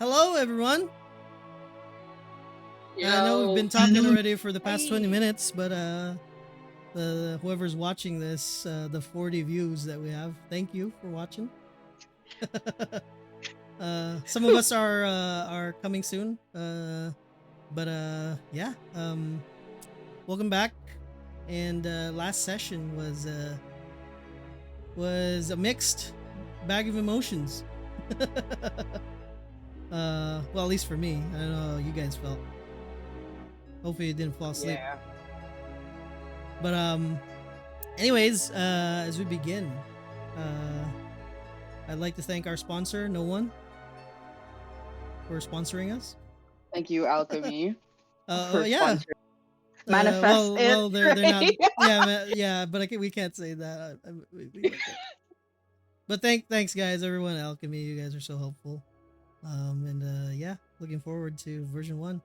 hello everyone. You I know we've know, been talking already for the past 20 Hi. minutes, but the whoever's watching this, the 40 views that we have, thank you for watching. Some of us are coming soon. But yeah. Welcome back. And last session was a mixed bag of emotions. Well, at least for me. I don't know how you guys felt. Hopefully you didn't fall asleep. Yeah. But anyways, as we begin, I'd like to thank our sponsor, No One, for sponsoring us. Thank you, Alchemy, for Yeah. sponsoring. Manifest it, Well, they're not. right? Yeah, but we can't say that. We can't. But thanks guys, everyone at Alchemy. You guys are so helpful. And yeah, looking forward to version 1.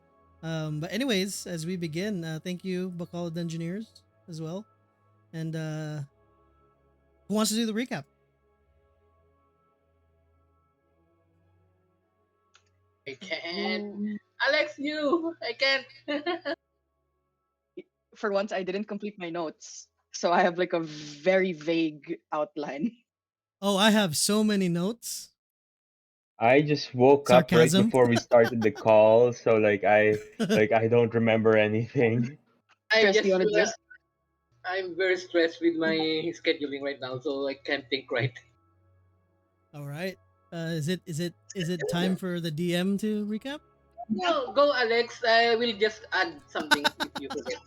But anyways, as we begin, thank you Bacala Engineers as well. And who wants to do the recap? I can't. Mm, Alex, you. I can't. For once, I didn't complete my notes, so I have like a very vague outline. Oh, I have so many notes. I just woke up right Sarcasm. before we started the call, so I don't remember anything. I Stress, do you just want to just? I'm very stressed with my scheduling right now, so I can't think right. All right. Is it time for the DM to recap? No, go, Alex. I will just add something if you forget.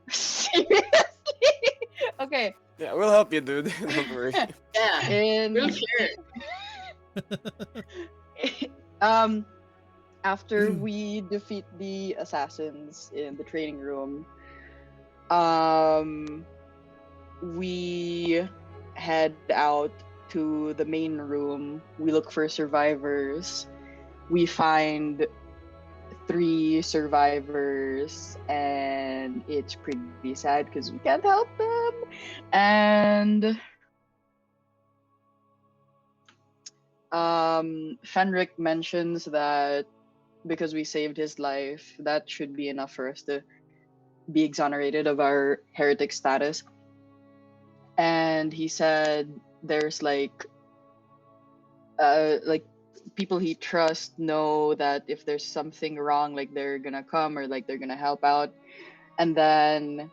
Seriously? Okay. Yeah, we'll help you, dude. Don't worry. Yeah, we'll In share. after we defeat the assassins in the training room, um, we head out to the main room. We look for survivors. We find 3 survivors, and it's pretty sad because we can't help them. And Fenric mentions that because we saved his life, that should be enough for us to be exonerated of our heretic status. And he said there's like people he trusts know that if there's something wrong, like they're gonna come or like they're gonna help out. And then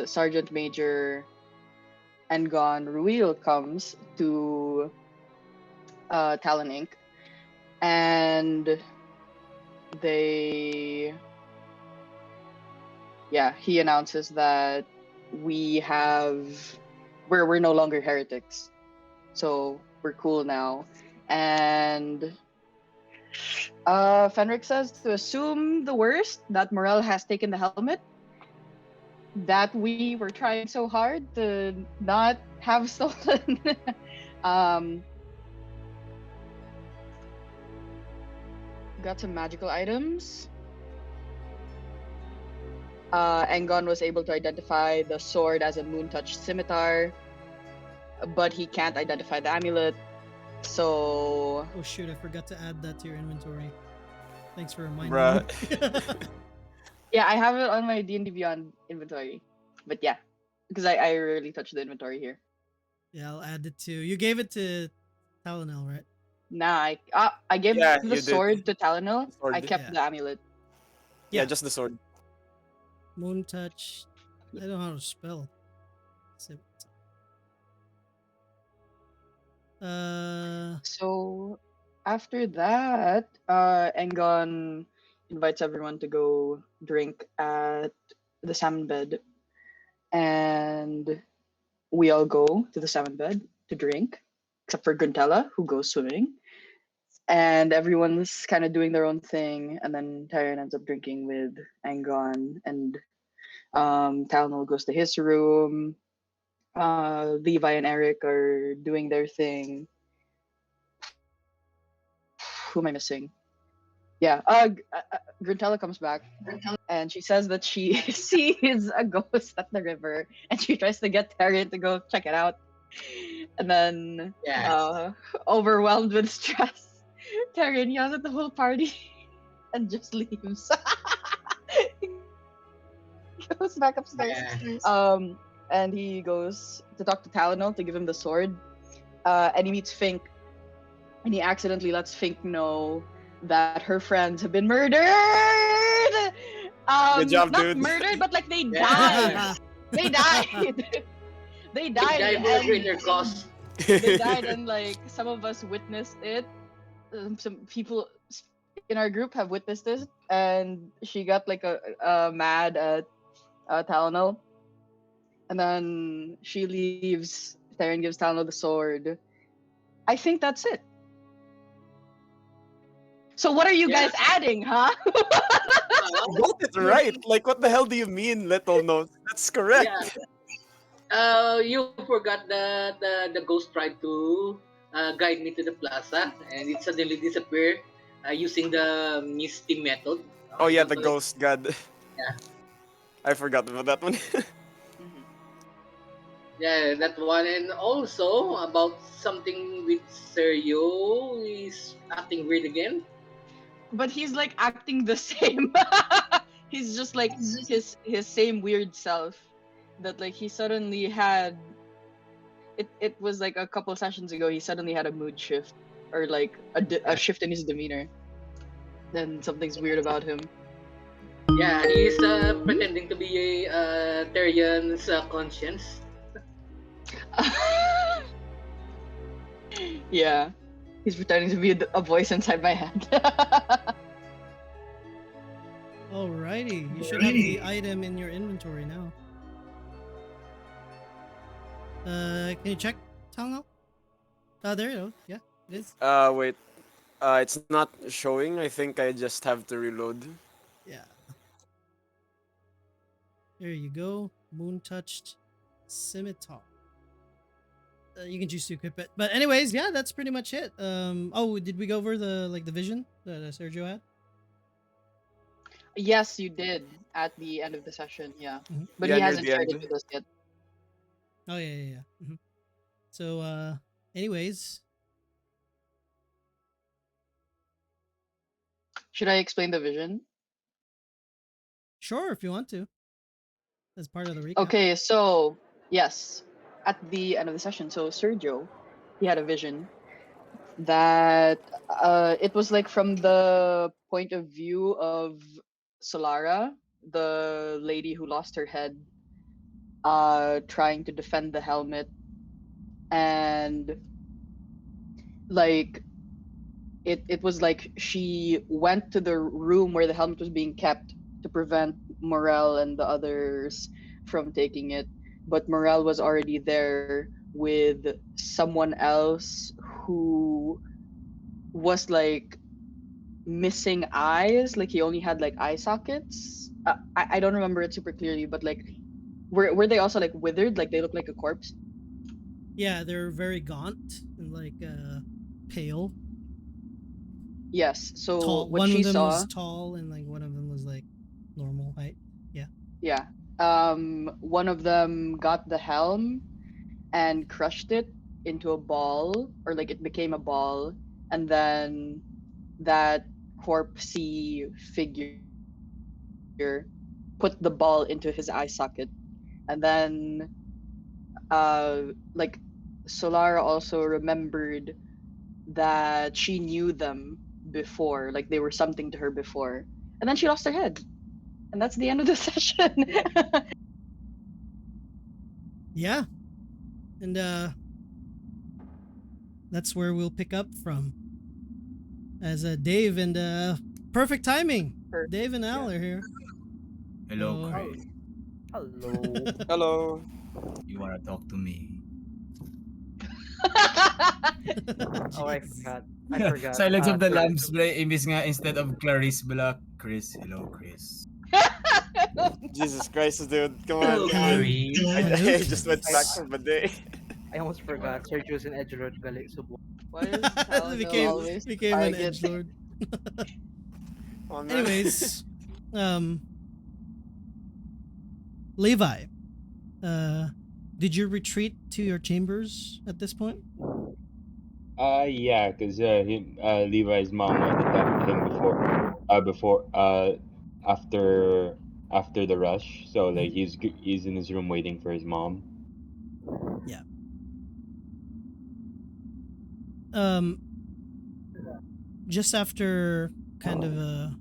Sergeant Major Engon Ruil comes to Talon Inc. and he announces that we're no longer heretics, so we're cool now. And Fenric says to assume the worst, that Morel has taken the helmet, that we were trying so hard to not have stolen. Got some magical items. Engon was able to identify the sword as a moon-touched scimitar, but he can't identify the amulet. So Oh shoot, I forgot to add that to your inventory. Thanks for reminding Bruh. me. yeah, I have it on my D&D Beyond inventory. But yeah, because I rarely touch the inventory here. Yeah, I'll add it to. You gave it to Talonel, right? Nah, I gave Yeah, the you did. sword to Talonel. The sword, I kept yeah. the amulet. Yeah, Yeah. just the sword. Moon touch. I don't know how to spell. So after that, Engon invites everyone to go drink at the salmon bed, and we all go to the salmon bed to drink, except for Guntella, who goes swimming. And everyone's kind of doing their own thing, and then Tyrion ends up drinking with Engon, and Talonel goes to his room. Levi and Eric are doing their thing. Who am I missing? Yeah, Gruntella comes back and she says that she sees a ghost at the river and she tries to get Tyrion to go check it out. And then, Yeah. overwhelmed with stress, Tyrion yells at the whole party and just leaves. He goes back upstairs. Yeah. And he goes to talk to Talonel to give him the sword. And he meets Fink, and he accidentally lets Fink know that her friends have been murdered. Good job, Not dude. murdered, but like they Yeah. died. They died. They died. Die for a And greater cause. they died, and like some of us witnessed it. Some people in our group have witnessed this, and she got like a mad at Talonel, and then she leaves. Theron gives Talonel the sword. I think that's it. So what are you Yeah. guys adding, huh? You got it right. Like, what the hell do you mean, little notes? That's correct. Yeah. You forgot that the ghost tried to guide me to the plaza, and it suddenly disappeared using the misty method. Oh I yeah, don't the know it. ghost god. Yeah. I forgot about that one. Mhm. Yeah, that one, and also about something with Sergio is acting weird again. But he's like acting the same. He's just like his same weird self. That like he suddenly had it was like a couple sessions ago he suddenly had a mood shift, or like a shift in his demeanor. Then something's weird about him. Yeah, he is pretending to be a Tyrian's conscience. Yeah, he's pretending to be a voice inside my head. Alrighty, you should have the item in your inventory now. Can you check, Talno? There you go. Yeah, it is. Wait. It's not showing. I think I just have to reload. Yeah. There you go. Moon touched scimitar. You can choose to equip it. But anyways, yeah, that's pretty much it. Oh, did we go over the vision that Sergio had? Yes, you did at the end of the session. Yeah, Mhm. but Yeah, he near hasn't the shared end. it with us yet. Oh yeah. So anyways, Should I explain the vision? sure if you want to. As part of the recap. Okay, so yes, at the end of the session, so Sergio, he had a vision that it was like from the point of view of Solara, the lady who lost her head, trying to defend the helmet, and like it was like she went to the room where the helmet was being kept to prevent Morel and the others from taking it, but Morel was already there with someone else who was like missing eyes, like he only had like eye sockets. I don't remember it super clearly, but like were they also like withered, like they look like a corpse? Yeah, they're very gaunt and like pale. Yes, so Tall. what One she of them was saw, tall and like one of them was like normal height. Yeah. yeah, one of them got the helm and crushed it into a ball, or like it became a ball, and then that corpsey figure put the ball into his eye socket, and then like Solara also remembered that she knew them before, like they were something to her before, and then she lost her head, and that's the end of the session. Yeah. And that's where we'll pick up from. As Dave and perfect timing. Dave and Al are here. Hello, So- Chris. Hello. Hello. You wanna talk to me? Oh, I Jeez. forgot. I forgot. Silence of the Sorry. Lambs, play imbis nga instead of Clarice Black. Chris, hello, Chris. Jesus Christ, dude. Come Hello, on. Come on. Clarice. I just went back from a day. I almost forgot. Sergio's an edgelord gali subo. Why is Talonel became always became an target? edgelord. Oh, man. Anyways, Levi, do did you retreat to your chambers at this point? Yeah, because Levi's mom attacked him after after the rush. So like he's in his room waiting for his mom. Yeah. Um, just after kind of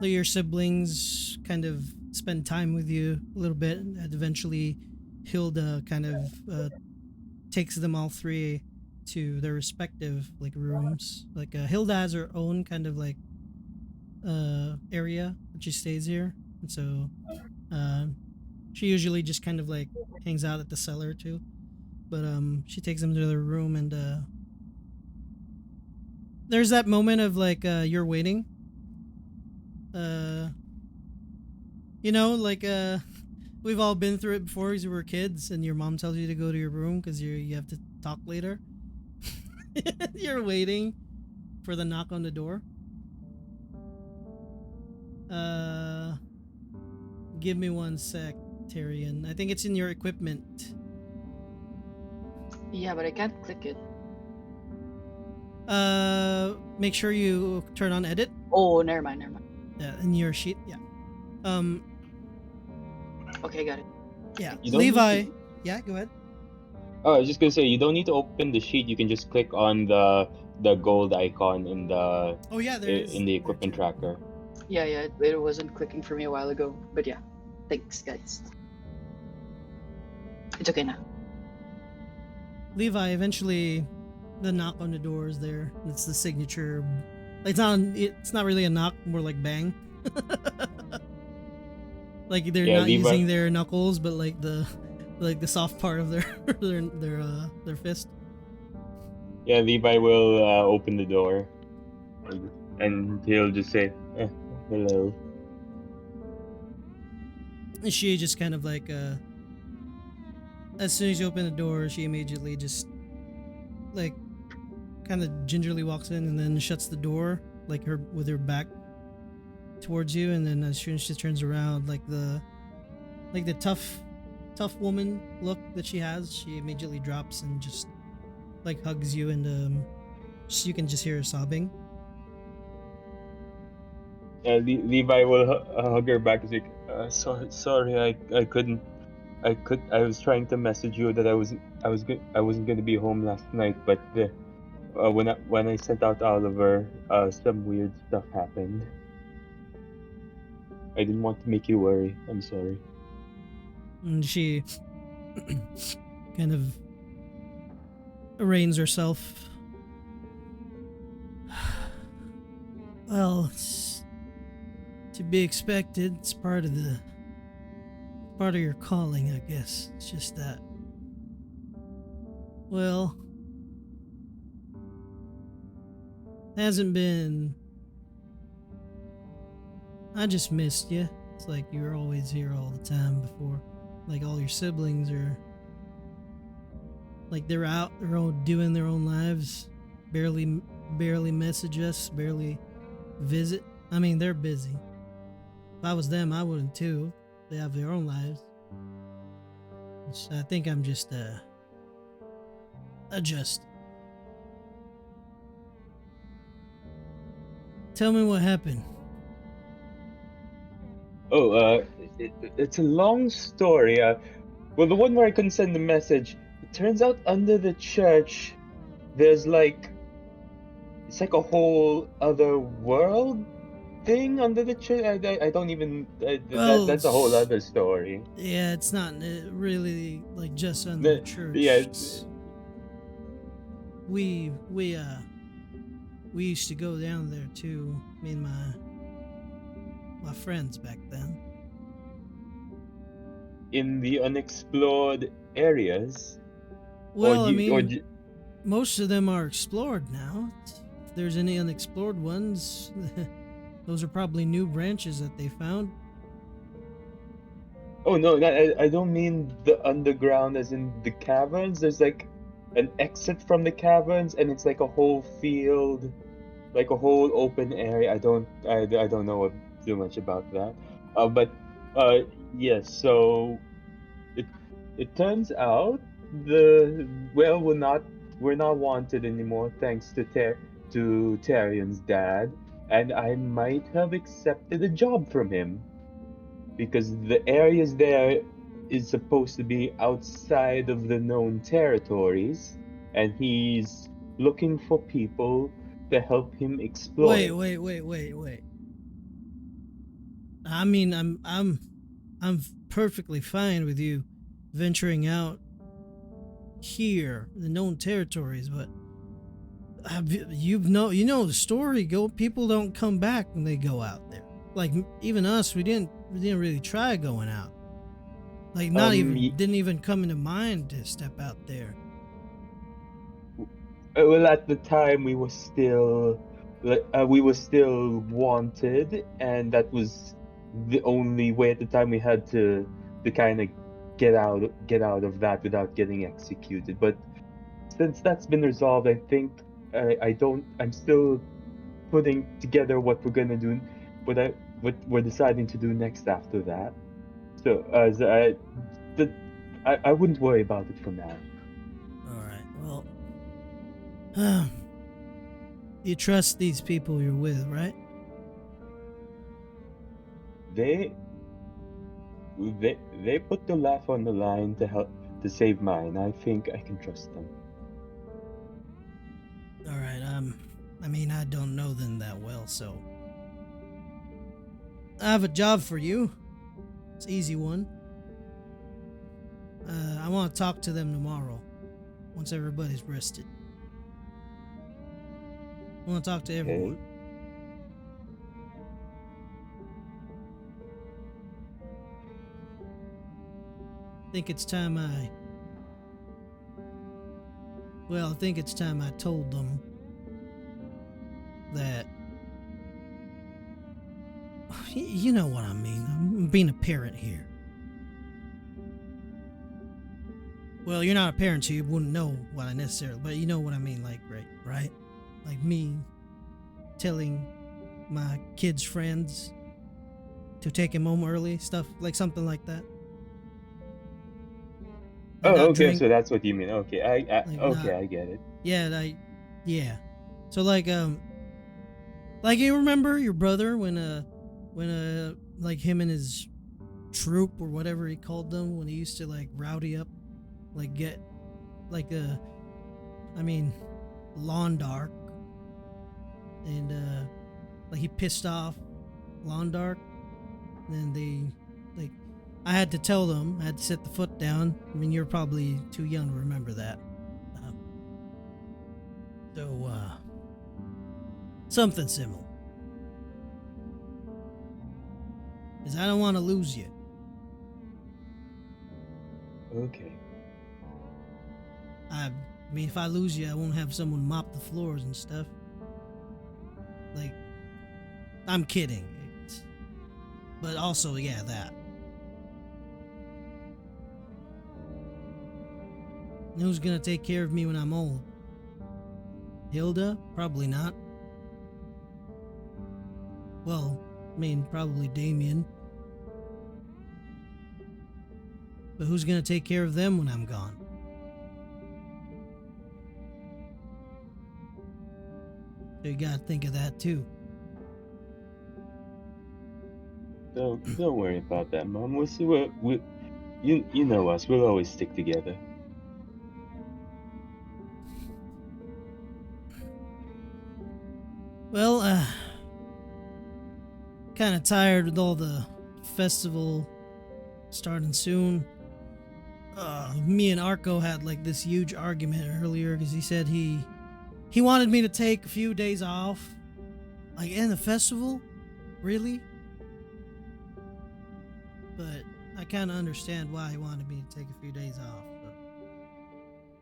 your siblings kind of spend time with you a little bit, and eventually Hilda kind of takes them all three to their respective like rooms. Like Hilda has her own kind of like area that she stays here, and so uh, she usually just kind of like hangs out at the cellar too. But she takes them to their room, and there's that moment of like you're waiting. Uh, like we've all been through it before as we were kids, and your mom tells you to go to your room because you have to talk later. You're waiting for the knock on the door. Uh, give me one sec, Tyrion. I think it's in your equipment. Yeah, but I can't click it. Make sure you turn on edit. Oh, never mind. Yeah, in your sheet. Yeah. Um. Okay, got it. Yeah. You don't need Levi. to- Yeah. Go ahead. Oh, I was just gonna say you don't need to open the sheet. You can just click on the gold icon in the Oh yeah, there is in the there equipment too. tracker. Yeah, it wasn't clicking for me a while ago, but yeah, thanks guys. It's okay now. Levi, eventually the knock on the door is there. It's the signature. It's not really a knock, more like bang. Like they're Yeah, not Levi. using their knuckles, but like the soft part of their their fist. Yeah, Levi will open the door, and he'll just say, "Hello." And she just kind of like as soon as you open the door, she immediately just like kind of gingerly walks in and then shuts the door like her with her back towards you, and then as soon as she turns around, like the tough woman look that she has, she immediately drops and just like hugs you, and you can just hear her sobbing. Levi will hug her back. He's like, sorry, I couldn't. I was trying to message you that I wasn't gonna be home last night, but when I sent out Oliver, some weird stuff happened. I didn't want to make you worry. I'm sorry. And she kind of arraigns herself. Well, it's to be expected. It's part of your calling, I guess. It's just that. Well, hasn't been. I just missed you. It's like you were always here all the time before. Like all your siblings are. Like they're out, they're all doing their own lives. Barely message us, barely visit. I mean, they're busy. If I was them, I wouldn't too. They have their own lives. So I think I'm just adjust. Tell me what happened. Oh, it's a long story. Well, the one where I couldn't send the message. It turns out under the church, there's it's like a whole other world thing under the church. I don't even. Well, That's a whole other story. yeah, it's not really like just under the The- church. yeah, We used to go down there too. Me and my friends back then. in the unexplored areas. Well, I Or mean, most of them are explored now. If there's any unexplored ones, those are probably new branches that they found. oh no, I don't mean the underground as in the caverns. There's like an exit from the caverns, and it's like a whole field, like a whole open area. I don't know too much about that. But yes, so it It turns out we're not wanted anymore thanks to Tyrion's dad, and I might have accepted a job from him because the areas there is supposed to be outside of the known territories, and he's looking for people to help him explore Wait, it. wait, wait, wait, wait. I mean, I'm perfectly fine with you venturing out here, the known territories, but you know the story. Go, people don't come back when they go out there. Like even us, we didn't really try going out. Like not even Y- didn't even come into mind to step out there. well, at the time we were still wanted, and that was the only way at the time we had to kind of get out of that without getting executed. But since that's been resolved, I think I don't. I'm still putting together what we're gonna do, what we're deciding to do next after that. So as the, I wouldn't worry about it for now. All right. Well, you trust these people you're with, right? They they put their life on the line to save mine. I think I can trust them. All right. I mean, I don't know them that well, so I have a job for you. It's an easy one. I want to talk to them tomorrow, once everybody's rested. I want to talk to Okay. everyone. Think it's time I think it's time I told them that. You know what I mean. I'm being a parent here. Well, you're not a parent, so you wouldn't know what I necessarily, but you know what I mean, like, right? Like me telling my kids' friends to take him home early, stuff like something like that. Like Oh, not okay. drink, So that's what you mean. Okay, like okay, not, I get it. yeah, yeah. So like you remember your brother when like him and his troop or whatever he called them when he used to like rowdy up, like get like I mean, Lawndark, and like he pissed off Lawndark. Then like I had to tell them, I had to set the foot down. I mean, you're probably too young to remember that. Um, so something similar, because I don't want to lose you. Okay. I mean, if I lose you, I won't have someone mop the floors and stuff. Like, I'm kidding. But also, yeah, that. And who's gonna take care of me when I'm old? Hilda? Probably not. Well, I mean, probably Damien. But who's gonna take care of them when I'm gone? So you gotta think of that too. Don't worry about that, Mom. We'll see what we. You know us. We'll always stick together. Well, kind of tired with all the festival starting soon. Me and Arco had like this huge argument earlier because he said he wanted me to take a few days off, like in the festival, really. But I kind of understand why he wanted me to take a few days off.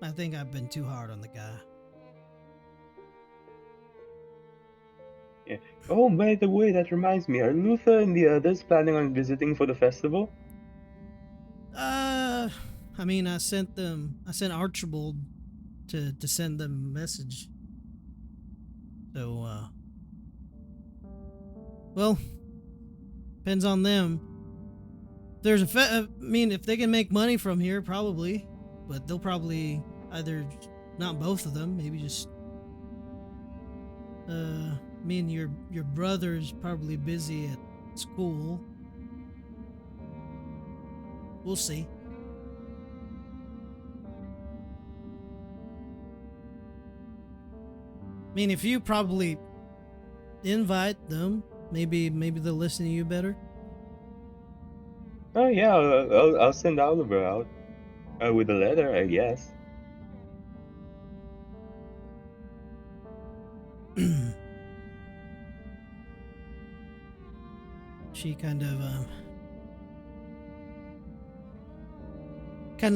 But I think I've been too hard on the guy. Yeah. Oh, by the way, that reminds me. Are Luther and the others planning on visiting for the festival? Uh, I mean, I sent Archibald to send them a message. So, well, depends on them. I mean, if they can make money from here, probably, but they'll probably either not both of them, maybe just. I mean, your brother's probably busy at school. We'll see. I mean, if you probably invite them, maybe they'll listen to you better. Oh yeah, I'll send Oliver out with a letter, I guess. She kind of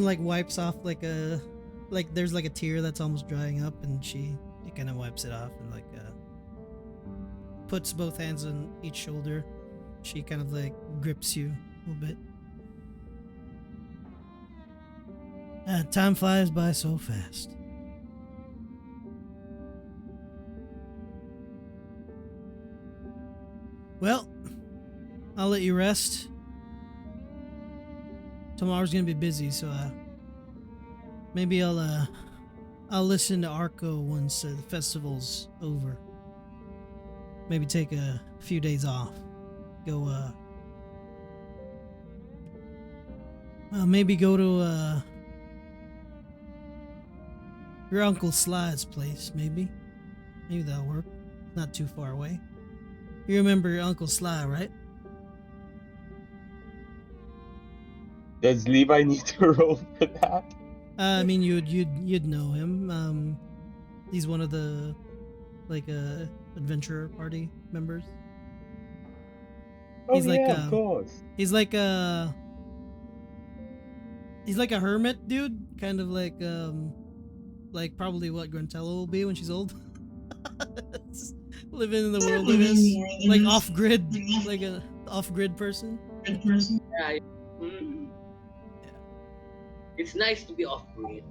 like wipes off like there's like a tear that's almost drying up, and she kind of wipes it off and like puts both hands on each shoulder. She kind of like grips you a little bit. Time flies by so fast. Well, I'll let you rest. Tomorrow's gonna be busy, so maybe I'll listen to Arco once the festival's over. Maybe take a few days off. Go maybe go to your Uncle Sly's place, maybe. Maybe that'll work. Not too far away. You remember your Uncle Sly, right? Does Levi need to roll for that? I mean, you'd know him. He's one of the like adventurer party members. Oh He's like, yeah, of course. He's like a hermit dude, kind of like probably what Grantello will be when she's old. Living in the wilderness, like off grid, like a off grid person. Yeah. Mm. It's nice to be off grid.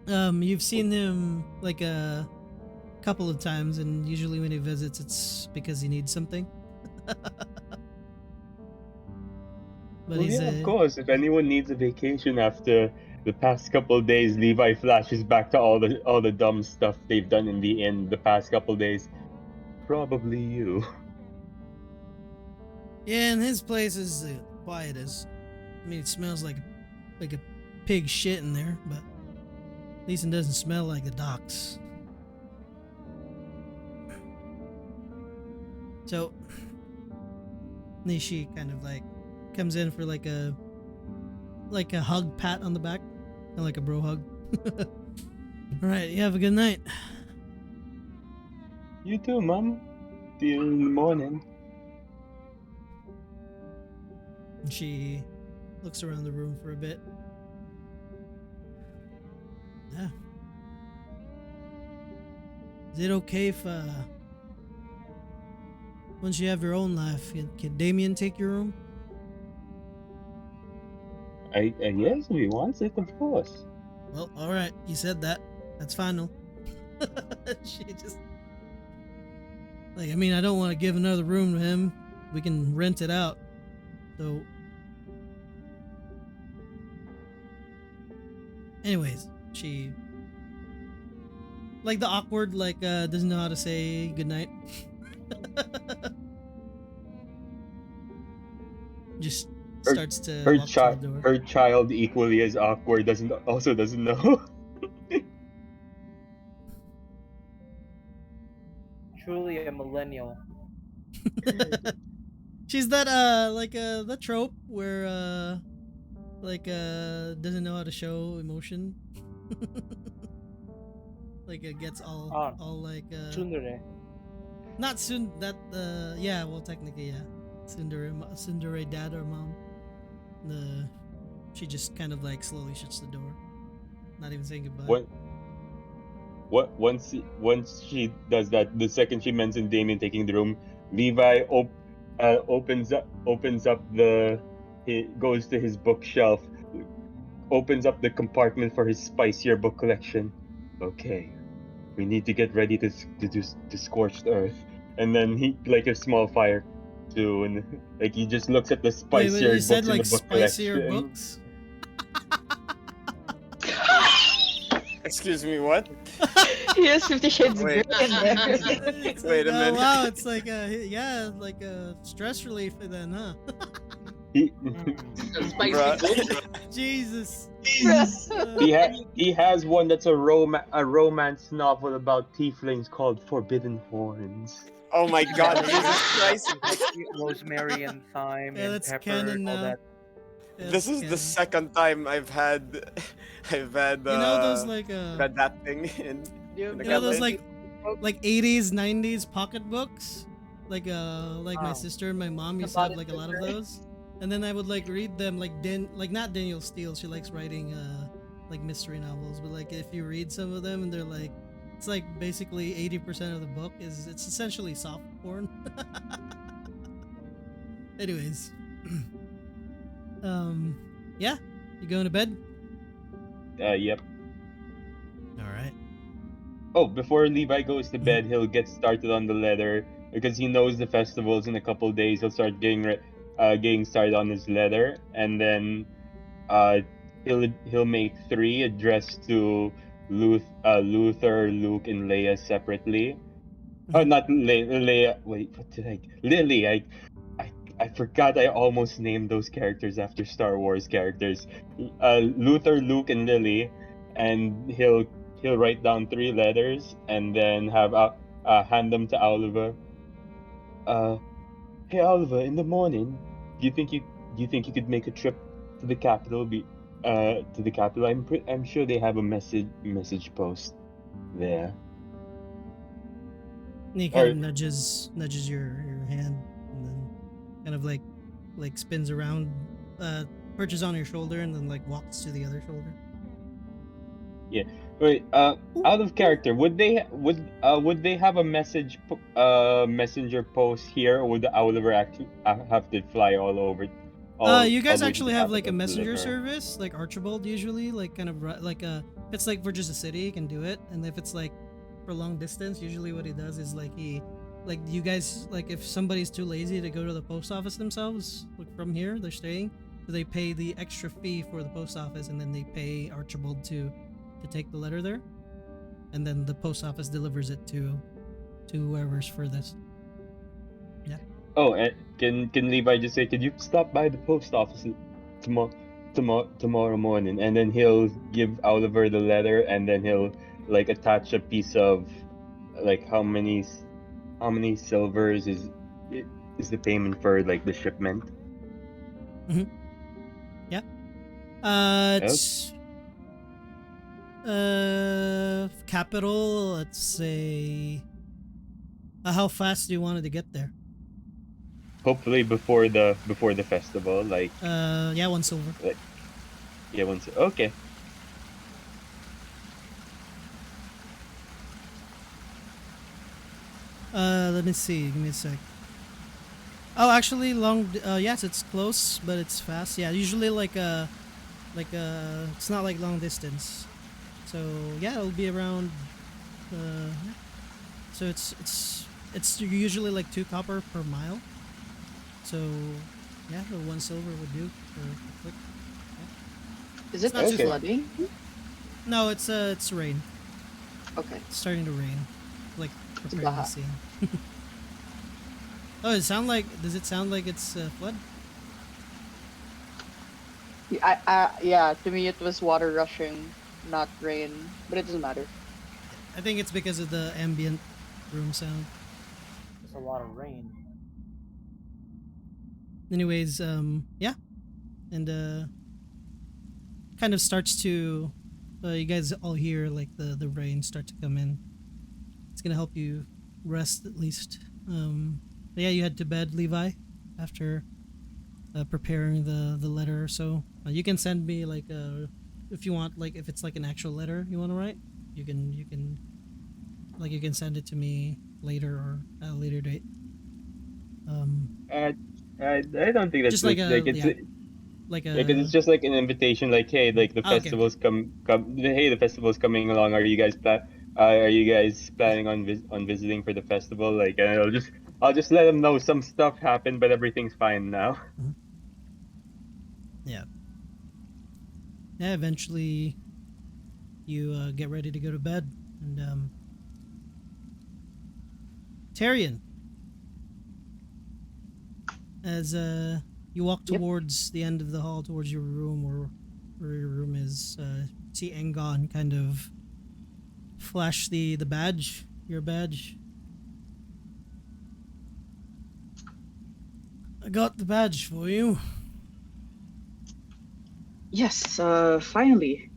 You've seen him like a couple of times, and usually when he visits, it's because he needs something. But Well, he's yeah, of course. If anyone needs a vacation after the past couple of days, Levi flashes back to all the dumb stuff they've done in the past couple of days. Probably you. yeah, and his place is the quietest. I mean, it smells like a pig shit in there, but at least it doesn't smell like the docks. So Nishi kind of like comes in for like a hug pat on the back, kind of like a bro hug. All right, you have a good night. You too, Mom. See you in the morning. And she looks around the room for a bit. Yeah. Is it okay if once you have your own life, can Damien take your room? I guess if he wants it, of course. Well, all right. You said that. That's final. She just like, I mean, I don't want to give another room to him. We can rent it out. So, anyways, she like the awkward, like doesn't know how to say goodnight. Just starts to Her walk to the door. her child equally as awkward doesn't know. Truly a millennial. She's that like the trope where like doesn't know how to show emotion. Like it gets all like Tsundere. not soon that yeah, well technically yeah. Tsundere dad or mom. She just kind of like slowly shuts the door. Not even saying goodbye. Once she does that, the second she mentions Damien taking the room, Levi opens up he goes to his bookshelf, opens up the compartment for his spicier book collection. Okay, we need to get ready to scorch the earth, and then he like a small fire. soon. Like he just looks at the Wait, but spicier you said books in the like book spicier collection. books? Excuse me, what? He has 50 Shades of Grey Wait. in there. It's Wait like, a oh minute. wow, it's like like a stress relief then, huh? He A spicy Bruh. book. Jesus. he has one that's a romance novel about tieflings called Forbidden Horns. Oh my god, Yeah, Jesus Christ. rosemary and thyme Yeah, and that's pepper canon and all now. that. Yeah, This that's is the canon. second time I've had You know those like read that thing in You the you know those campaign. like 80s 90s pocket books, like my Oh. sister and my mom used to About have like a it, lot of right? those, and then I would like read them like not Danielle Steele, she likes writing like mystery novels, but like if you read some of them and they're like, it's like basically 80% of the book is, it's essentially soft porn. Anyways, yeah, you going to bed? Yep. All right. Oh, before Levi goes to Mhm. bed, he'll get started on the letter because he knows the festival's in a couple days. He'll start getting started on his letter, and then uh, he'll make three addressed to Luther, Luke, and Leia separately. Oh, Mhm. not Leia. Wait, what did I? Lily. I, I forgot. I almost named those characters after Star Wars characters. Luther, Luke, and Lily, and he'll write down three letters and then have hand them to Oliver. Uh, hey Oliver, in the morning, do you think you could make a trip to the capital? To the capital. I'm sure they have a message post there. And he kind Or of nudges your hand, and then kind of like spins around, perches on your shoulder, and then like walks to the other shoulder. yeah. Wait. Out of character, would they have a messenger post here, or would the Oliver actually have to fly You all guys the way to the actually have like a capital to messenger deliver? service, like Archibald usually, like kind of like if it's like for just a city, he can do it, and if it's like for long distance, usually what he does is like like you guys, like if somebody's too lazy to go to the post office themselves, like from here they're staying, so they pay the extra fee for the post office, and then they pay Archibald to take the letter there, and then the post office delivers it to whoever's furthest. Yeah. Oh, and can Levi just say, could you stop by the post office tomorrow tomorrow morning, and then he'll give Oliver the letter, and then he'll like attach a piece of like how many silvers is the payment for like the shipment? Yeah. Oh, It's capital. Let's say. How fast do you want it to get there? hopefully before the festival, Yeah, 1 silver. like yeah, once okay. Let me see. Give me a sec. Oh, actually, yes, it's close, but it's fast. Yeah, usually it's not like long distance. So yeah, it'll be around. Uh, so it's usually like 2 copper per mile. So yeah, the 1 silver would do for quick. Is it Not too Okay. far. flooding? No, it's rain. Okay. It's starting to rain. Like preparing the baha. scene. Oh, does it sound like it's flood? Yeah, to me it was water rushing, not rain, but it doesn't matter. I think it's because of the ambient room sound. There's a lot of rain. Anyways, yeah, and kind of starts to, you guys all hear like the rain start to come in. It's gonna help you rest at least. But yeah, you head to bed, Levi, after preparing the letter. So you can send me like if you want, like if it's like an actual letter you want to write, you can like you can send it to me later or at a later date. Uh, I don't think that's Just like a, like it's yeah, like Yeah, because a. it's just like an invitation, like, hey, like the Oh, okay, okay. festival's hey, the festival's coming along. Are you guys planning on visiting for the festival? Like, and I'll just let him know some stuff happened, but everything's fine now. Yeah. Yeah. Eventually, you get ready to go to bed, and Tyrion, as you walk Yep. towards the end of the hall, towards your room, or where your room is, see Engon kind of flash the badge, your badge. I got the badge for you. Yes, finally.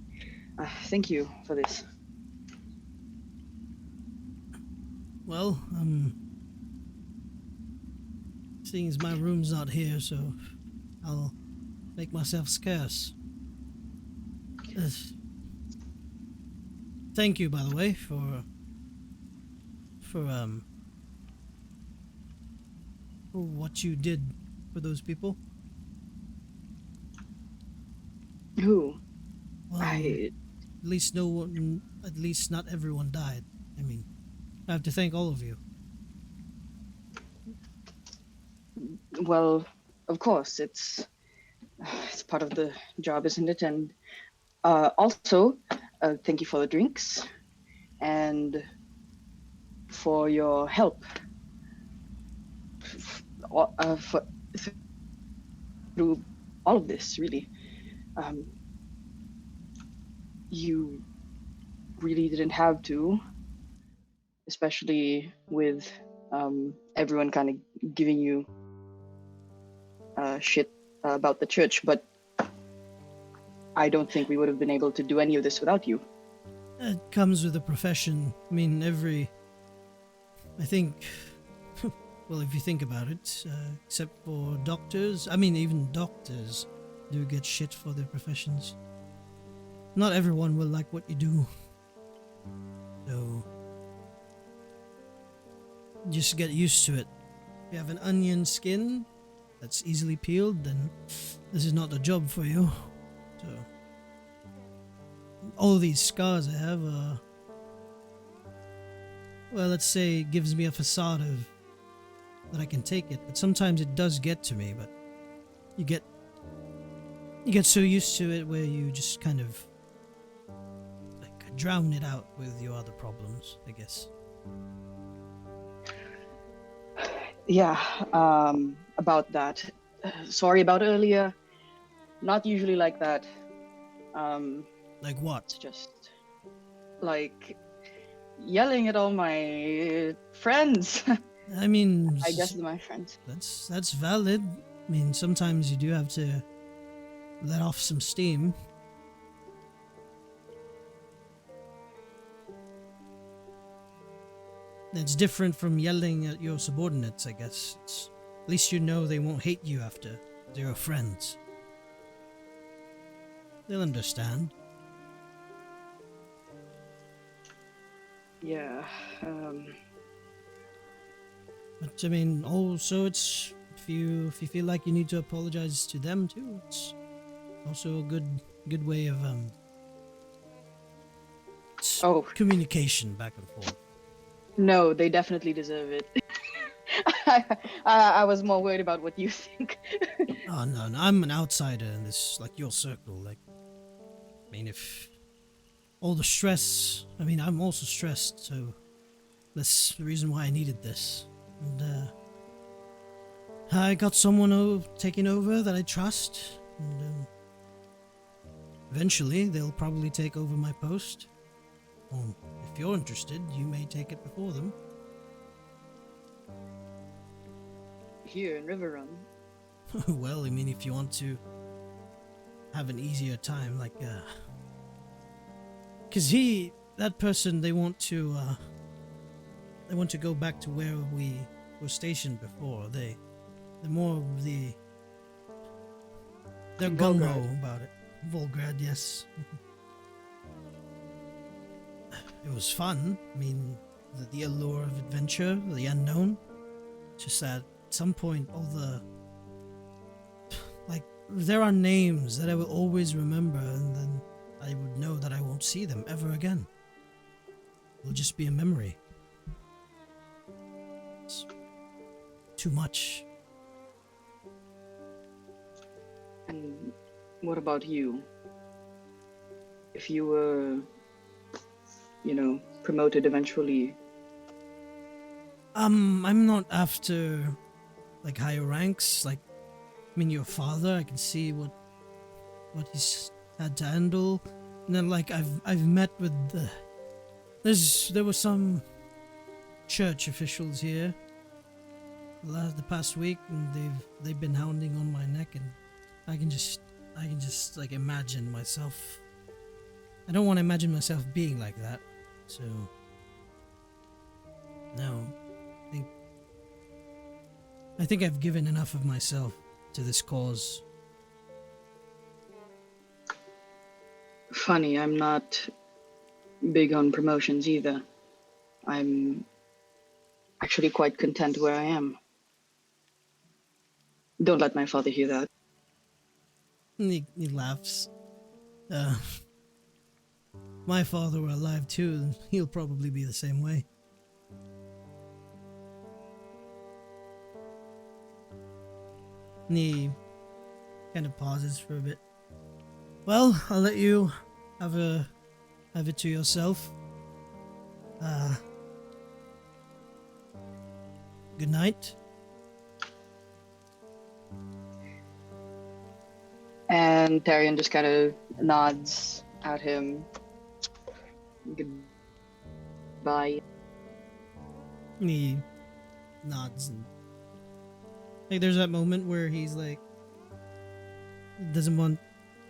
Thank you for this. Well, seeing as my room's not here, so I'll make myself scarce. Uh, Thank you, by the way, for for what you did for those people. Who? Well, I. at least no one, at least not everyone died. I mean, I have to thank all of you. Well, of course, it's part of the job, isn't it? And also, thank you for the drinks and for your help for, through all of this. Really, um, you really didn't have to, especially with everyone kind of giving you shit about the church. But I don't think we would have been able to do any of this without you. It comes with a profession. I mean, I think, well, if you think about it, except for doctors, I mean, even doctors do get shit for their professions. Not everyone will like what you do. So, just get used to it. If you have an onion skin that's easily peeled, then this is not the job for you. So, all these scars I have well, let's say it gives me a facade of that I can take it, but sometimes it does get to me, but you get so used to it where you just kind of like drown it out with your other problems, I guess. Yeah, about that. Sorry about earlier. Not usually like that. Like what? It's just like yelling at all my friends. I mean, I guess my friends. that's valid. I mean, sometimes you do have to let off some steam. It's different from yelling at your subordinates, I guess. At least you know they won't hate you after. They're your friends. They'll understand. Yeah. But I mean, also it's if you feel like you need to apologize to them too, it's also a good way of Oh communication back and forth. no, they definitely deserve it. I was more worried about what you think. Oh no, I'm an outsider in this, like your circle. Like, I mean, if all the stress, I mean, I'm also stressed, so that's the reason why I needed this. And I got someone taking over that I trust, and eventually they'll probably take over my post. Well, if you're interested, you may take it before them. Here in River Run. Well, I mean, if you want to have an easier time, like, cause that person, they want to go back to where we were stationed before. They're more of they're gung-ho about it. Volgrad, yes. It was fun. I mean, the allure of adventure, the unknown. Just that at some point, all the there are names that I will always remember, and then I would know that I won't see them ever again. It'll just be a memory. too much. And what about you? If you were, promoted eventually, I'm not after like higher ranks. Like, I mean, your father. I can see what he's had to handle. And then like I've met with there were some church officials here the past week, and they've been hounding on my neck, and I can just like imagine myself. I don't want to imagine myself being like that. So no, I think I think I've given enough of myself to this cause. funny, I'm not big on promotions either. I'm actually quite content where I am. Don't let my father hear that. And he laughs. Uh, my father were alive too, and he'll probably be the same way. And he kind of pauses for a bit. Well, I'll let you have it to yourself. Good night. And Tyrion just kind of nods at him. Goodbye. And he nods, and like there's that moment where he's like doesn't want,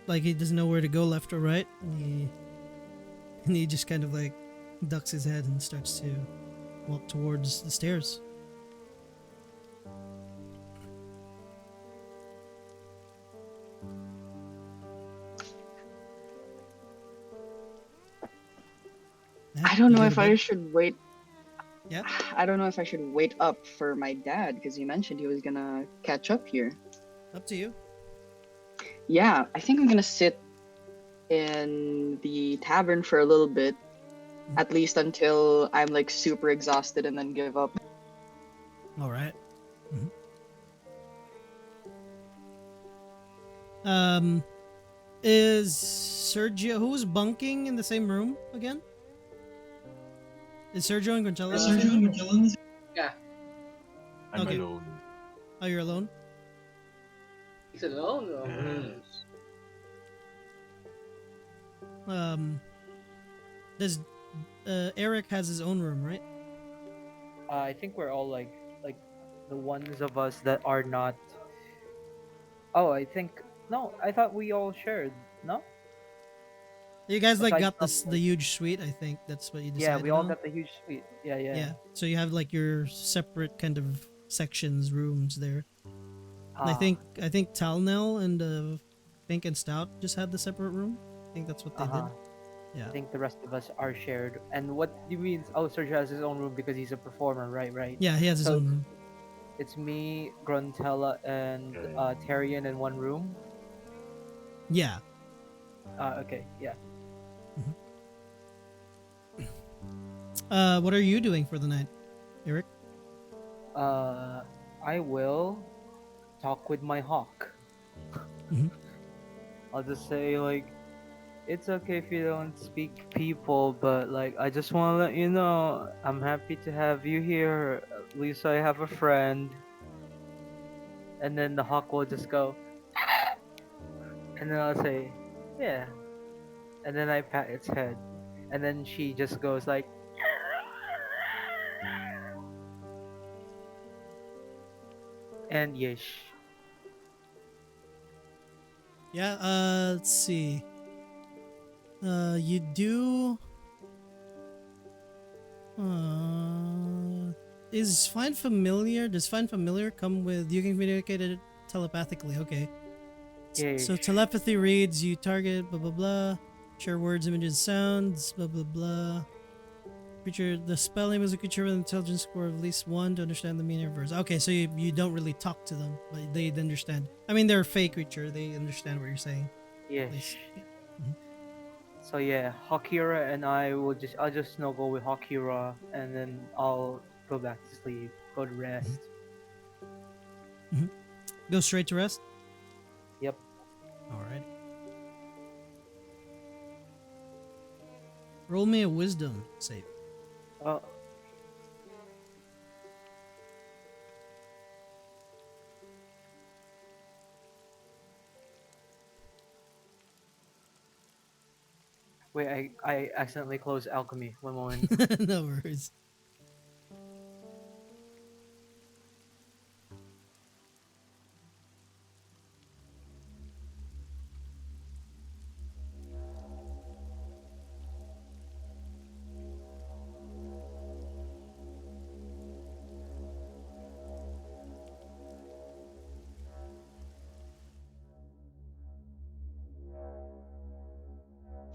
like he doesn't know where to go, left or right, and he just kind of like ducks his head and starts to walk towards the stairs. Yeah, I don't you know go if to I bed? should wait. Yeah. I don't know if I should wait up for my dad because he mentioned he was gonna catch up here. Up to you. Yeah, I think I'm gonna sit in the tavern for a little bit, at least until I'm like super exhausted and then give up. All right. Is Sergio, who's bunking in the same room again? Is Sergio and Gonzalo in the same room? Yeah, I'm Okay. alone. Oh, you're alone? he's alone. Yes. Does Eric has his own room, right? I think we're all like the ones of us that are not. Oh, I think no. I thought we all shared. No. You guys like Aside got from, the huge suite, I think that's what you yeah, decided we all on. got the huge suite. Yeah, yeah. Yeah. So you have like your separate kind of sections, rooms there. And I Ah, think Talnell and Pink and Stout just had the separate room. I think that's what they uh-huh. did. Yeah. I think the rest of us are shared. And what do you mean? Oh, Sergio has his own room because he's a performer, right? Right. Yeah, he has his So own room. it's me, Gruntella, and Tyrion in one room. Yeah. Okay, yeah. What are you doing for the night, Eric? I will talk with my hawk. Mhm. I'll just say like, it's okay if you don't speak people, but like, I just want to let you know, I'm happy to have you here. At least I have a friend. And then the hawk will just go, and then I'll say, yeah. And then I pat its head, and then she just goes like, and yish. Yeah, let's see. You do. Is Find Familiar? Does Find Familiar come with? You can communicate it telepathically. Okay. Yish. So telepathy reads you target blah blah blah. Share words, images, sounds blah blah blah. Creature. The spell name is a creature with an intelligence score of at least 1 to understand the meaning of words. Okay, so you don't really talk to them, but they understand. I mean, they're a fey creature. They understand what you're saying. At least. Yish. Yeah. So yeah, Hakira and I'll just snuggle with Hakira, and then I'll go back to sleep, go to rest. Go straight to rest. Yep. Alright. Roll me a wisdom save. Uh, wait, I accidentally closed alchemy. One moment. No worries.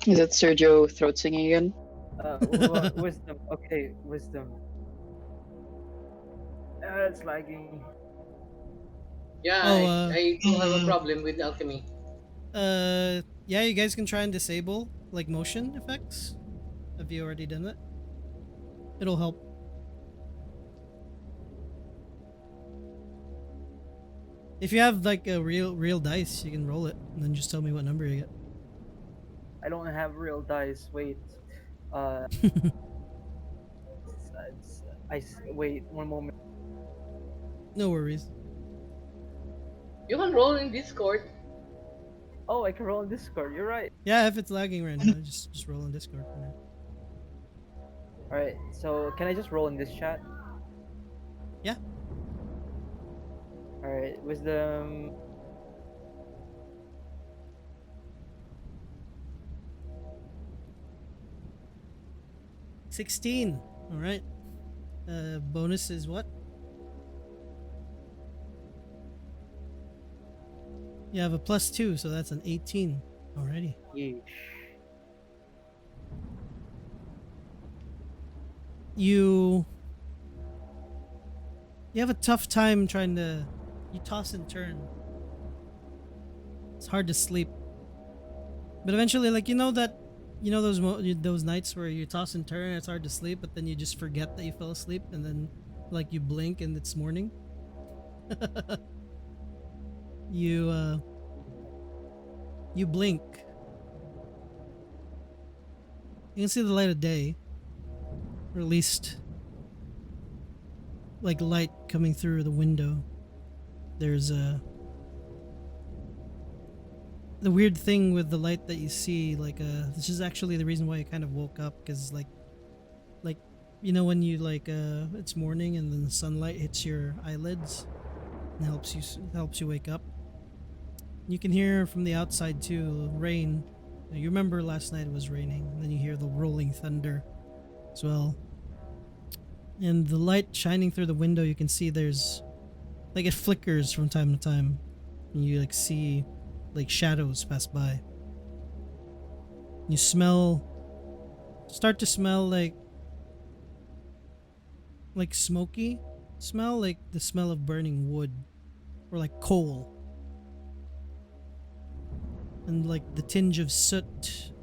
Is it Sergio throat singing again? Wisdom. Okay, wisdom. It's lagging. Yeah, Oh, I do have a problem with alchemy. Yeah, you guys can try and disable like motion effects. Have you already done that? It'll help. If you have like a real dice, you can roll it and then just tell me what number you get. I don't have real dice. Wait. Uh, wait one moment. No worries. You can roll in Discord. Oh, I can roll in Discord. You're right. Yeah, if it's lagging right now, just roll on Discord for now. All right. So can I just roll in this chat? Yeah. All right. Wisdom. 16. All right. Bonus is what? You have a +2, so that's an 18 already. Yeesh. You have a tough time trying to. You toss and turn. It's hard to sleep. But eventually, like those nights where you toss and turn, it's hard to sleep, but then you just forget that you fell asleep, and then like you blink and it's morning. You blink. You can see the light of day, or at least like light coming through the window. There's the weird thing with the light that you see, like this is actually the reason why I kind of woke up, because like when you it's morning and then the sunlight hits your eyelids and helps you wake up. You can hear from the outside too, rain. You remember last night it was raining, and then you hear the rolling thunder as well. And the light shining through the window, you can see there's like it flickers from time to time, and you like see like shadows pass by. You start to smell like smoky smell, like the smell of burning wood or like coal, and like the tinge of soot,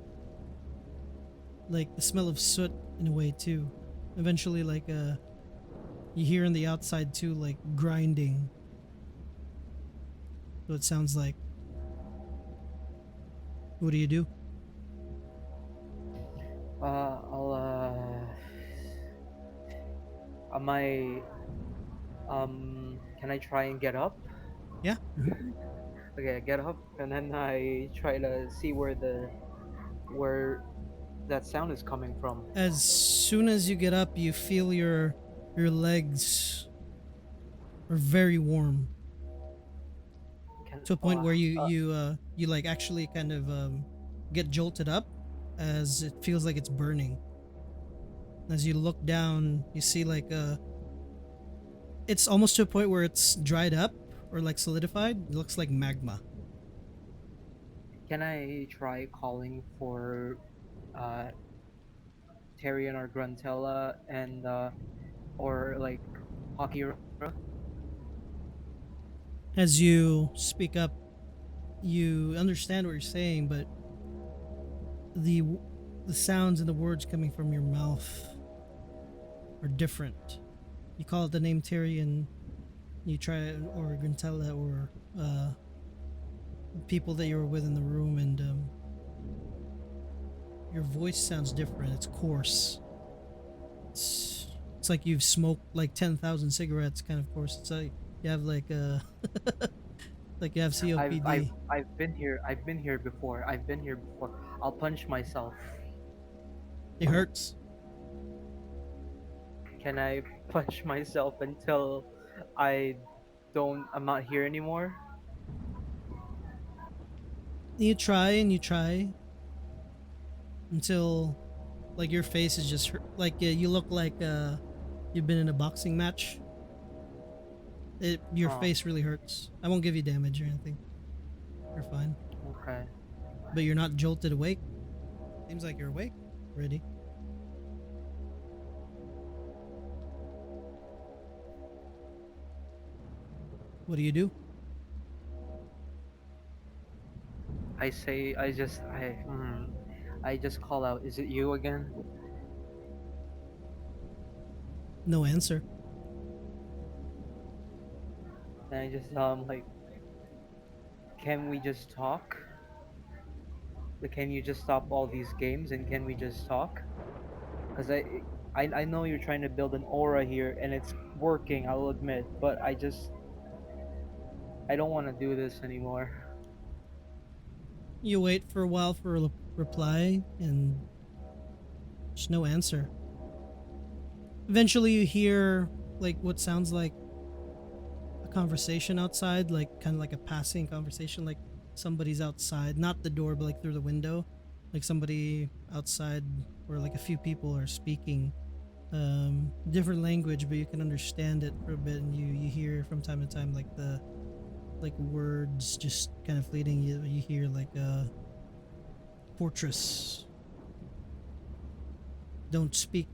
like the smell of soot in a way too. Eventually, you hear on the outside too, like grinding. So it sounds like. What do you do? I'll am I can I try and get up? Yeah. Okay, I get up and then I try to see where that sound is coming from. As soon as you get up, you feel your legs are very warm, to a point where you like actually kind of get jolted up, as it feels like it's burning. As you look down, you see it's almost to a point where it's dried up or like solidified. It looks like magma. Can I try calling for Tyrion or Gruntella and or like Hakira? As you speak up, you understand what you're saying, but the sounds and the words coming from your mouth are different. You call it the name Tyrion, You try, or Grintella, or people that you were with in the room, and your voice sounds different. It's coarse. It's like you've smoked like 10,000 cigarettes, kind of coarse. It's like you have like like you have COPD. I've been here. I've been here before. I've been here before. I'll punch myself. It hurts. Can I punch myself until I don't? I'm not here anymore. You try and you try until like your face is just like you look like you've been in a boxing match. Your Oh, face really hurts. I won't give you damage or anything. You're fine. okay. But you're not jolted awake. Seems like you're awake already. What do you do? I say. I just call out. Is it you again? No answer. And I just tell him like, can we just talk? Like, can you just stop all these games and can we just talk? Because I know you're trying to build an aura here and it's working. I'll admit, but I don't want to do this anymore. You wait for a while for a reply, and there's no answer. Eventually, you hear like what sounds like a conversation outside, like kind of like a passing conversation, like somebody's outside, not the door, but like through the window, like somebody outside, or like a few people are speaking different language, but you can understand it for a bit, and you hear from time to time like the like words just kind of fleeting. You hear like fortress, don't speak,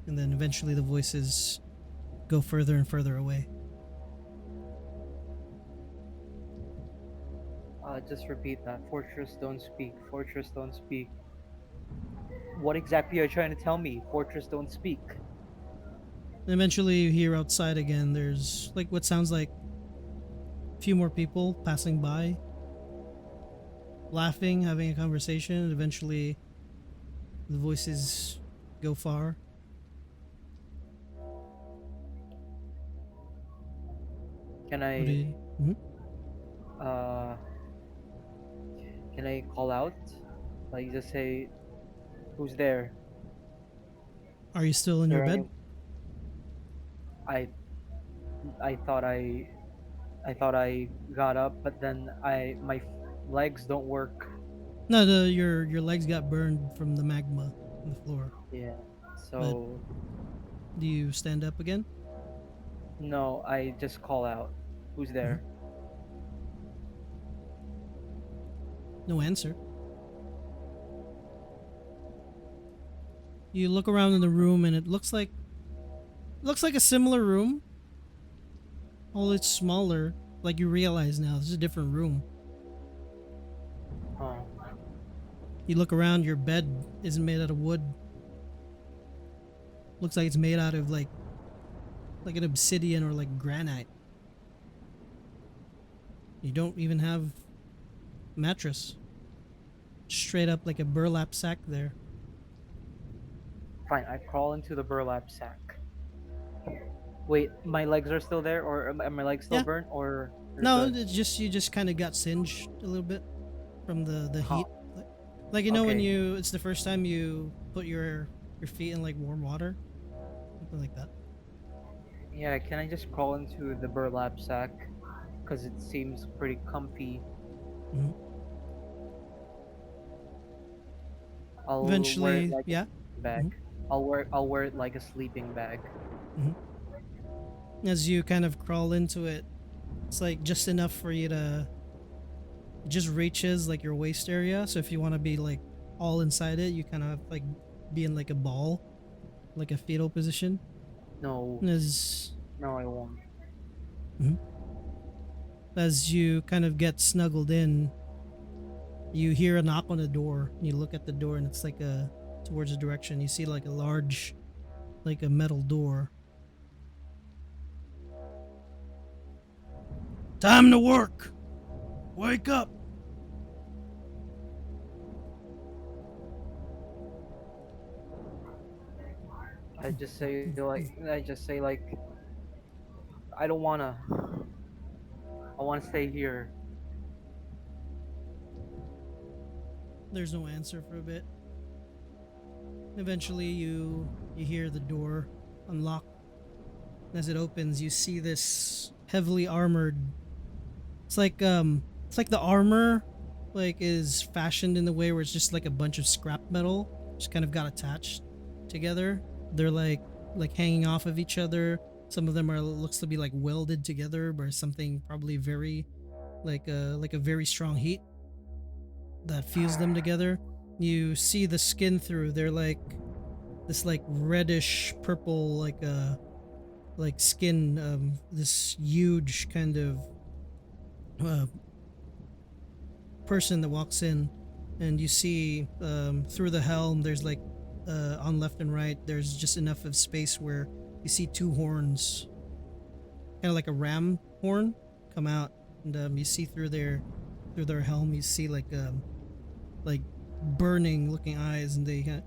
and then eventually the voices go further and further away. Just repeat that. Fortress don't speak. Fortress don't speak. What exactly are you trying to tell me? Fortress don't speak. And eventually you hear outside again, there's like what sounds like a few more people passing by, laughing, having a conversation, and eventually the voices go far. Can What do I you, Mhm. uh can I call out? Like just say who's there? Are you still in your There bed? any I I thought I thought I got up, but then my legs don't work. No, your legs got burned from the magma on the floor. Yeah. But So do you stand up again? no, I just call out. Who's Mhm. there? No answer. You look around in the room, and it looks like a similar room, only it's smaller. Like you realize now, this is a different room. Oh. You look around, your bed isn't made out of wood. Looks like it's made out of like an obsidian or like granite. You don't even have a mattress. Straight up like a burlap sack there. Fine, I crawl into the burlap sack. Wait, my legs are still there, or are my legs still Yeah. burnt, or they're No, good? it's just you just kind of got singed a little bit from the heat. Oh, Like you know when okay. it's the first time you put your feet in like warm water, something like that. Yeah, can I just crawl into the burlap sack? Because it seems pretty comfy. Mhm. I'll wear it Eventually, like a yeah. sleeping bag. Mhm. I'll wear it like a sleeping bag. Mhm. As you kind of crawl into it, it's like just enough for you to it just reaches like your waist area. So if you want to be like all inside it, you kind of like be in like a ball, like a fetal position. No, And no, I won't. Mhm. As you kind of get snuggled in, you hear a knock on the door. You look at the door, and it's like a towards the direction. You see like a large, like a metal door. Time to work. Wake up. I just say like I don't wanna. I wanna stay here. There's no answer for a bit. Eventually, you hear the door unlock. As it opens, you see this heavily armored. It's like the armor like is fashioned in the way where it's just like a bunch of scrap metal just kind of got attached together. They're like hanging off of each other. Some of them are looks to be like welded together by something probably very like a very strong heat that fused them together. You see the skin through. They're like this like reddish purple like skin, this huge kind of uh, person that walks in, and you see through the helm there's like on left and right there's just enough of space where you see two horns, kind of like a ram horn, come out, and you see through their helm you see like burning looking eyes, and they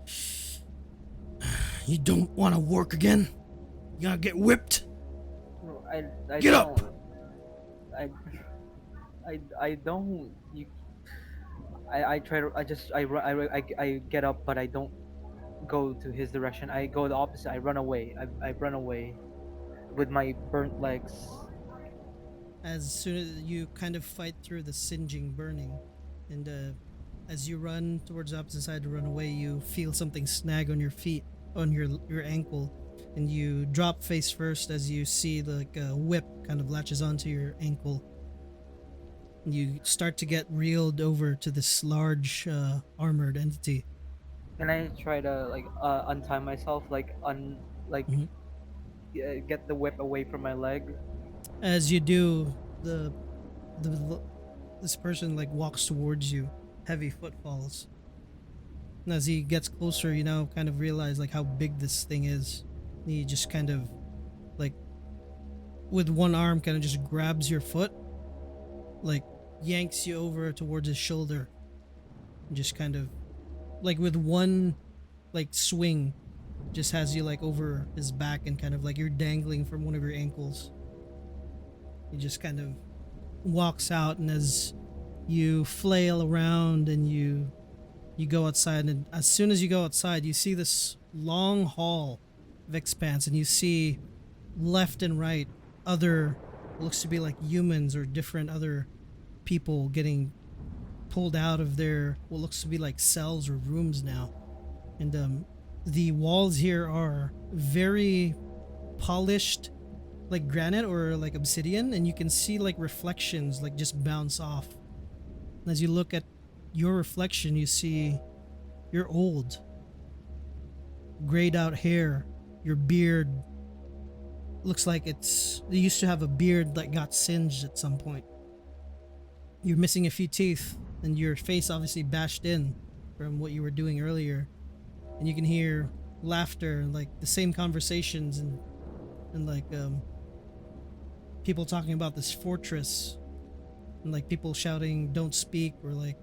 you don't want to work again? You gotta get whipped. I Get up! don't. I don't. I try to. I just. I get up, but I don't go to his direction. I go the opposite. I run away. I run away with my burnt legs. As soon as you kind of fight through the singeing burning, and as you run towards the opposite side to run away, you feel something snag on your feet, on your ankle, and you drop face first as you see like a whip kind of latches onto your ankle. You start to get reeled over to this large armored entity. And I try to like untie myself, like Mhm. get the whip away from my leg. As you do, the this person like walks towards you, heavy footfalls. And as he gets closer, you now kind of realize like how big this thing is. He just kind of like with one arm kind of just grabs your foot, like yanks you over towards his shoulder, and just kind of like with one like swing just has you like over his back, and kind of like you're dangling from one of your ankles. He just kind of walks out, and as you flail around and you go outside, and as soon as you go outside you see this long hall of expanse, and you see left and right other looks to be like humans or different other people getting pulled out of their what looks to be like cells or rooms now. And the walls here are very polished like granite or like obsidian, and you can see like reflections like just bounce off. And as you look at your reflection, you see you're old, grayed out hair, your beard looks like you used to have a beard that got singed at some point. You're missing a few teeth, and your face obviously bashed in from what you were doing earlier. And you can hear laughter and like the same conversations, and like people talking about this fortress, and like people shouting don't speak, or like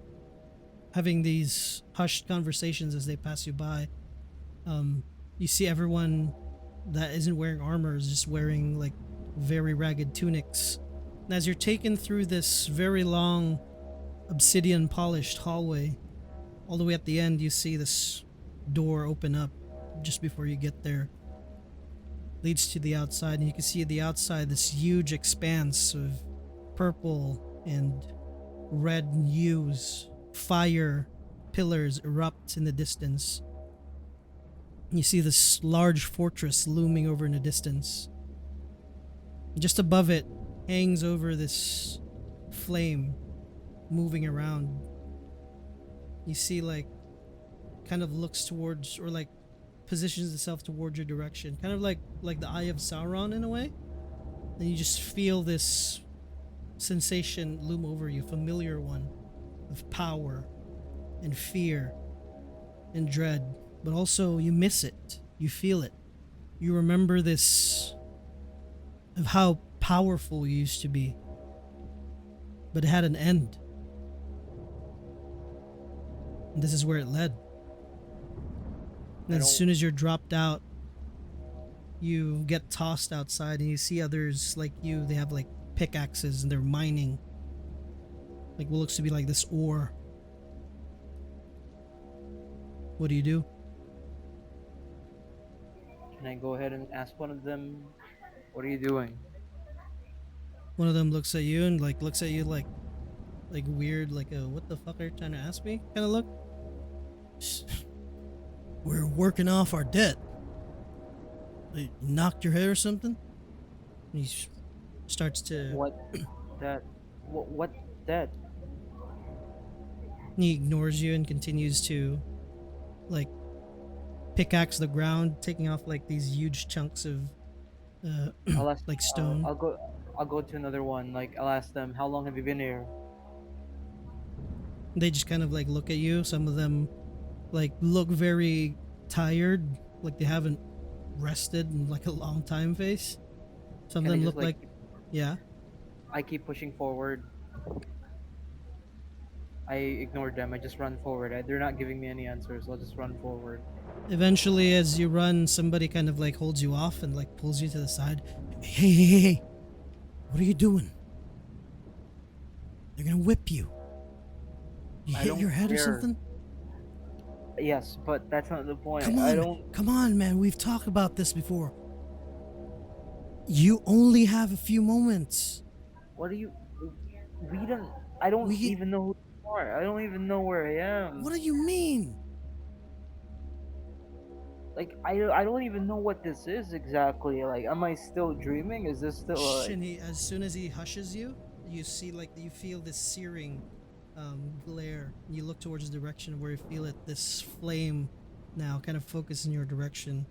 having these hushed conversations as they pass you by. You see everyone that isn't wearing armor is just wearing like very ragged tunics. And as you're taken through this very long obsidian polished hallway, all the way at the end you see this door open up just before you get there. Leads to the outside, and you can see the outside this huge expanse of purple and red hues. Fire pillars erupt in the distance. You see this large fortress looming over in the distance. Just above it hangs over this flame moving around. You see like kind of looks towards, or like positions itself towards your direction, kind of like the Eye of Sauron in a way. And you just feel this sensation loom over you, familiar one of power and fear and dread, but also you miss it, you feel it, you remember this of how powerful you used to be, but it had an end. And this is where it led. And as soon as you're dropped out, you get tossed outside and you see others like you. They have like pickaxes and they're mining like what looks to be like this ore. What do you do? Can I go ahead and ask one of them, what are you doing? One of them looks at you and like looks at you like weird, like a what the fuck are you trying to ask me kind of look. We're working off our debt. You knocked your head or something? And he starts to. What that? What that? He ignores you and continues to, like, pickaxe the ground, taking off like these huge chunks of, I'll ask, like stone. I'll go to another one. Like I'll ask them, how long have you been here? They just kind of like look at you. Some of them, like, look very tired, like they haven't rested in like a long time. Face. Some of Can I them just, look like, yeah. I keep pushing forward. I ignored them. I just run forward. They're not giving me any answers. I'll just run forward. Eventually, as you run, somebody kind of like holds you off and like pulls you to the side. Hey! What are you doing? They're gonna whip you. You I hit don't your head or care. something? Yes, but that's not the point. Come I on, don't. come on, man. We've talked about this before. You only have a few moments. What are you? We don't. I don't even know who you are. I don't even know where I am. What do you mean? Like I don't even know what this is exactly. Like, am I still dreaming? Is this still Shh, like? and as soon as he hushes you, you see like you feel this searing glare. You look towards the direction where you feel it. This flame now kind of focus in your direction,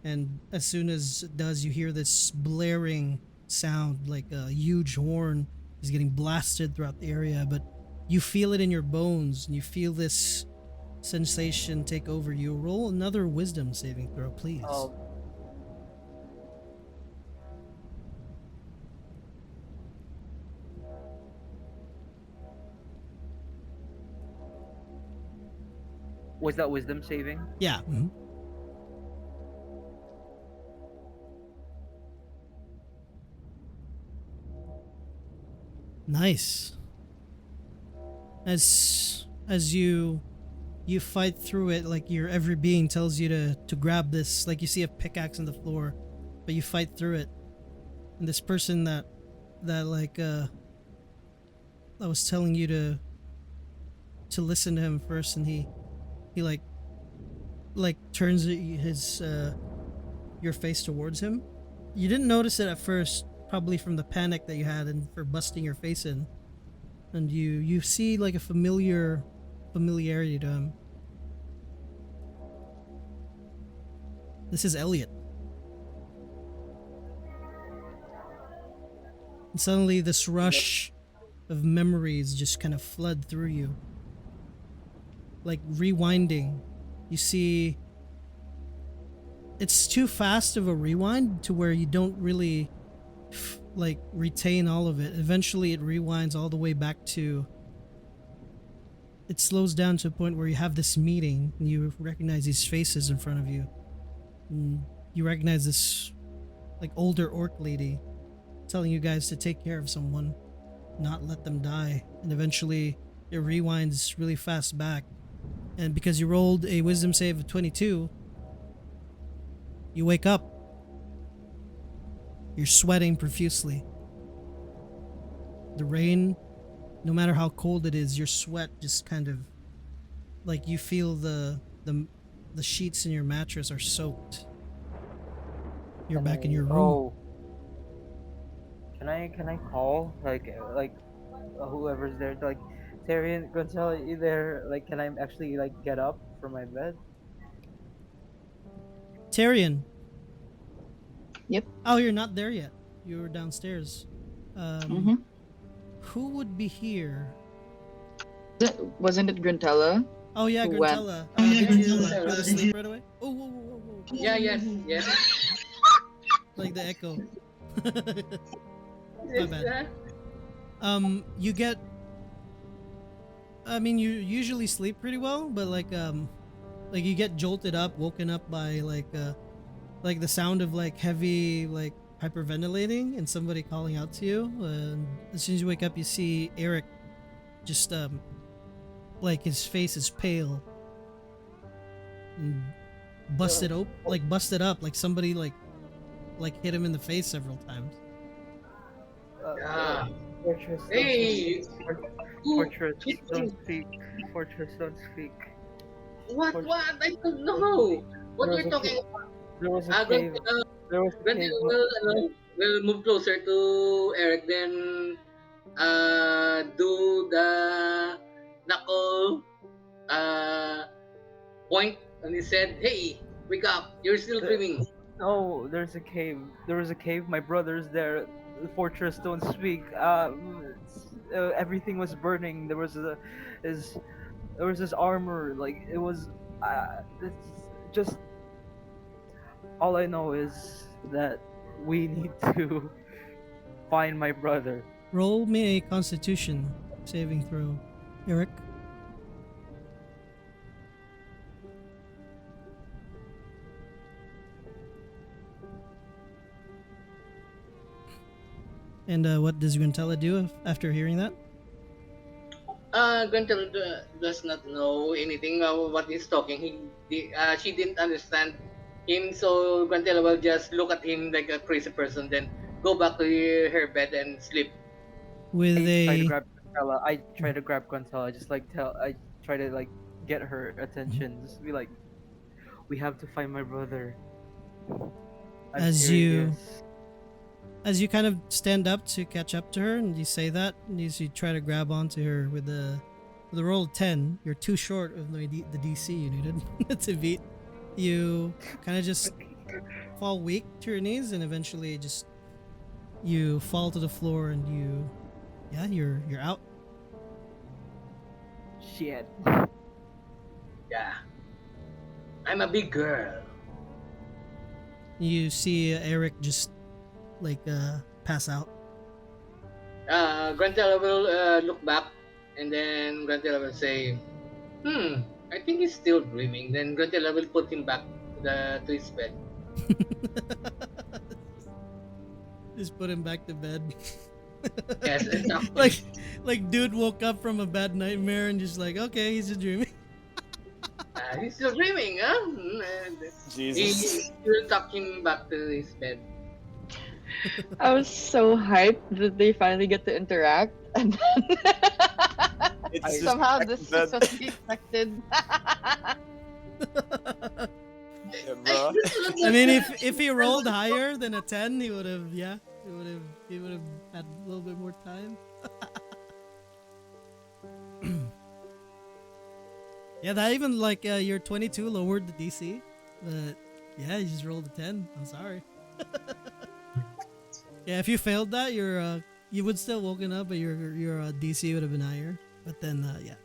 and as soon as it does, you hear this blaring sound like a huge horn is getting blasted throughout the area. But you feel it in your bones, and you feel this sensation take over you. Roll another wisdom saving throw, please. Was that wisdom saving? Yeah. Mhm. Nice. As you fight through it, like your every being tells you to grab this, like you see a pickaxe on the floor, but you fight through it. And this person that like I was telling you to listen to him first, and he like turns his your face towards him. You didn't notice it at first, probably from the panic that you had and for busting your face in. And you see like a familiarity to him. This is Elliot. And suddenly this rush of memories just kind of flood through you. Like rewinding. You see, it's too fast of a rewind to where you don't really like retain all of it. Eventually it rewinds all the way back to, it slows down to a point where you have this meeting and you recognize these faces in front of you. And you recognize this like older orc lady telling you guys to take care of someone, not let them die. And eventually it rewinds really fast back. And because you rolled a wisdom save of 22, you wake up. You're sweating profusely. The rain, no matter how cold it is, your sweat just kind of, like you feel the sheets in your mattress are soaked. You're back in your room. Oh. Can I call like whoever's there, like Tyrion, Gonzalo, you there? Like, can I actually like get up from my bed? Tyrion. Yep. Oh, you're not there yet. You were downstairs. Who would be here? Wasn't it Grintella? Oh yeah, Who went- Grintella. Did you go to sleep right away? Oh, whoa, whoa, whoa, whoa. Yeah, yes. Like the echo. My bad. You get. I mean, you usually sleep pretty well, but like you get jolted up, woken up by like the sound of like heavy like hyperventilating and somebody calling out to you. And as soon as you wake up, you see Eric just like his face is pale and busted up, like somebody like hit him in the face several times. Yeah. Fortress, don't speak. Hey, who Fortress, hit don't him? speak. Fortress, don't speak. What? Fortress, What? I don't don't speak. know. What There was you're a talking cave. about? There was a Going cave. There was a Granted, cave. we'll move closer to Eric, then do the knuckle uh, point, and he said, "Hey, wake up! You're still The, dreaming." no, there's a cave. There was a cave. My brother's there. The fortress, don't speak. Everything was burning. Is there was this armor. Like it was. It's just all I know is that we need to find my brother. Roll me a Constitution saving throw, Eric. And what does Gruntella do after hearing that? Grantel does not know anything what he's talking. She didn't understand him, so Grantel will just look at him like a crazy person, then go back to her bed and sleep. With a I try to grab Gonzala. Just like tell. I try to like get her attention. Just be like, we have to find my brother. I'm as you serious. as you kind of stand up to catch up to her, and you say that, and you try to grab onto her with a roll of 10. You're too short of the DC you needed to beat. You kind of just fall weak to your knees, and eventually just you fall to the floor, and you're out. Shit. Yeah, I'm a big girl. You see Eric just like pass out. Grantella will look back, and then Grantella will say, I think he's still dreaming." Then Grantella will put him back to his bed. Just put him back to bed. Yes, like exactly. like dude woke up from a bad nightmare and just like, okay, he's just dreaming. He's still dreaming, huh? And Jesus. he will tuck him back to his bed. I was so hyped that they finally get to interact, and then It's just somehow back this to is bed. what we expected. Yeah, bro. I mean, if he rolled higher than a 10, he would have he would have had a little bit more time. Yeah, that even like your 22 lowered the DC, but yeah, you just rolled a 10. I'm sorry. Yeah, if you failed that, you would still woken up, but your DC would have been higher. But then yeah.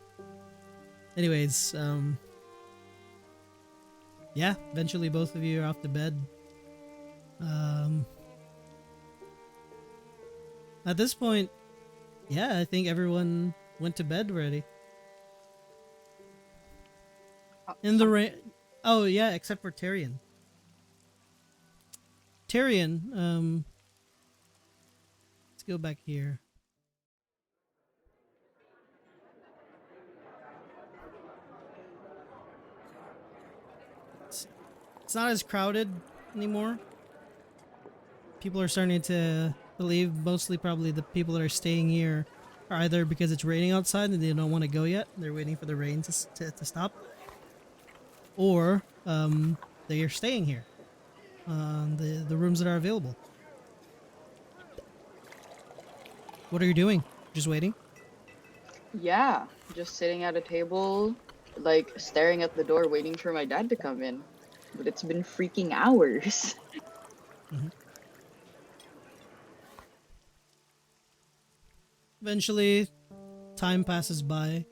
Anyways, yeah, eventually both of you are off to bed. At this point, yeah, I think everyone went to bed already. In the rain. Oh yeah, except for Tyrion. Tyrion, let's go back here. It's not as crowded anymore. People are starting to believe, mostly probably the people that are staying here are either because it's raining outside and they don't want to go yet, they're waiting for the rain to stop, or they are staying here. The rooms that are available. What are you doing? Just waiting? Yeah, just sitting at a table, like staring at the door, waiting for my dad to come in. But it's been freaking hours. Mhm. Eventually, time passes by.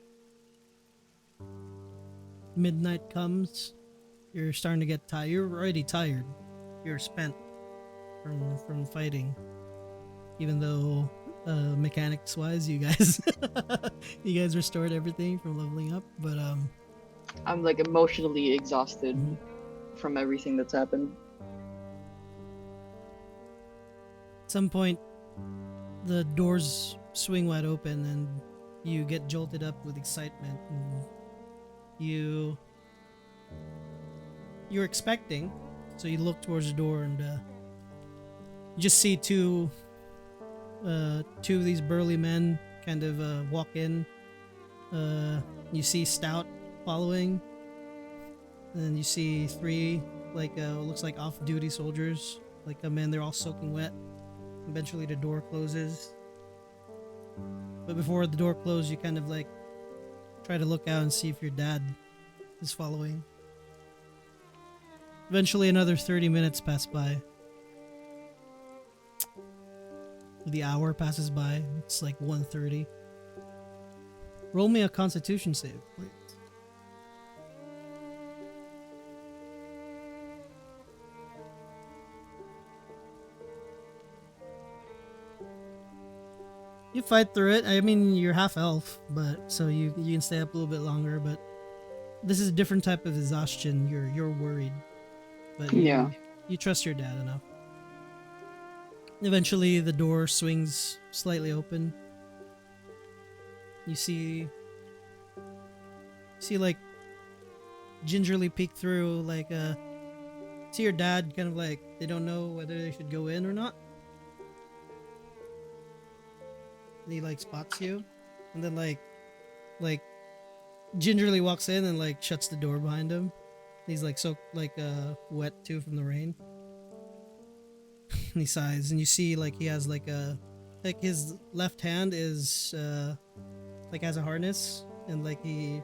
Midnight comes. You're starting to get tired. You're already tired. You're spent from fighting. Even though mechanics wise, you guys, you guys restored everything from leveling up. But I'm like emotionally exhausted Mhm. from everything that's happened. At some point, the doors swing wide open, and you get jolted up with excitement. And you're expecting, so you look towards the door, and you just see two of these burly men kind of walk in. You see Stout following, and then you see three like looks like off-duty soldiers like come in. They're all soaking wet. Eventually, the door closes. But before the door closes, you kind of like try to look out and see if your dad is following. Eventually, another 30 minutes pass by. The hour passes by. It's like 1:30. Roll me a Constitution save, please. You fight through it. I mean, you're half elf, but so you can stay up a little bit longer. But this is a different type of exhaustion. You're worried, but Yeah. you trust your dad enough. Eventually, the door swings slightly open. You see like gingerly peek through, like see your dad kind of like they don't know whether they should go in or not. And he like spots you, and then like gingerly walks in and like shuts the door behind him. He's like so like wet too from the rain. And he sighs, and you see like he has like his left hand is like has a harness, and like he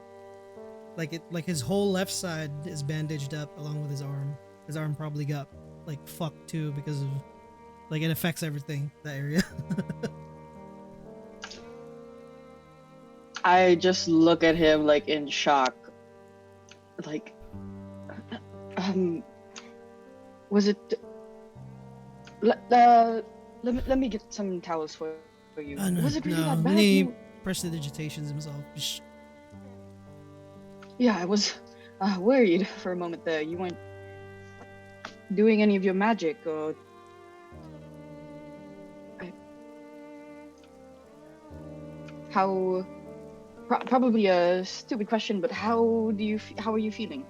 like his whole left side is bandaged up along with his arm. His arm probably got like fucked too because of like it affects everything that area. I just look at him like in shock. Like, was it? Let me get some towels for you. No, Was it really no. that bad? He prestidigitations himself. Yeah, I was worried for a moment there. You weren't doing any of your magic, or how? Probably a stupid question, but how are you feeling?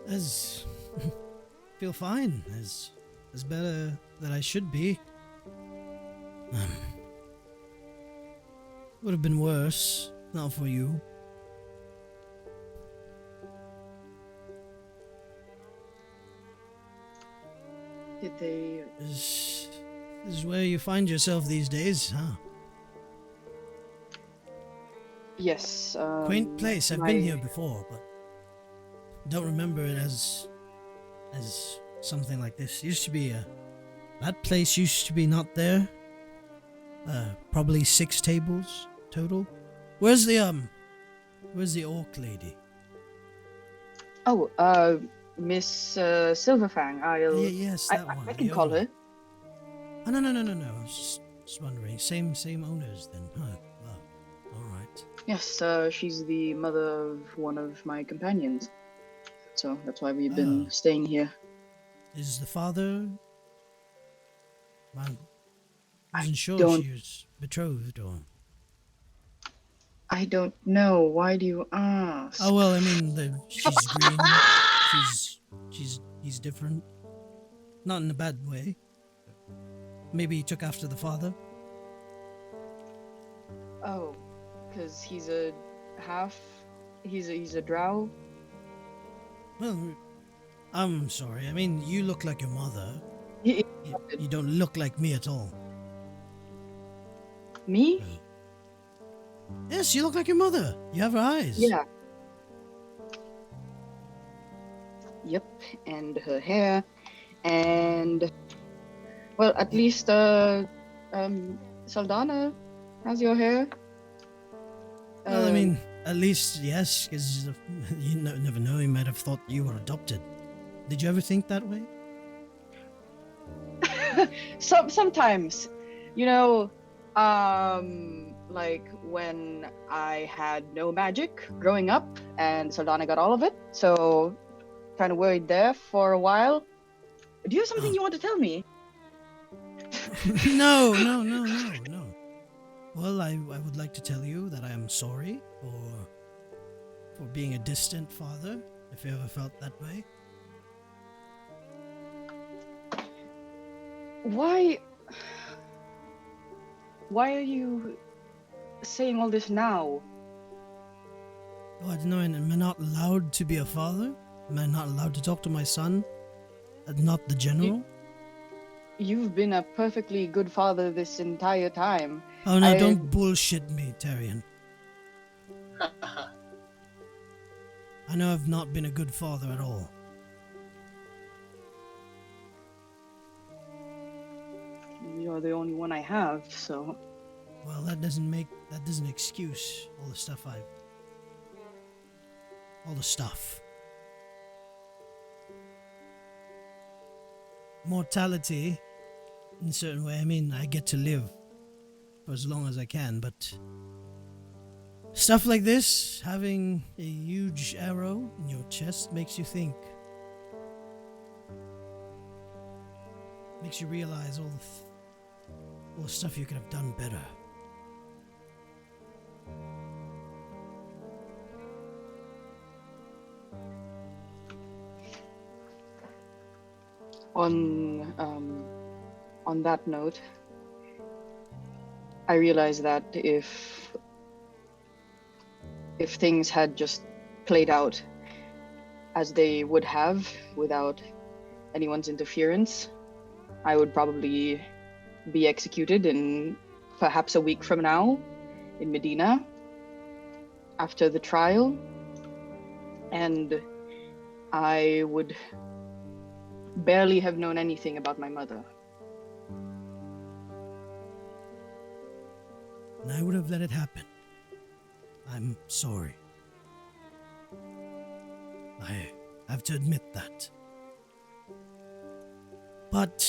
As feel fine. As better that I should be. Would have been worse, not for you. Did they? This is where you find yourself these days, huh? Yes. Quaint place. I've been here before, but don't remember it as something like this. Used to be that place used to be not there. Probably 6 tables total. Where's the orc lady? Oh, Miss Silverfang. Yes, that one. I can the call owner. her. Oh, no. I was just wondering. Same owners then, huh? Well, all right. Yes, she's the mother of one of my companions. So that's why we've been staying here. Is the father? I wasn't sure don't- she was betrothed or. I don't know. Why do you ask? Oh well, I mean, she's green. He's different. Not in a bad way. Maybe he took after the father. Oh, because he's a half. He's a drow. Well, I'm sorry. I mean, you look like your mother. He- You don't look like me at all. Me? Yes, you look like your mother. You have her eyes. Yeah. Yep, and her hair, and well, at least Saldana has your hair. Well, I mean, at least yes, because you never know. He might have thought you were adopted. Did you ever think that way? Sometimes, you know, like when I had no magic growing up, and Saldana got all of it, so kind of worried there for a while. Do you have something Oh. you want to tell me? No, no, no, no, no. Well, I would like to tell you that I am sorry for being a distant father, if you ever felt that way. Why? Why are you saying all this now? Oh, I don't know, am I not allowed to be a father? Am I not allowed to talk to my son? Not the general? You've been a perfectly good father this entire time. Oh no, I don't bullshit me, Tyrion. I know I've not been a good father at all. You're the only one I have, so Well, that doesn't excuse all the stuff all the stuff. Mortality, in a certain way, I mean, I get to live for as long as I can, but stuff like this, having a huge arrow in your chest, makes you think. Makes you realize all the stuff you could have done better. on that note, I realized that if things had just played out as they would have without anyone's interference, I would probably be executed in perhaps a week from now in Medina after the trial, and I would barely have known anything about my mother. And I would have let it happen. I'm sorry. I have to admit that. But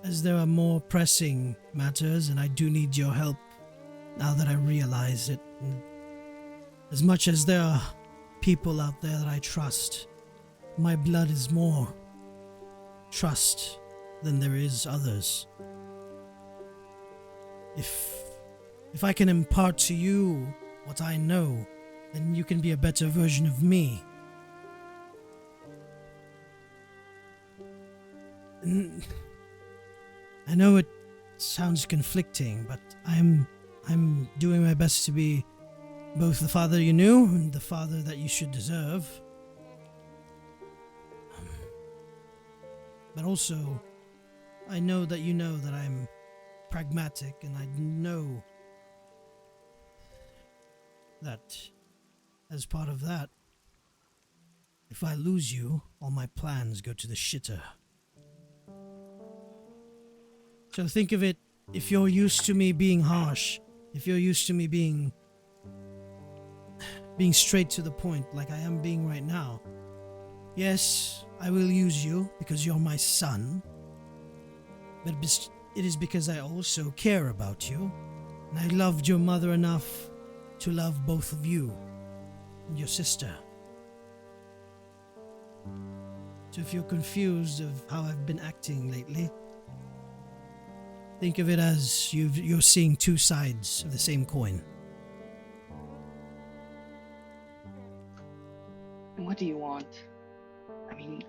as there are more pressing matters and I do need your help now that I realize it, and as much as there are people out there that I trust, my blood is more trust than there is others. If I can impart to you what I know, then you can be a better version of me. And I know it sounds conflicting, but I'm doing my best to be both the father you knew and the father that you should deserve. But also, I know that you know that I'm pragmatic, and I know that as part of that, if I lose you, all my plans go to the shitter. So think of it, if you're used to me being harsh, if you're used to me being straight to the point like I am being right now, yes, I will use you because you're my son, but it is because I also care about you, and I loved your mother enough to love both of you and your sister. So if you're confused of how I've been acting lately, think of it as you're seeing two sides of the same coin. What do you want? I mean,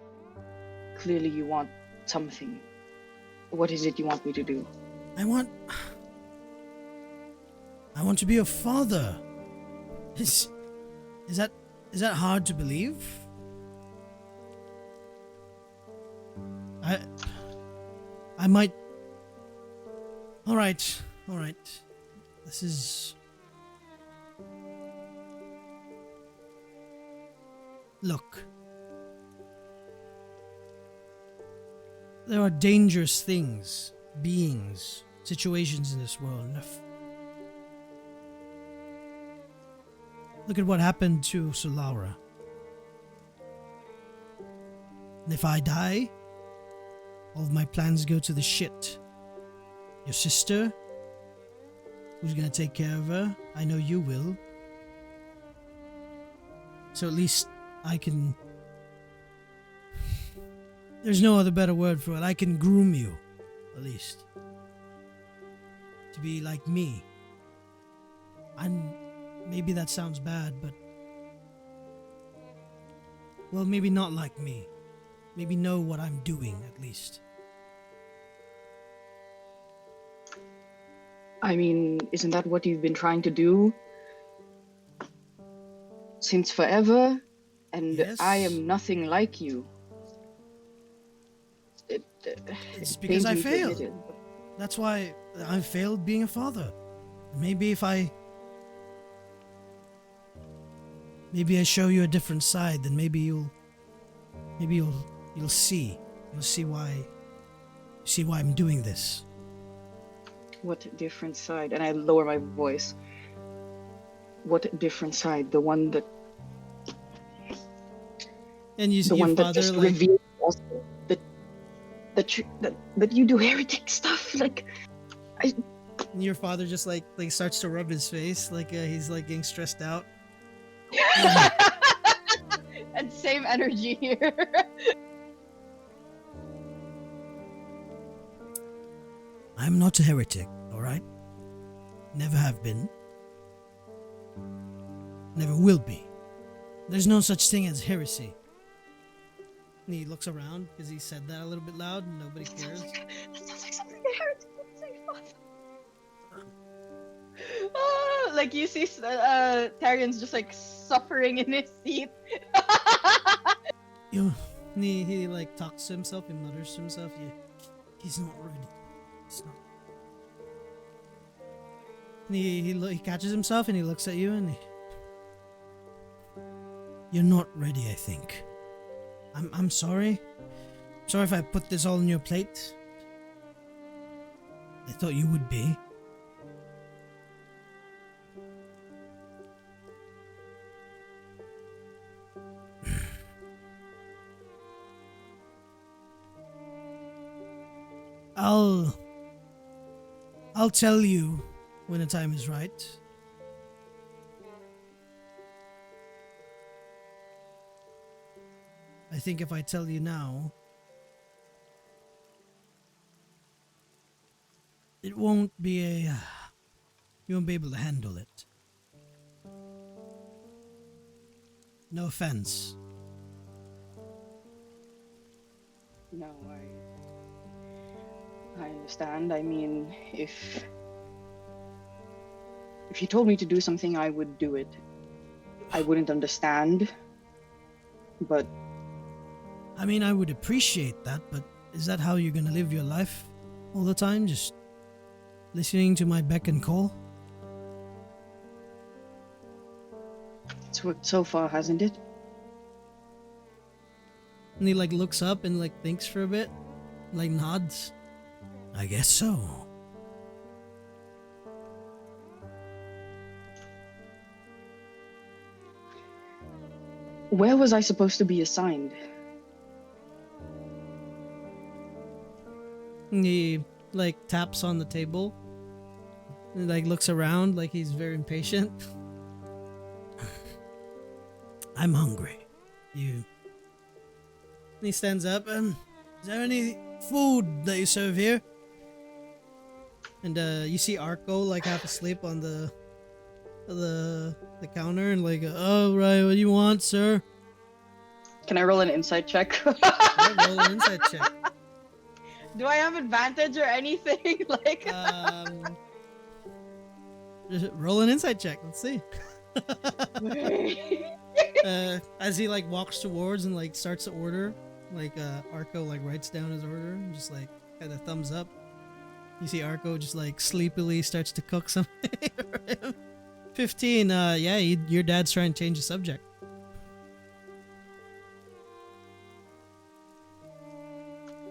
clearly you want something. What is it you want me to do? I want to be a father. Is that hard to believe? I might. All right. This is. Look. There are dangerous things, beings, situations in this world. Look at what happened to Solara. And if I die, all of my plans go to the shit. Your sister, who's gonna take care of her? I know you will. So at least I can... There's no other better word for it. I can groom you, at least. To be like me. And maybe that sounds bad, but... Well, maybe not like me. Maybe know what I'm doing, at least. I mean, isn't that what you've been trying to do since forever? And Yes. I am nothing like you. It's It because pains I me to admit failed. it. That's why I failed being a father. Maybe if I... Maybe I show you a different side, then maybe you'll see. You'll see why I'm doing this. What different side? And I lower my voice. What different side? The one that And you, the your one that father, just like, revealed us that you do heretic stuff. Like your father just like starts to rub his face, like he's like getting stressed out. and same energy here. I'm not a heretic, all right? Never have been. Never will be. There's no such thing as heresy. And he looks around because he said that a little bit loud and nobody cares. That sounds like something a heretic would say, Father. Like you see, Tyrion's just like suffering in his seat. He like talks to himself, he mutters to himself, yeah, he's not ready. He's not. And he catches himself and he looks at you and you're not ready, I think. I'm sorry. Sorry if I put this all on your plate. I thought you would be. I'll tell you when the time is right. I think if I tell you now, it won't be you won't be able to handle it. No offense. No, I understand. I mean, if you told me to do something, I would do it. I wouldn't understand, but I mean, I would appreciate that, but is that how you're gonna live your life all the time? Just listening to my beck and call? it's worked so far, hasn't it? And he like looks up and like thinks for a bit, like nods. I guess so. Where was I supposed to be assigned? And he like taps on the table and like looks around like he's very impatient. I'm hungry. And he stands up. Is there any food that you serve here? And you see Arco like half asleep on the counter and like, oh right, what do you want, sir? Can I roll an insight check? Yeah, roll an insight check. Do I have advantage or anything? Like, Just roll an insight check. Let's see. As he like walks towards and like starts to order, like Arco like writes down his order and just like kind of thumbs up. You see Arco just like sleepily starts to cook something for him. 15. Yeah, your dad's trying to change the subject.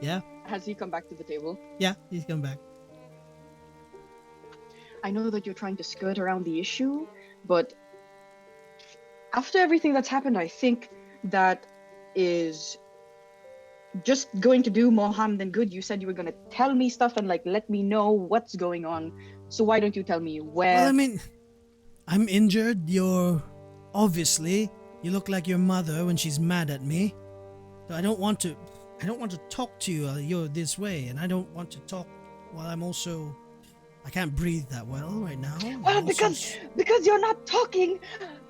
Yeah. has he come back to the table? Yeah, he's come back. I know that you're trying to skirt around the issue, but after everything that's happened, I think that is just going to do more harm than good. You said you were gonna tell me stuff and like let me know what's going on. So why don't you tell me where? Well, I mean, I'm injured. Obviously, you look like your mother when she's mad at me. So I don't want to talk to you. You're this way, and I don't want to talk while I can't breathe that well right now. Well, I'm also because you're not talking.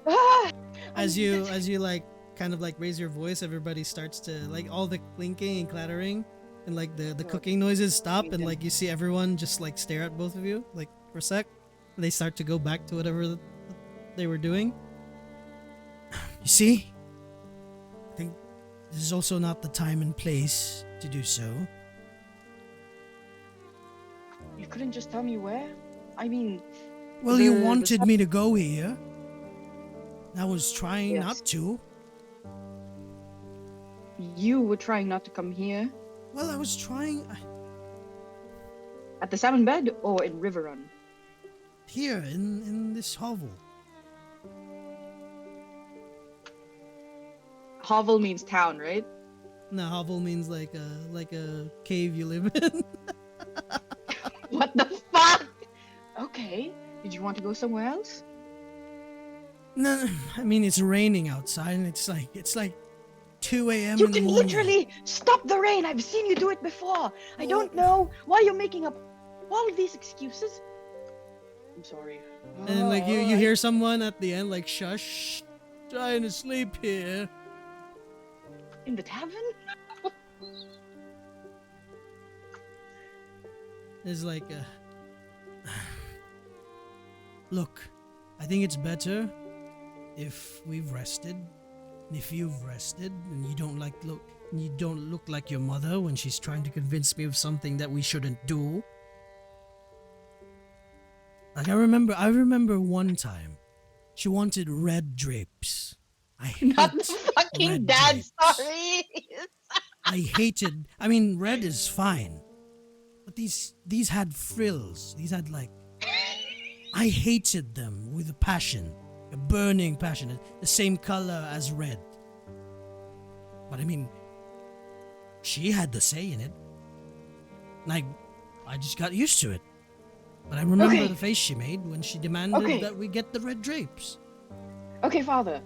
Ah! as you like kind of like raise your voice, everybody starts to like all the clinking and clattering and like the God. cooking noises stop, and like you see everyone just like stare at both of you like for a sec. And they start to go back to whatever they were doing. You see, I think this is also not the time and place to do so. You couldn't just tell me where? I mean, Well, you the wanted stuff- me to go here. I was trying Yes. not to. You were trying not to come here Well, I was trying at the salmon bed or in River Run. here in this hovel. Hovel means town, right? No, hovel means like a cave you live in. What the fuck? Okay. Did you want to go somewhere else? No, I mean it's raining outside, and it's like 2 a.m. You in the can morning. literally stop the rain. I've seen you do it before. I don't know why you're making up all of these excuses. I'm sorry. And like you Alright. hear someone at the end like shush, trying to sleep here. In the tavern? There's like a look. I think it's better if we've rested. And if you've rested and you don't look like your mother when she's trying to convince me of something that we shouldn't do. Like I remember one time she wanted red drapes. I Not hate the fucking red dad drapes. story. I mean red is fine. But these had frills. These had like I hated them with a passion. A burning passion. The same color as red. But I mean she had the say in it. Like I just got used to it. But I remember Okay. the face she made when she demanded Okay. that we get the red drapes. Okay, father.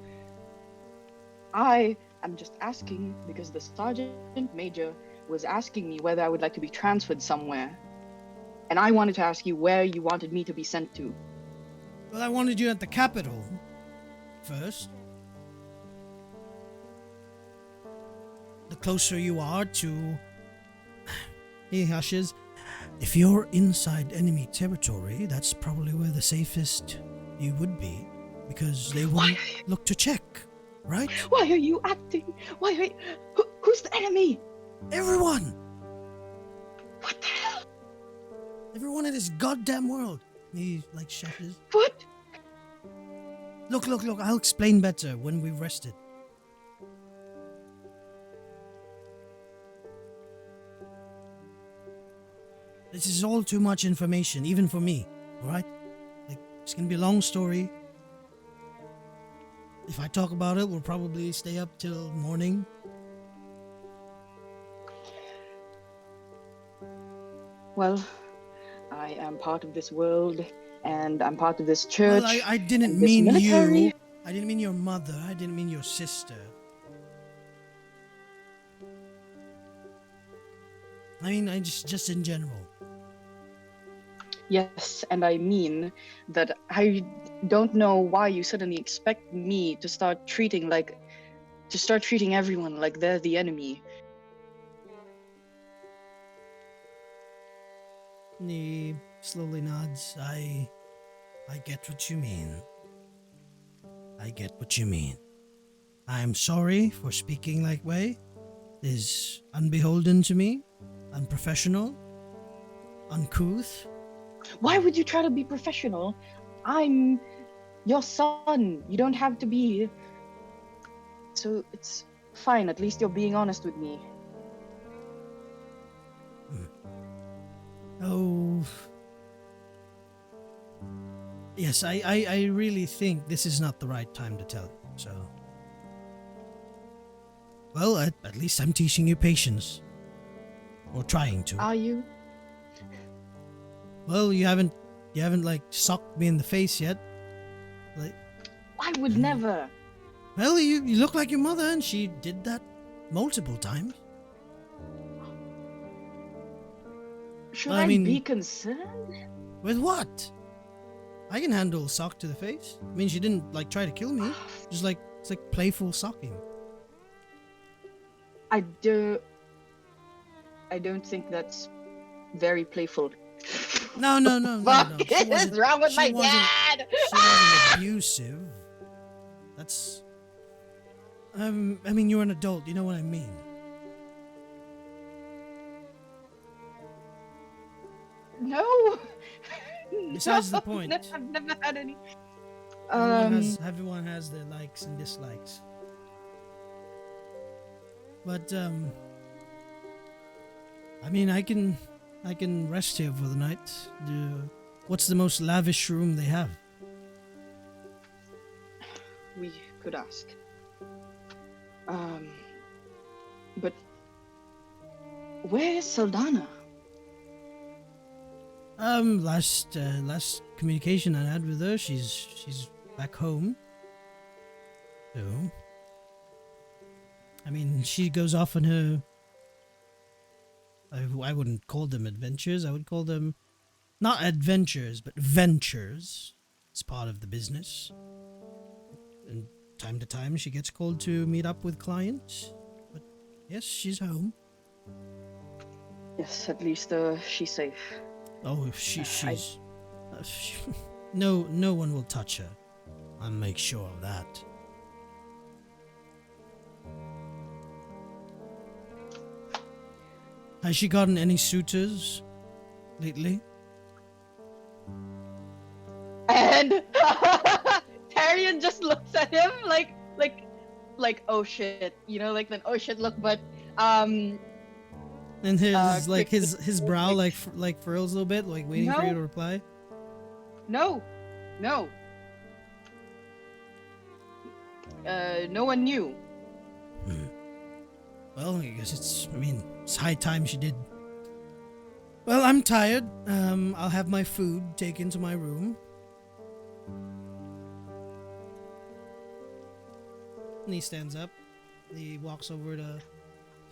I am just asking because the sergeant major was asking me whether I would like to be transferred somewhere. And I wanted to ask you where you wanted me to be sent to. Well, I wanted you at the capital first. The closer you are to... He hushes. If you're inside enemy territory, that's probably where the safest you would be. Because they won't look to check, right? Why are you acting? Why are you... Who's the enemy? Everyone! What the hell? Everyone in this goddamn world. He, like, shushes. What? Look, I'll explain better when we've rested. This is all too much information, even for me, alright? Like, it's gonna be a long story. If I talk about it, we'll probably stay up till morning. Well, I am part of this world, and I'm part of this church. Well, I didn't and this mean military. you. I didn't mean your mother. I didn't mean your sister. I mean, I just in general. Yes, and I mean that I don't know why you suddenly expect me to start treating everyone like they're the enemy. He slowly nods. I get what you mean. I get what you mean. I'm sorry for speaking like way. It is unbeholden to me, unprofessional, uncouth. Why would you try to be professional? I'm your son. You don't have to be. So it's fine. At least you're being honest with me. Oh. Yes, I really think this is not the right time to tell you, so. Well, at least I'm teaching you patience. Or trying to. Are you? Well, you haven't like socked me in the face yet. Like, I would never. well, you look like your mother, and she did that multiple times. Should Well, I I mean- be concerned? With what? I can handle a sock to the face. I mean, she didn't like try to kill me. Just like it's like playful socking. I don't think that's very playful. No. Fuck She is wasn't- wrong with she my wasn't- dad? She wasn't abusive. That's. I mean, you're an adult. You know what I mean. No. Besides the No, point. I've never had any. Everyone has their likes and dislikes. But I mean, I can rest here for the night. What's the most lavish room they have? We could ask. But where is Saldana? Last communication I had with her, she's back home. So, I mean, she goes off on her. I wouldn't call them adventures. I would call them not adventures, but ventures. It's part of the business. And time to time, she gets called to meet up with clients. But yes, she's home. Yes, at least she's safe. Oh, she's no one will touch her. I'll make sure of that. Has she gotten any suitors lately? And Tyrion just looks at him like oh shit, you know, like an oh shit look, but And his like quick- his brow like furrows a little bit, like waiting for you No. to reply. no. No one knew. Well, I guess it's high time she did. Well, I'm tired. I'll have my food taken to my room. And he stands up. He walks over to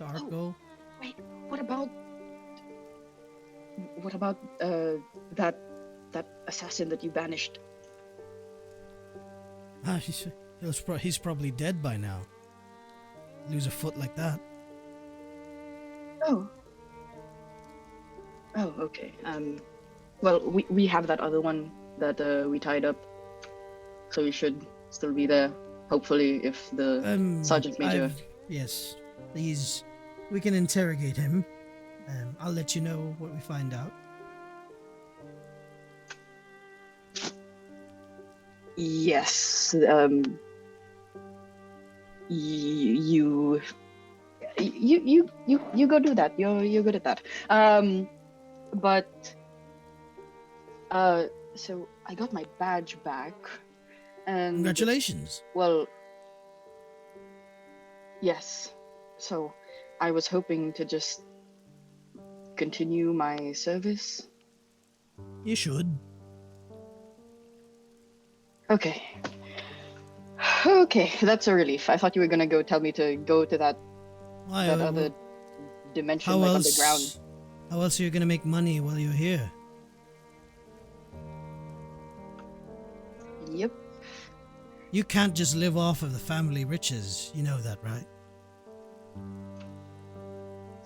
Arco. Wait, what about that assassin that you banished? Ah, he's probably dead by now. Lose a foot like that. Oh. Oh, okay. Well, we have that other one that we tied up, so he should still be there. Hopefully, if the sergeant major. Yes, we can interrogate him. I'll let you know what we find out. Yes. You go do that. You're good at that. But so I got my badge back, and Congratulations. well, yes. So I was hoping to just continue my service. You should. Okay. Okay, that's a relief. I thought you were gonna tell me to go to that Why? other dimension, how like else? underground. How else are you gonna make money while you're here? Yep. You can't just live off of the family riches. You know that, right?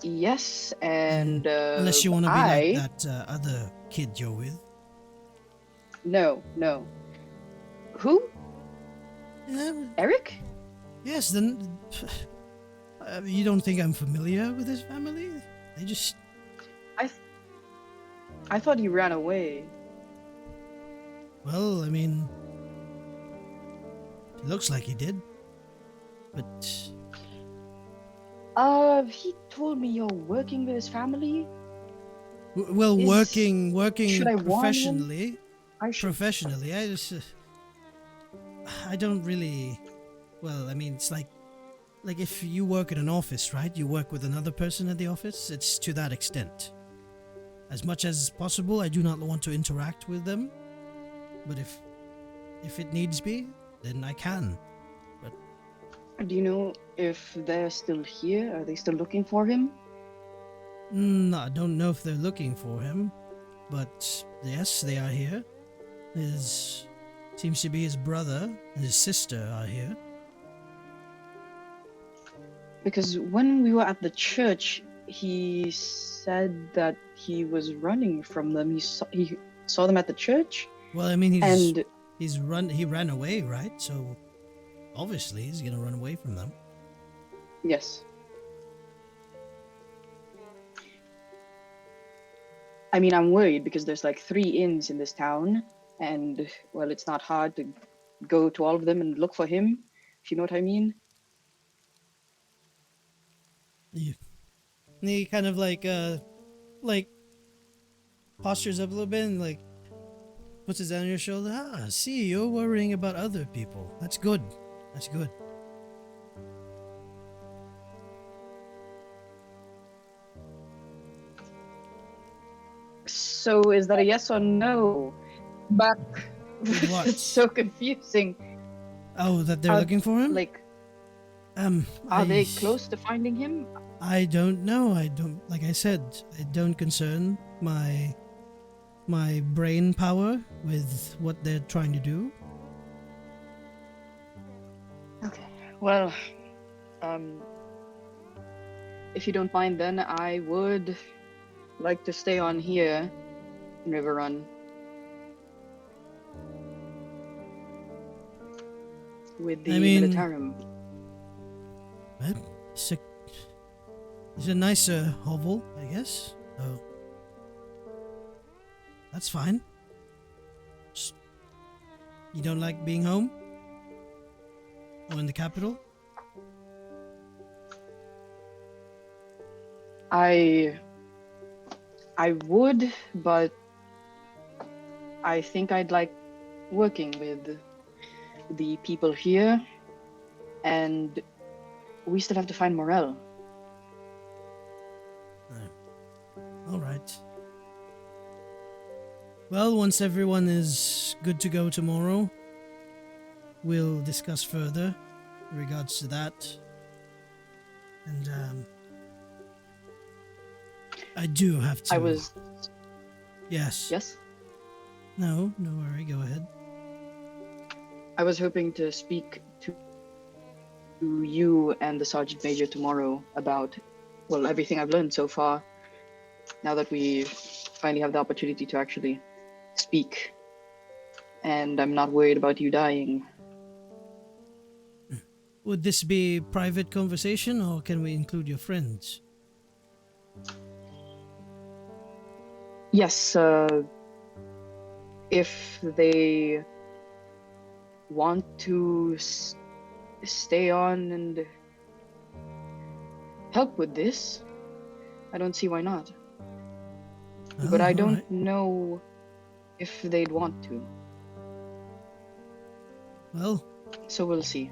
Yes, and Unless you want to be I like that other kid you're with. no. Who? Eric? Yes. Then you don't think I'm familiar with his family? They just. I thought he ran away. Well, I mean, it looks like he did. But He told me you're working with his family. well, Is- working should I warn him? professionally. I should. Professionally, I don't really. Well, I mean, it's like like if you work in an office, right? You work with another person at the office. It's to that extent. As much as possible, I do not want to interact with them. But if it needs be, then I can. Do you know if they're still here? Are they still looking for him? I don't know if they're looking for him, but yes, they are here. His seems to be his brother and his sister are here. Because when we were at the church, he said that he was running from them. He saw them at the church. Well, I mean, And he ran away, right? So obviously he's gonna run away from them. yes. I mean, I'm worried because there's like 3 inns in this town, and well, it's not hard to go to all of them and look for him, if you know what I mean. He kind of like postures up a little bit and like puts his hand on your shoulder. Ah, see, you're worrying about other people. That's good. That's good. So is that a yes or no? But What? it's so confusing. Oh, that they're looking for him? Like, are they close to finding him? I don't know. I don't, like I said, I don't concern my brain power with what they're trying to do. Okay. Well, if you don't mind, then I would like to stay on here in River Run with the militarum. It's a nicer hovel, I guess. So that's fine. Just, you don't like being home? Or in the capital? I would, but I think I'd like working with the people here, and we still have to find Morel. All right. Well, once everyone is good to go tomorrow, we'll discuss further in regards to that. And I do have to. Yes. Yes? No worry. Go ahead. I was hoping to speak to you and the Sergeant Major tomorrow about, well, everything I've learned so far, now that we finally have the opportunity to actually speak. And I'm not worried about you dying. Would this be private conversation or can we include your friends? Yes, if they want to stay on and help with this, I don't see why not. But I don't know if they'd want to. Well, so we'll see.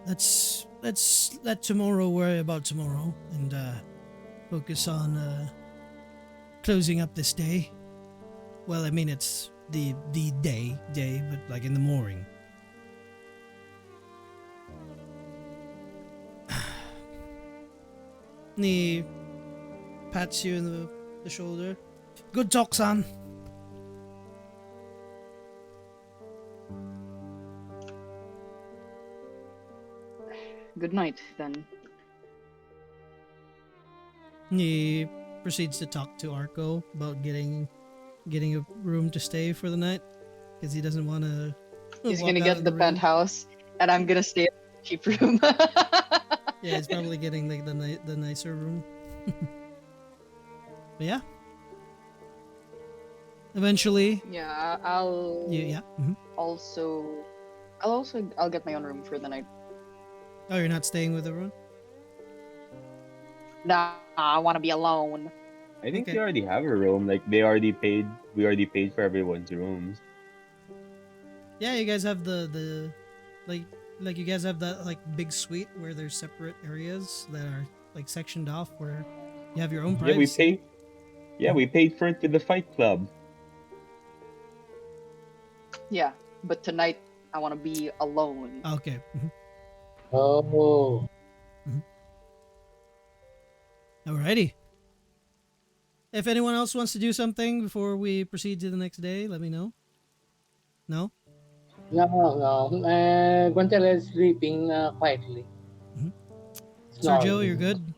Let's let tomorrow worry about tomorrow and focus on closing up this day. Well, I mean it's the day, but like in the morning. He pats you in the shoulder. Good talk, son. Good night, then. He proceeds to talk to Arco about getting a room to stay for the night because he doesn't want to. He's gonna get the penthouse, and I'm gonna stay in the cheap room. Yeah, he's probably getting like the nicer room. But yeah. Eventually. Yeah, I'll. Yeah. Mm-hmm. I'll get my own room for the night. Oh, you're not staying with everyone? Nah, I want to be alone. I think they already have a room. Like we already paid for everyone's rooms. Yeah, you guys have the like like you guys have that like big suite where there's separate areas that are like sectioned off where you have your own Yeah, we privacy. paid. Yeah, we paid for it with the Fight Club. Yeah, but tonight I want to be alone. Okay. Oh. Mhm. Alrighty. If anyone else wants to do something before we proceed to the next day, let me know. No? No, no. Guantela is sleeping quietly, Mhm. Sergio, you're snoring. good?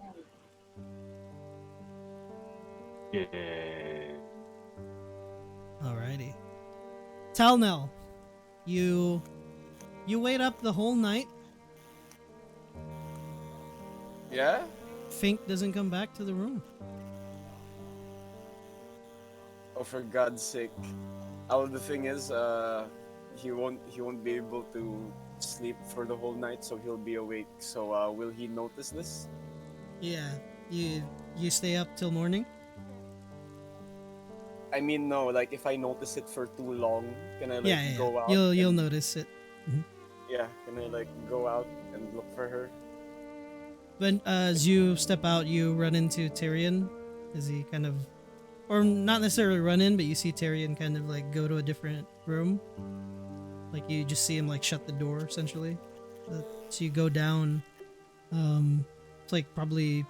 Yeah. Alrighty. Talnell, you wait up the whole night. Yeah? Fink doesn't come back to the room. Oh, for God's sake. Oh, the thing is, he won't be able to sleep for the whole night, so he'll be awake. So, will he notice this? Yeah. You stay up till morning? I mean, no. Like, if I notice it for too long, can I like Yeah. go out? You'll and, notice it. Mhm. Yeah, can I like go out and look for her? But as you step out, you run into Tyrion. As he kind of, or not necessarily run in, but you see Tyrion kind of like go to a different room. Like you just see him like shut the door essentially. So you go down. It's like probably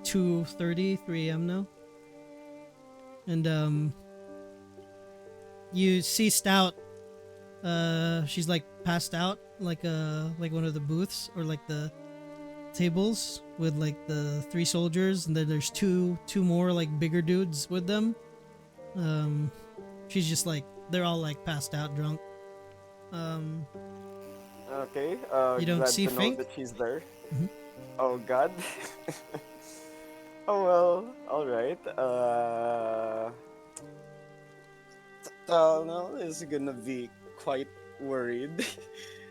2:30, 3 a.m. now, and you see Stout. She's like passed out, like one of the booths or like the tables with like the three soldiers, and then there's two more like bigger dudes with them. She's just like they're all like passed out, drunk. Um, Okay. you don't Glad see to know Fink. that she's there. Mhm. Oh God. Oh well. All right. No, is gonna be quite worried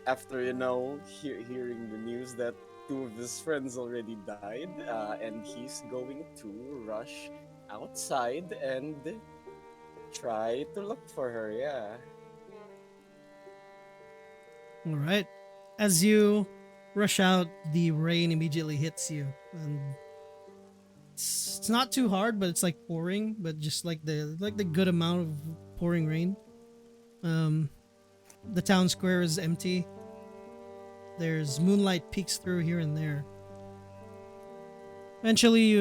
after hearing the news that two of his friends already died, and he's going to rush outside and try to look for her. Yeah. All right. As you rush out, the rain immediately hits you, and it's not too hard, but it's like pouring, but just like the good amount of pouring rain. Um, the town square is empty. There's moonlight peeks through here and there. Eventually,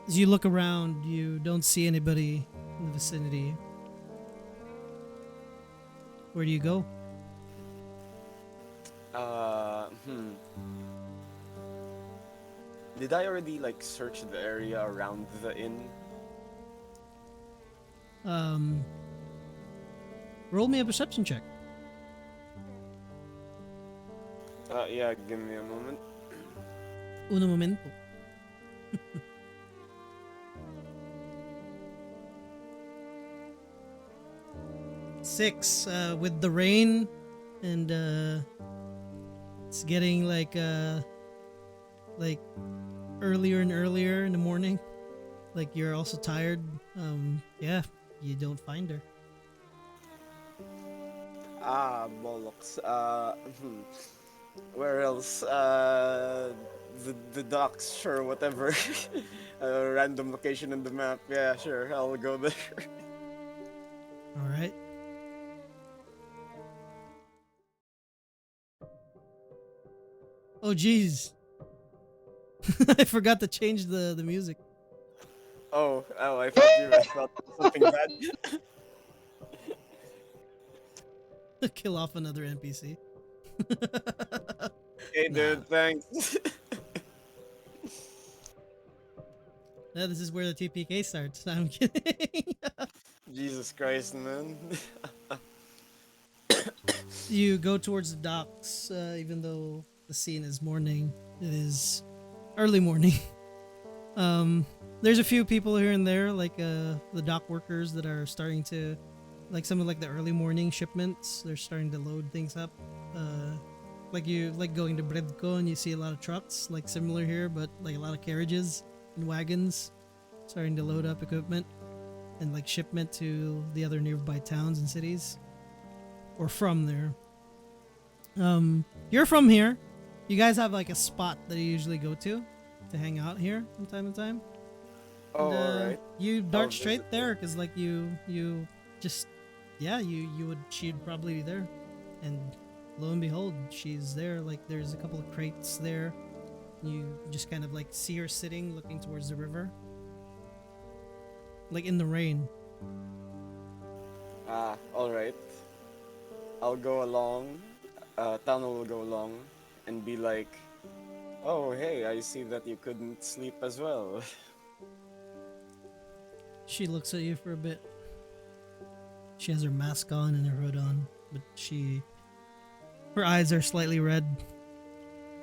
as you look around, you don't see anybody in the vicinity. Where do you go? Hmm. Did I already like search the area around the inn? Um, roll me a perception check. Yeah. Give me a moment. Uno momento. Six. With the rain, and it's getting like earlier and earlier in the morning. Like you're also tired. Yeah, you don't find her. Ah, bollocks. Where else? The docks, sure, whatever. Random location in the map. Yeah, sure, I'll go there. All right. Oh, geez. I forgot to change the music. Oh, I thought you thought something bad. Kill off another NPC. Hey, Nah. dude, thanks. Yeah, this is where the TPK starts. I'm kidding. Jesus Christ, man. You go towards the docks, even though the scene is morning. It is early morning. There's a few people here and there, like the dock workers that are starting to, like some of like the early morning shipments. They're starting to load things up. Like you like going to Bredco and you see a lot of trucks, like similar here, but like a lot of carriages and wagons starting to load up equipment and like shipment to the other nearby towns and cities, or from there. You're from here. You guys have like a spot that you usually go to hang out here from time to time. And Oh, all right. you I'll dart straight visit there there. because like you just yeah you would she'd probably be there, and lo and behold she's there. Like there's a couple of crates there. You just kind of like see her sitting looking towards the river, like in the rain. Ah, all right. I'll go along. Tano will go along and be like, "Oh, hey, I see that you couldn't sleep as well." She looks at you for a bit. She has her mask on and her hood on, but her eyes are slightly red,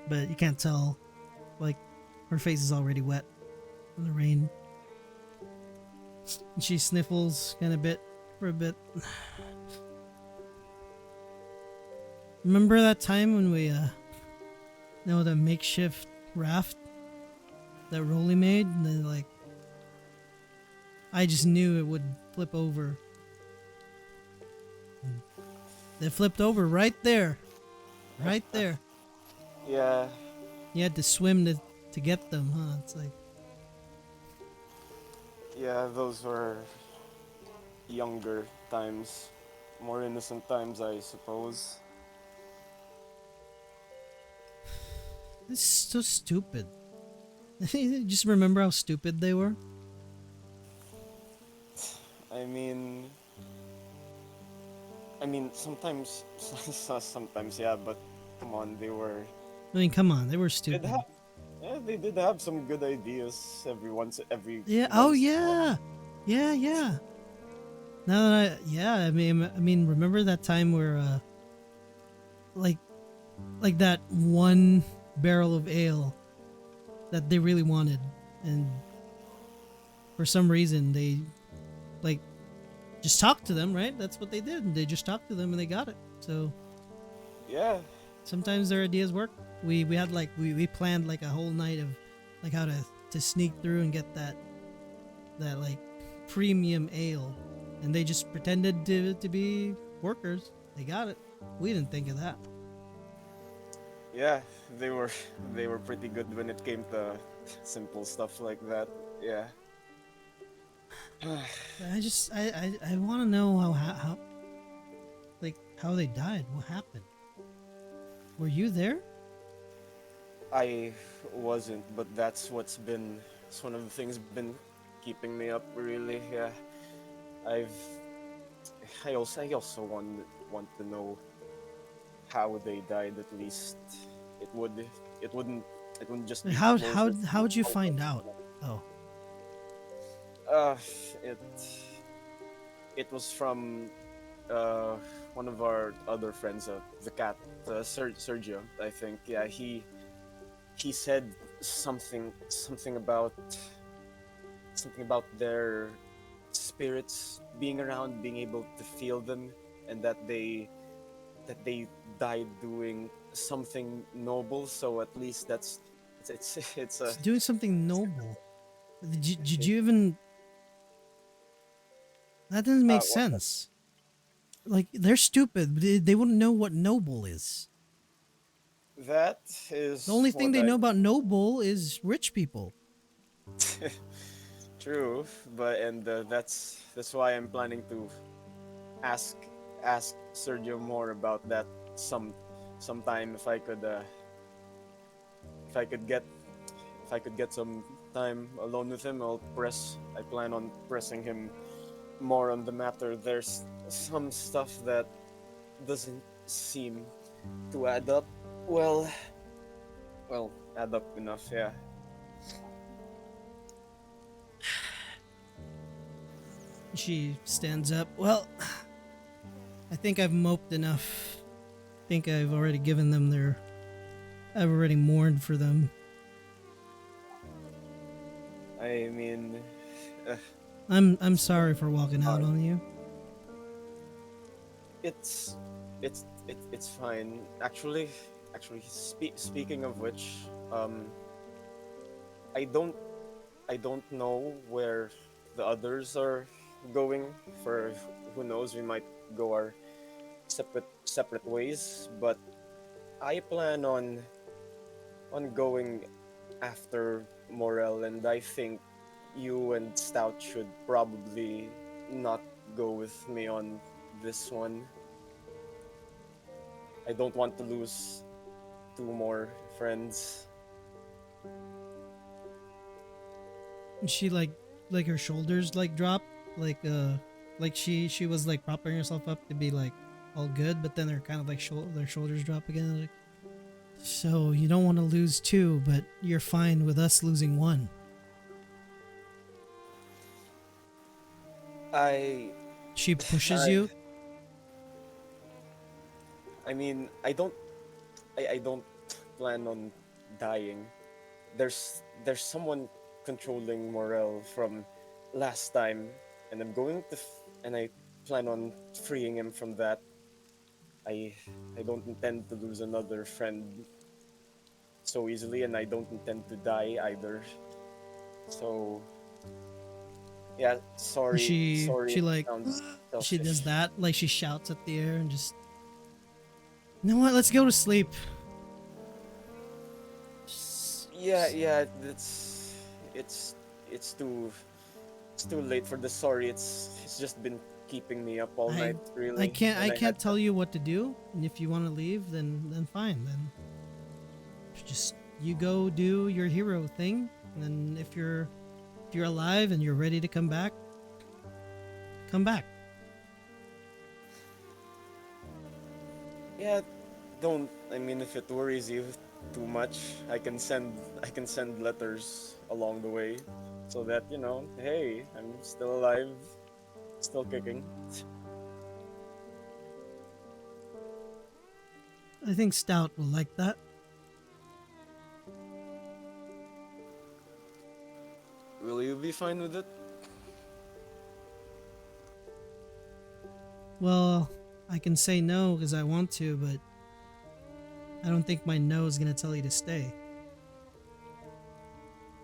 but you can't tell. Like her face is already wet from the rain. And she sniffles kind of bit for a bit. Remember that time when we the makeshift raft that Rolly made, and then like I just knew it would flip over. They flipped over right there. Right there. Yeah, You had to swim to get them, huh? It's like yeah, those were younger times, more innocent times, I suppose. this is so stupid. Just remember how stupid they were. I mean, sometimes, sometimes, yeah, but come on, I mean, come on, they were did stupid. have, yeah, they did have some good ideas every Yeah. Oh once in a while. yeah. Yeah. Yeah. Now that I mean, remember that time where like that one barrel of ale that they really wanted, and for some reason they like just talked to them, right? That's what they did. They just talked to them and they got it. So Yeah, sometimes their ideas work. We had like we planned like a whole night of like how to sneak through and get that like premium ale, and they just pretended to be workers. They got it. We didn't think of that. yeah, they were they were pretty good when it came to simple stuff like that. Yeah. I want to know how like how they died. What happened? Were you there? I wasn't, but it's one of the things been keeping me up really. Yeah, I've I also want to know how they died at least. It would it wouldn't it wouldn't just Like, be closer to how'd you how find out? Oh, uh it it was from uh one of our other friends, the cat, Sergio, I think. Yeah, he said something about their spirits being around, being able to feel them, and that they died doing something noble. So at least it's a it's doing something noble. Did it, you even? That doesn't make what's that? sense. Like they're stupid. They wouldn't know what noble is. That The is only thing what they I know about noble is rich people. true, but and that's why I'm planning to ask ask Sergio more about that sometime if I could get if I could get some time alone with him. I plan on pressing him more on the matter. There's some stuff that doesn't seem to add up. Well, add up enough, yeah. She stands up. Well, I think I've moped enough. I think I've already given them their. I've already mourned for them. I mean, uh, I'm it's sorry for walking out fine. on you. It's it's fine. Actually, speaking of which, I don't I don't know where the others are going. For who knows, we might go our separate ways. But I plan on going after Morel, and I think you and Stout should probably not go with me on this one. I don't want to lose two more friends. And she like her shoulders like drop, like she was like propping herself up to be like all good, but then they're kind of like their shoulders drop again. Like, so you don't want to lose two, but you're fine with us losing one. I She pushes I you. I mean, I don't plan on dying. There's someone controlling Morel from last time, and and I plan on freeing him from that. I I don't intend to lose another friend so easily, and I don't intend to die either. So yeah, And sorry, she it like sounds she selfish. does that, like she shouts at the air and just, you know what? Let's go to sleep. Yeah, yeah, it's it's too it's too late for the sorry. It's just been keeping me up all I night, really, I and I had can't tell you what to do, and if you want to leave, then fine. Then just you go do your hero thing, and then if you're alive and you're ready to come back, come back. yeah, don't. I mean, if it worries you too much, I can send letters along the way, so that you know, hey, I'm still alive, still kicking. I think Stout will like that. Will you be fine with it? Well, I can say no because I want to, but I don't think my no is gonna tell you to stay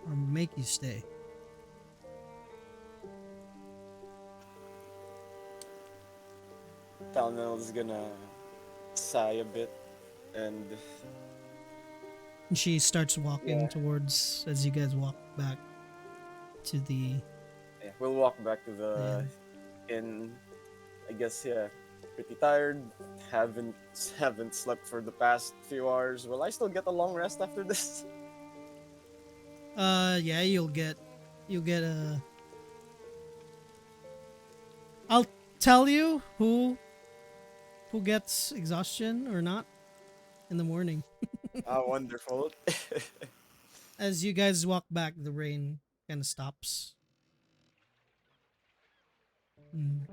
or make you stay. Talnell's gonna sigh a bit, and And she starts walking yeah, towards as you guys walk back to the yeah, we'll walk back to the inn. inn. I guess yeah, pretty tired. Haven't haven't slept for the past few hours. Will I still get a long rest after this? Yeah, you'll get a. I'll tell you who gets exhaustion or not in the morning. Ah, wonderful. As you guys walk back, the rain kind of stops. And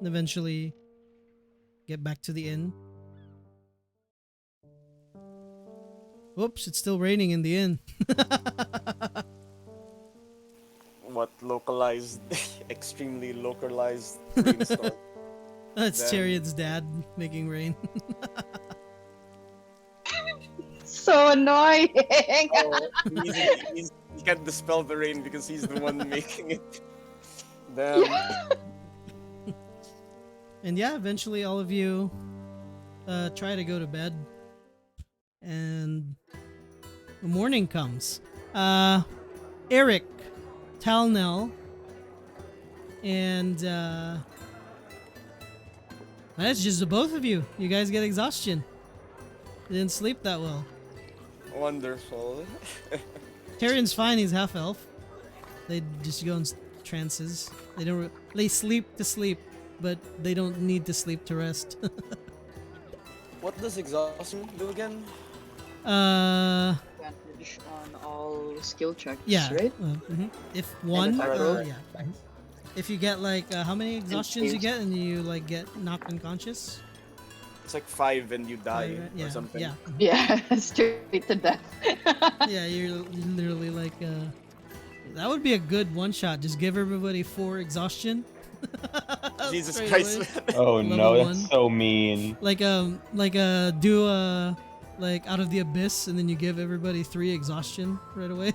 eventually get back to the inn. Whoops, it's still raining in the inn. What localized, extremely localized rainstorm? That's Then Chariot's dad making rain. So annoying. oh, he can't dispel the rain because he's the one making it. Damn. Yeah. And yeah, eventually all of you try to go to bed. And the morning comes. Eric, Talnell, and that's just the both of you. You guys get exhaustion. You didn't sleep that well. Wonderful. Tyrion's fine. He's half elf. They just go in trances. They don't. They sleep to sleep, but they don't need to sleep to rest. What does exhaustion do again? Advantage on all skill checks, Yeah. right? If one, attack roll? yeah. If you get like how many exhaustions you get, and you like get knocked unconscious. It's like 5 and you die Yeah, or something. yeah, Yeah, straight to death. yeah. You're literally like that would be a good one shot. Just give everybody 4 exhaustion. Jesus Straight Christ. away. Man. Oh Level no, that's 1. so mean. Do like out of the abyss, and then you give everybody 3 exhaustion right away.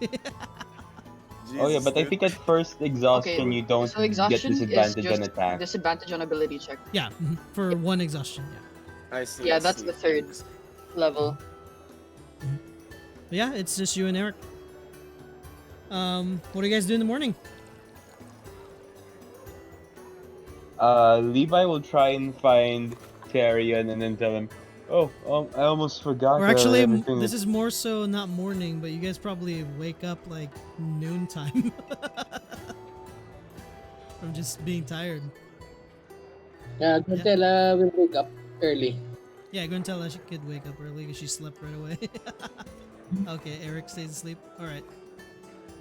Oh yeah, Jesus, but I dude. think at first exhaustion you don't So get exhaustion is disadvantage on just attack. disadvantage on ability check. Yeah, for 1 exhaustion. Yeah. I see. Yeah, I that's see. the third. level. But yeah, it's just you and Eric. What do you guys do in the morning? Levi will try and find Tyrion and then tell him, "Oh, I almost forgot Or actually, everything." this is more so not morning, but you guys probably wake up like noontime from just being tired. Grantella will wake up early. Yeah, go and tell her she could wake up early because she slept right away. Okay, Eric stays asleep. All right.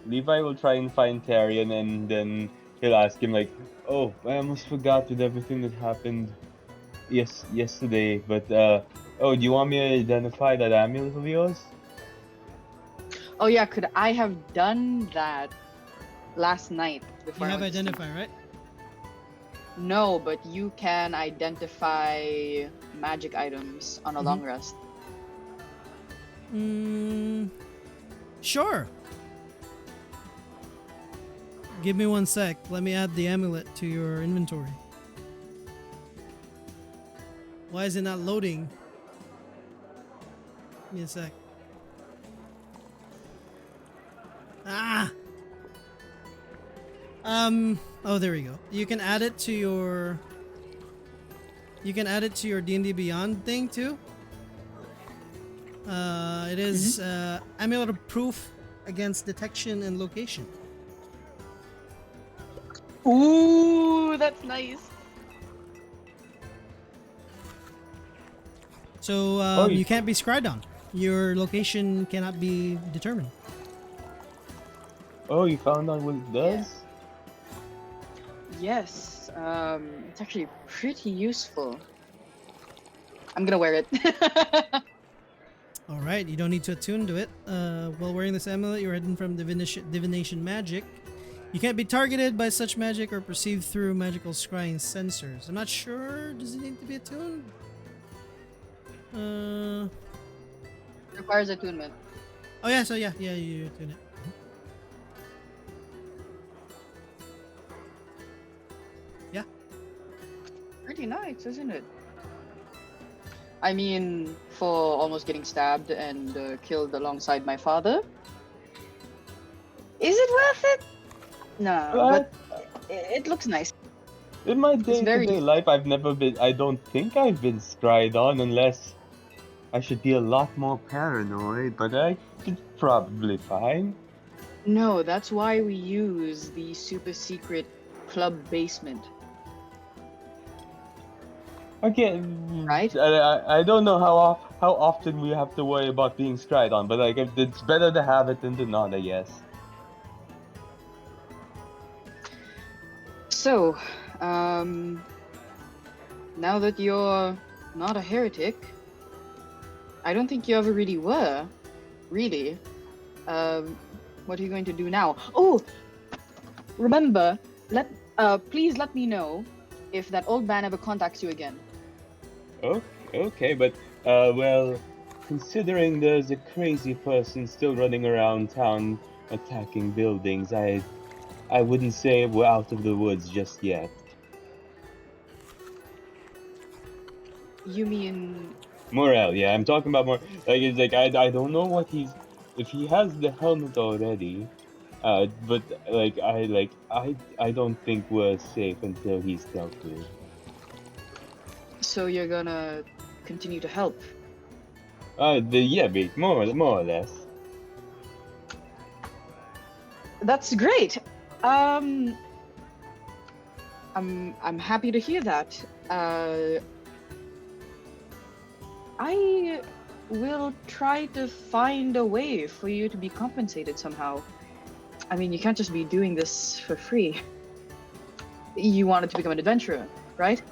Levi will try and find Tyrion and then he'll ask him like, "Oh, I almost forgot with everything that happened yesterday, but oh, do you want me to identify that amulet of yours?" Oh yeah, could I have done that last night You before I have went to sleep? identify, right? No, but you can identify magic items on a long rest. Sure. Give me 1 sec. Let me add the amulet to your inventory. Why is it not loading? Give me a sec. Ah! Oh, there we go. You can add it to your... You can add it to your D&D Beyond thing, too. It is, Amulet of Proof against detection and location. Ooh, that's nice. So, Oh, you can't be scried on. Your location cannot be determined. Oh, you found out what it does? Yes, it's actually pretty useful. I'm gonna wear it. Alright, you don't need to attune to it. While wearing this amulet, you're hidden from divination magic. You can't be targeted by such magic or perceived through magical scrying sensors. I'm not sure. Does it need to be attuned? Requires attunement. Oh yeah, so yeah, you attune it. Yeah. Pretty nice, isn't it? I mean, for almost getting stabbed and killed alongside my father, is it worth it? No, But but it looks nice. in my very- day-to-day life, I don't think I've been scried on unless I should be a lot more paranoid, but I should probably fine. No, that's why we use the super secret club basement. Okay, Right? I don't know how often we have to worry about being scried on, but like it's better to have it than to not, I guess. So, now that you're not a heretic, I don't think you ever really were. Really. What are you going to do now? Oh, remember, please let me know if that old man ever contacts you again. Okay, but well, considering there's a crazy person still running around town attacking buildings, I wouldn't say we're out of the woods just yet. You mean Morel, yeah, I'm talking about more. Like, it's like I don't know what if he has the helmet already. But I don't think we're safe until he's dealt with. so you're gonna continue to help? Yeah, more or less. That's great. I'm happy to hear that. I will try to find a way for you to be compensated somehow. I mean, you can't just be doing this for free. You wanted to become an adventurer, right?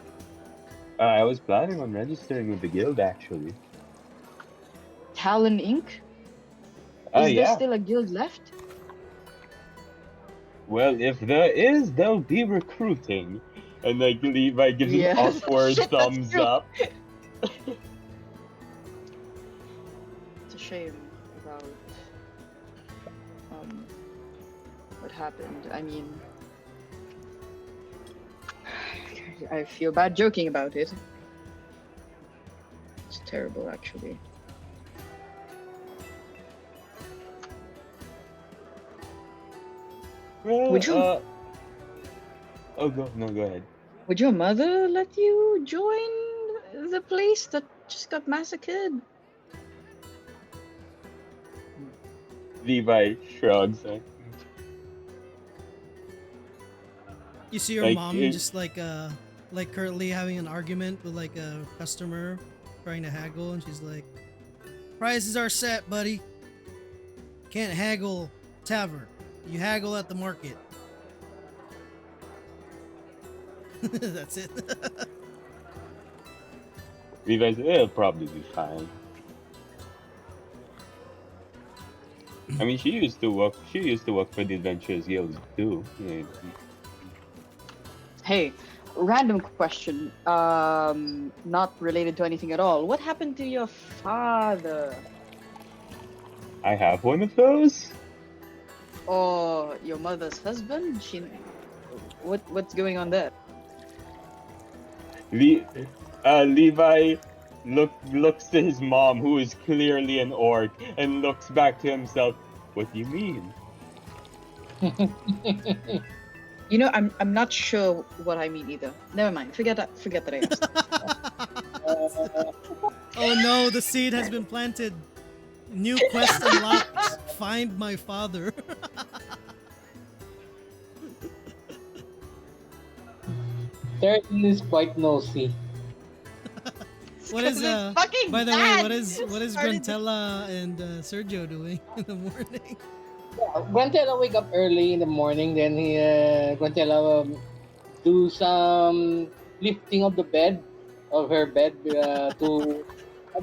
I was planning on registering with the guild actually. Talon Inc. Is there Yeah. still a guild left? Well, if there is, they'll be recruiting. And like Levi gives Yes. an awkward Shit, that's thumbs true. up. It's a shame about what happened. I mean, I feel bad joking about it. It's terrible, actually. Well, Would you oh, go ahead. would your mother let you join the place that just got massacred? Levi shrugs. You see your Like, mom just like currently having an argument with like a customer trying to haggle, and she's like, "Prices are set, buddy. Can't haggle tavern. You haggle at the market." That's it. Levi's, it'll probably be fine. I mean, she used to work. She used to work for the Adventurers Guild too. Yeah. Hey, random question. Not related to anything at all. What happened to your father? I have one of those. Or your mother's husband? What's going on there? Le- Levi looks to his mom, who is clearly an orc, and looks back to himself. What do you mean? You know, I'm not sure what I mean either. Never mind. Forget that I asked. Oh no, the seed has been planted. New quest unlocked. Find my father. Turtle is quite nosy. What is 'Cause it's fucking by the way, bad. what is Started- Grantella and Sergio doing in the morning? Guantella wake up early in the morning, then Guantella do some lifting of the bed, of her bed to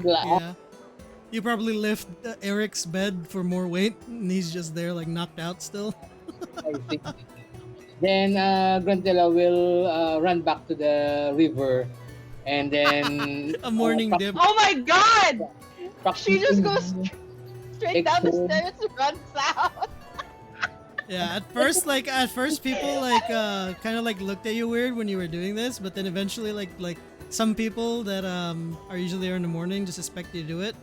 Yeah. You probably lift Eric's bed for more weight, and he's just there like knocked out still. I think. Then Guantella will run back to the river, and then A morning dip. Oh my god! She just practicing goes straight down the exo- stairs and runs out. Yeah, at first people like kind of like looked at you weird when you were doing this, but then eventually like some people that are usually there in the morning just expect you to do it,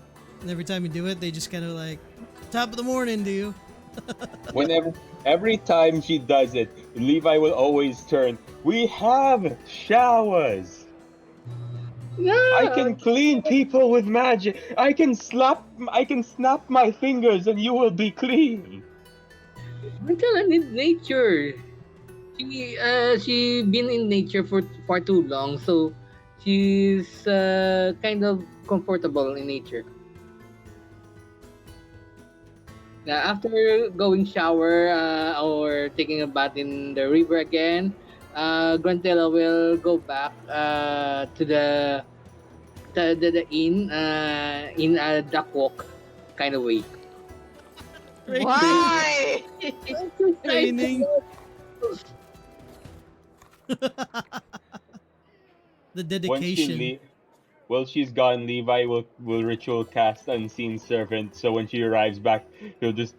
and every time you do it, they just kind of like top of the morning to you. Every time she does it, Levi will always turn. We have showers. I Yeah, can clean people with magic. I can snap my fingers and you will be clean. Guantella needs nature. She been in nature for far too long, so she's kind of comfortable in nature. After going shower or taking a bath in the river again, Grantella will go back to the inn in a duck walk kind of way. Why? Training. The Once dedication. she's gone, Levi will ritual cast unseen servant. So when she arrives back, he'll just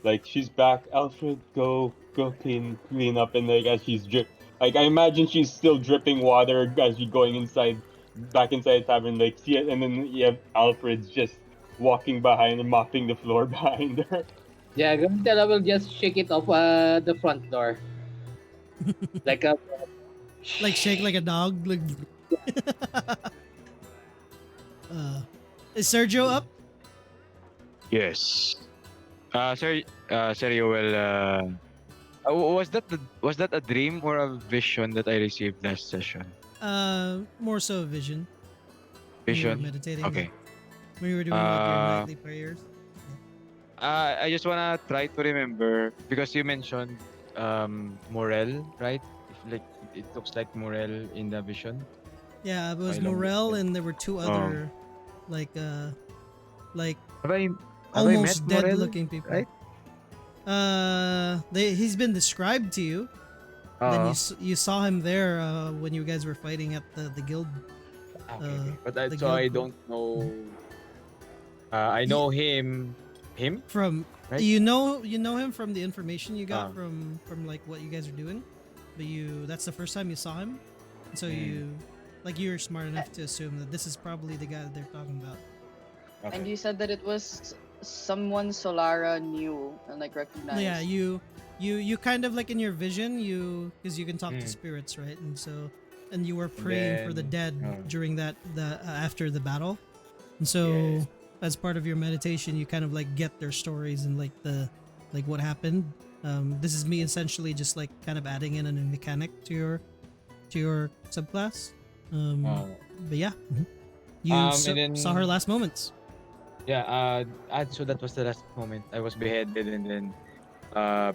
like she's back. Alfred, go clean up, and like as she's like I imagine she's still dripping water as she's going back inside the tavern. Like see it, and then you have Alfred's just walking behind and mopping the floor behind her. Yeah, Grantella will just shake it off the front door like a Like shake like a dog. Like uh, is Sergio up? Yes. Sergio, well, was that a dream or a vision that I received last session? More so a vision. When you were Vision. meditating. Okay. When you were doing like your Uh, nightly prayers. I just wanna try to remember because you mentioned Morel, right? Like it looks like Morel in the vision. Yeah, it was Why long Morel, distance? and there were two other like like Have I almost met dead Morel? looking people. Right? He's been described to you. Then Uh, you saw him there when you guys were fighting at the guild. okay. But the so I guild don't know. I know him. Him? from Right? you know him from the information you got Ah. from like what you guys are doing, but that's the first time you saw him, and so Mm. you're smart enough to assume that this is probably the guy that they're talking about. And Okay. you said that it was someone Solara knew and like recognized. Yeah, you kind of like in your vision, because you can talk to Mm. spirits, right? And you were And praying for the then, dead during the after the battle. And so yes. as part of your meditation, you kind of like get their stories and like what happened. This is me essentially just like kind of adding in a new mechanic to your subclass. Um, Uh, but yeah, you and saw her then last moments. yeah, so that was the last moment. I was beheaded, and then uh,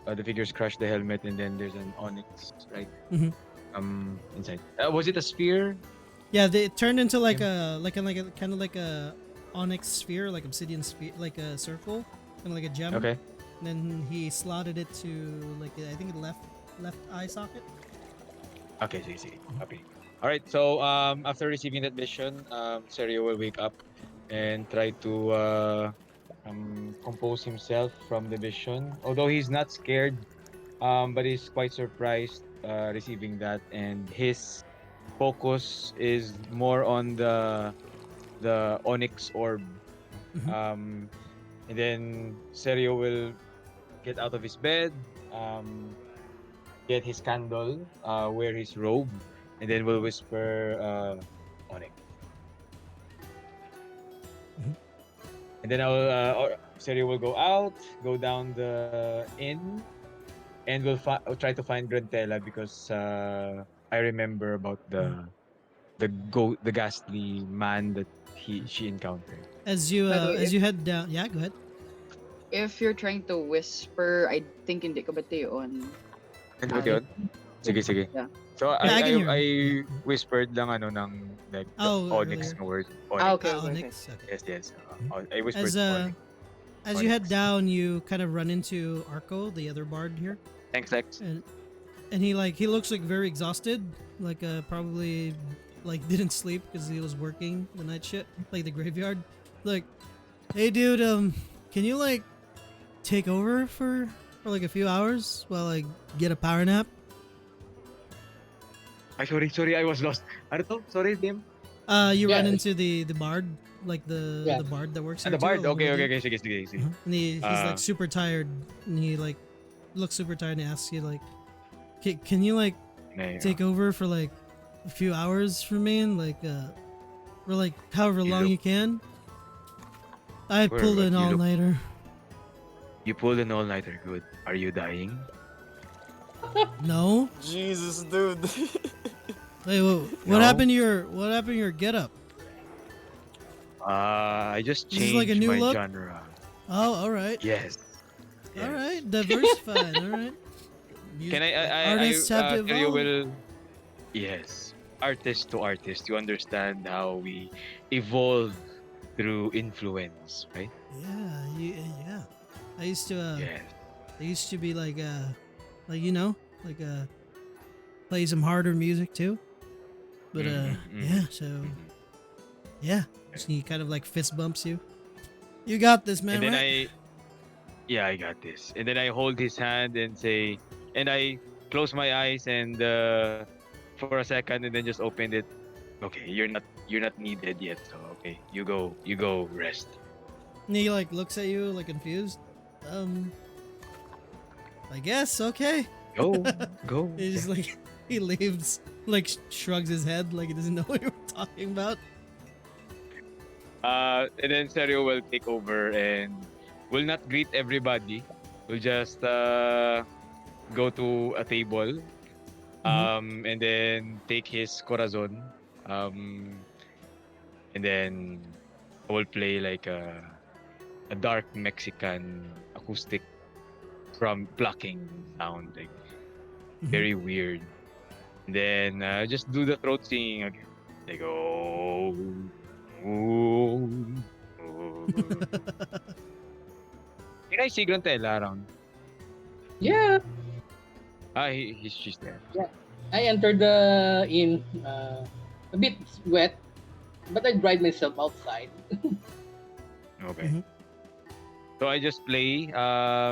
the figures crushed the helmet, and then there's an onyx, right? Mhm. Inside. Was it a sphere? Yeah, they it turned into like Him? a kind of like a onyx sphere, like obsidian sphere, like a circle, kind of like a gem. Okay. And then he slotted it to like I think left eye socket. Okay, sige, sige. Copy. All right. So after receiving that vision, Serio will wake up and try to compose himself from the vision. Although he's not scared, but he's quite surprised receiving that, and his focus is more on the onyx orb. Mhm. Um, and then Serio will get out of his bed, um, get his candle, wear his robe, and then will whisper onyx. Mhm. And then Serio will go out, go down the inn, and will try to find Grantella because I remember about Mhm. the ghastly man that she encountered. By the way, As you head down, yeah, go ahead. if you're trying to whisper, I think hindi ka bati on And what Ali. yun? Sige, sige. Yeah. So Yeah, I I can hear him. I Yeah. whispered lang ano ng like the Oh, onyx earlier. na word. Ah, Onyx. okay, okay, okay. Onyx. Okay. Yes, yes. Mhm. I whispered As onyx. as you head Onyx. down, you kind of run into Arco, the other bard here, Thanks, Lex. and he looks like very exhausted, like probably like didn't sleep because he was working the night shift, like the graveyard. Like, hey dude, can you like take over for like a few hours while I get a power nap? Ay, sorry, I was lost. Ano to? Sorry, Dim. You run Yeah, into the bard, like the yeah. bard that works Ah, here the too, bard. along Okay, with okay, you. okay. Sige, sige, sige. And he's like Uh, super tired, and he like looks super tired and asks you like, can you like take over for like a few hours for me and like or like however you long look, you can? I where, pulled what, an all nighter. you pulled an all-nighter. Good. Are you dying? No. Jesus, dude. Wait, No? what happened to your get up? I just This is like a changed new my look. genre. Oh, all right, Yes. all Yes. right, diversified. All right. Can Artists have to you evolve. will, yes. Artist to artist, you understand how we evolve through influence, right? Yeah, yeah. I used to Yes. I used to be like you know, like play some harder music too. But yeah, so Mhm. yeah, just he kind of like fist bumps you. You got this, And man, then right? yeah, I got this. And then I hold his hand and say, and I close my eyes and for a second, and then just opened it. Okay, you're not needed yet. So okay, you go rest. And he like looks at you like confused. Um, I guess okay. Go, go. He just like he leaves, like shrugs his head like he doesn't know what you're talking about. And then Serio will take over and will not greet everybody. We'll just go to a table, Mhm. and then take his corazon, and then I will play like a dark Mexican acoustic from plucking sound, like Mhm. very weird. And then just do the throat singing again, like oh. Can I see Grantella around? Yeah, She's there. yeah. I entered the inn a bit wet, but I dried myself outside. Okay. Mhm. So I just play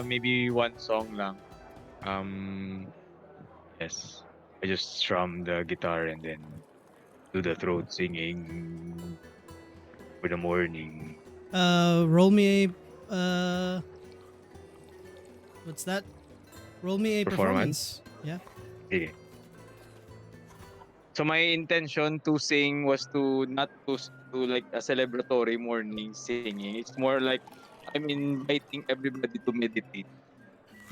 maybe one song lang. Um yes. I just strum the guitar and then do the throat singing for the morning. Roll me a what's that? Roll me a Performance? performance. Yeah. Okay. So my intention to sing was to not to like a celebratory morning singing. It's more like I'm inviting everybody to meditate.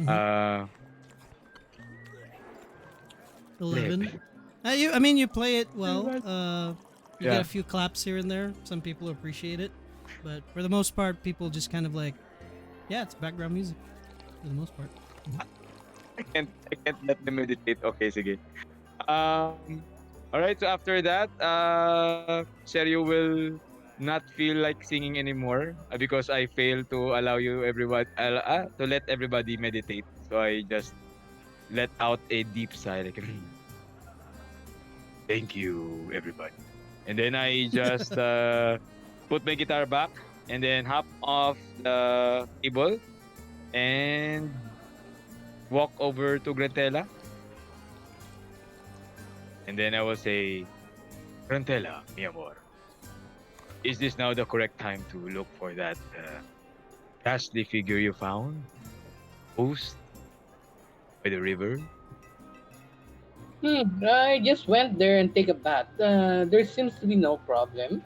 Mm-hmm. Uh, 11. 11. I mean, you play it well. Everybody. You get a Yeah. few claps here and there. Some people appreciate it, but for the most part, people just kind of like, yeah, it's background music for the most part. Mhm. I can't let them meditate. Okay, sige. All right. So after that, Sergio will not feel like singing anymore because I failed to allow you everyone to let everybody meditate. So I just let out a deep sigh, like thank you, everybody. And then I just put my guitar back and then hop off the table and walk over to Grantella. And then I will say, Grantella, mi amor, is this now the correct time to look for that ghastly figure you found? Post by the river? I just went there and take a bath. There seems to be no problem.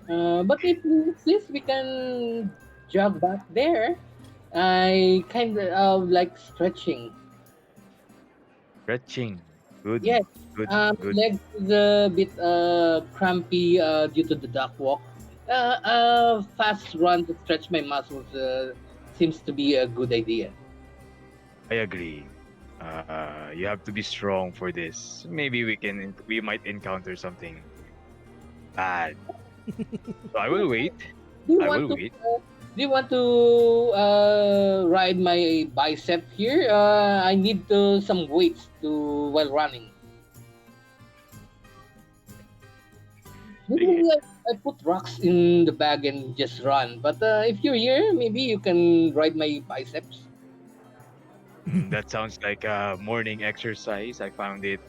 But if you insist, we can jog back there. I kind of like stretching. Retching. Good, Yes, good, good. legs is a bit crampy due to the duck walk. Fast run to stretch my muscles seems to be a good idea. I agree. You have to be strong for this. Maybe we might encounter something bad. So I will wait. Do you I want will to? wait. Do you want to ride my bicep here? I need some weights to while running. Sige. Usually, I put rocks in the bag and just run. But if you're here, maybe you can ride my biceps. That sounds like a morning exercise. I found it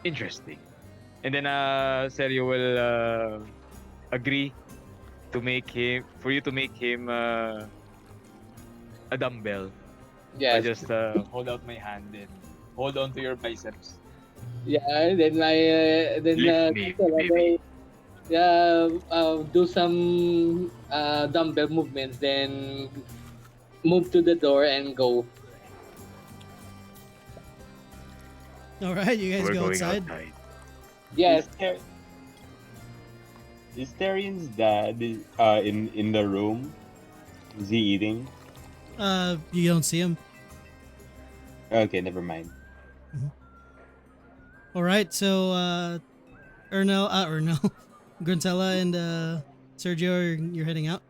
interesting. And then Sergio will agree to make him for you to make him a dumbbell. So I Yes. just hold out my hand and hold on to your biceps. Yeah. Then Lift me, baby. I do some dumbbell movements. Then move to the door and go. All right, you So guys we're go going outside. outside. Yes. Is there is Tarian's dad in the room? Is he eating? You don't see him. Okay, never mind. All right, so Ernell, Gruntella and Sergio, you're heading out.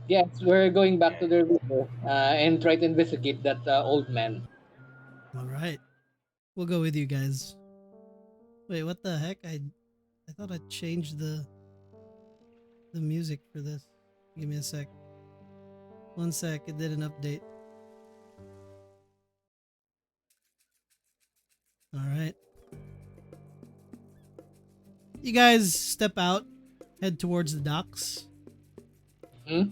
Yes. We're going back to Yeah. the river and try to investigate that old man. All right, we'll go with you guys. Wait, what the heck? I thought I changed the music for this. Give me a sec. One sec. It did an update. All right. You guys step out, head towards the docks. Hmm?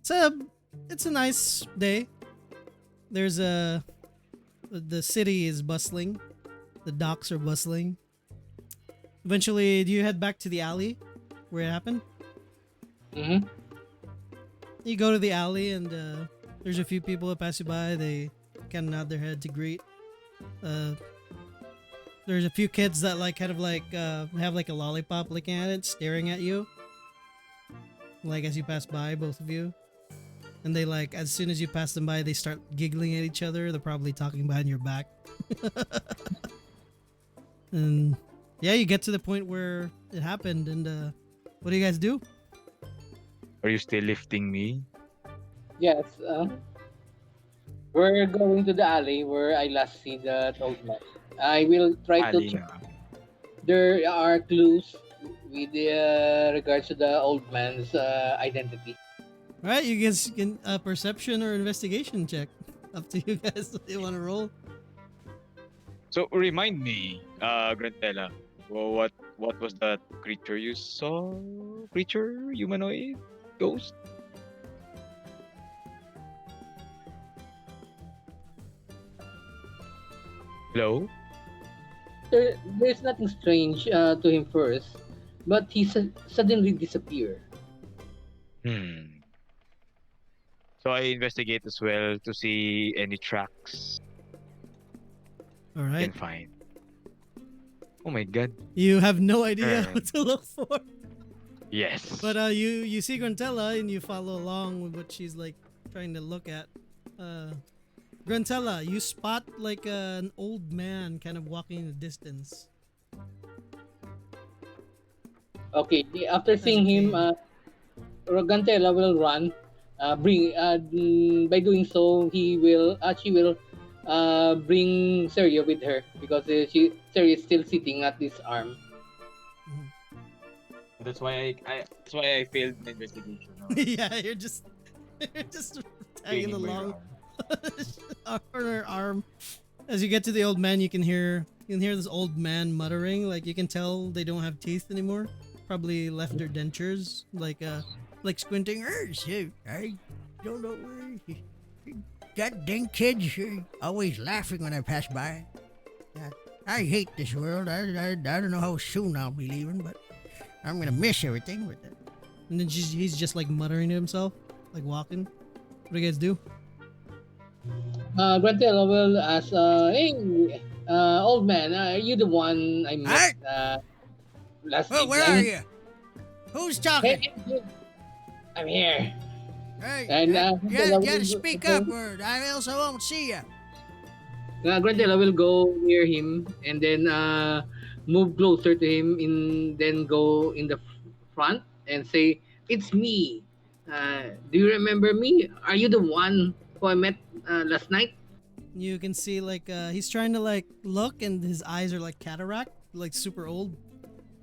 It's a it's a nice day. There's a the city is bustling. The docks are bustling. Eventually, do you head back to the alley where it happened? Mm-hmm. You go to the alley and there's a few people that pass you by. They kind of nod their head to greet. Uh, there's a few kids that like kind of like have like a lollipop looking at it, staring at you. Like as you pass by, both of you. And they like as soon as you pass them by, they start giggling at each other. They're probably talking behind your back. And yeah, you get to the point where it happened. And what do you guys do? Are you still lifting me? Yes. We're going to the alley where I last see that old man. I will try to Ali check. na. There are clues with regards to the old man's identity. All right, you guys can perception or investigation check. Up to you guys. What you want to roll? So remind me, Grantella, what was that creature you saw? Creature, humanoid, ghost? Hello? There's nothing strange to him first, but he suddenly disappear. Hmm. So I investigate as well to see any tracks All I right. can find. Oh my god. You have no idea Um, what to look for. yes. But you see Gruntella and you follow along with what she's like trying to look at. Gruntella, you spot like an old man kind of walking in the distance Okay, after as you seeing him, came. Rogantela will run. By doing so, she will bring Sergio with her because Sergio is still sitting at this arm. Mhm. That's why I failed my investigation. Yeah, you're just tagging Swinging my along arm. on her arm. As you get to the old man, you can hear this old man muttering. Like you can tell they don't have teeth anymore. Probably left their dentures. Like squinting. Shoot, I don't know where. That dang kids always laughing when I pass by. Uh, I hate this world. I don't know how soon I'll be leaving, but I'm gonna miss everything with it. And then he's just like muttering to himself, like walking. What do you guys do? Grantella will ask, "Hey, old man, are you the one I met last Well, where are evening?" you? Who's Hey, talking? I'm here. Hey, And you gotta speak up, or I else I won't see you. Grantella will go near him and then move closer to him, then go in the front and say, "It's me. Do you remember me? Are you the one who I met last night?" You can see like he's trying to like look, and his eyes are like cataract, like super old.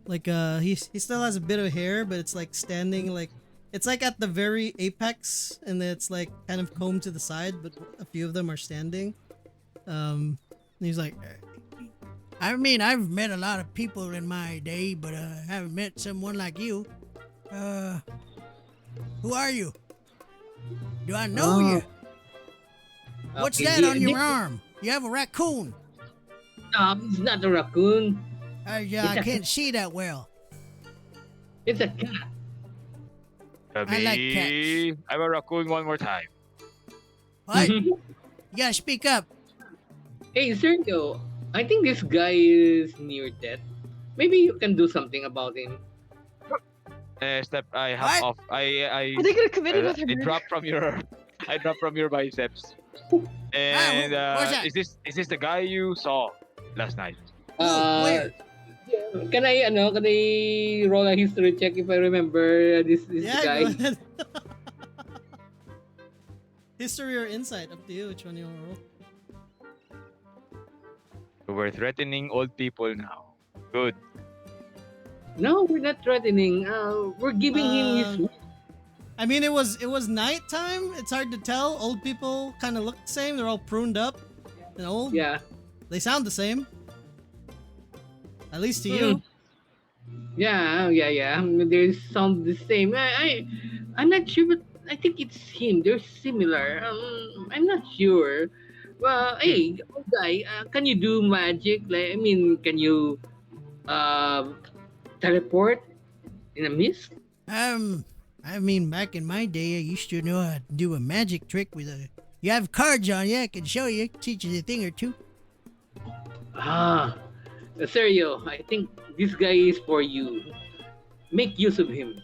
Like he still has a bit of hair, but it's like standing like it's like at the very apex, and it's like kind of combed to the side, but a few of them are standing. And he's like, I mean, I've met a lot of people in my day, but haven't met someone like you. Who are you? Do I know Oh, you? What's okay. that on your arm? You have a raccoon. It's not a raccoon. Yeah, I It's a can't see that well. it's a cat. I like cats. I'm a raccoon one more time. What? You gotta speak up. Hey, Sergio, I think this guy is near death. Maybe you can do something about him. Step. I hop What? off. I Are they gonna commit another I murder? drop from your I drop from your biceps. And what's that? is this the guy you saw last night? Who? Uh, Where? can I roll a history check if I remember this yeah, guy? go ahead. History or insight, up to you. Which one you want to roll? We're threatening old people now. Good. No, we're not threatening. We're giving him his. Um, I mean, it was nighttime. It's hard to tell. Old people kind of look the same. They're all pruned up and old. Yeah. They sound the same. At least to you. Yeah. They sound the same. I'm not sure, but I think it's him. They're similar. I'm not sure. Well, hey, old guy, can you do magic? Like, I mean, can you uh, teleport in a mist? I mean, back in my day, I used to know how to do a magic trick with a. You have cards on you. I can show you. Teach you a thing or two. Ah, Sergio, I think this guy is for you. Make use of him.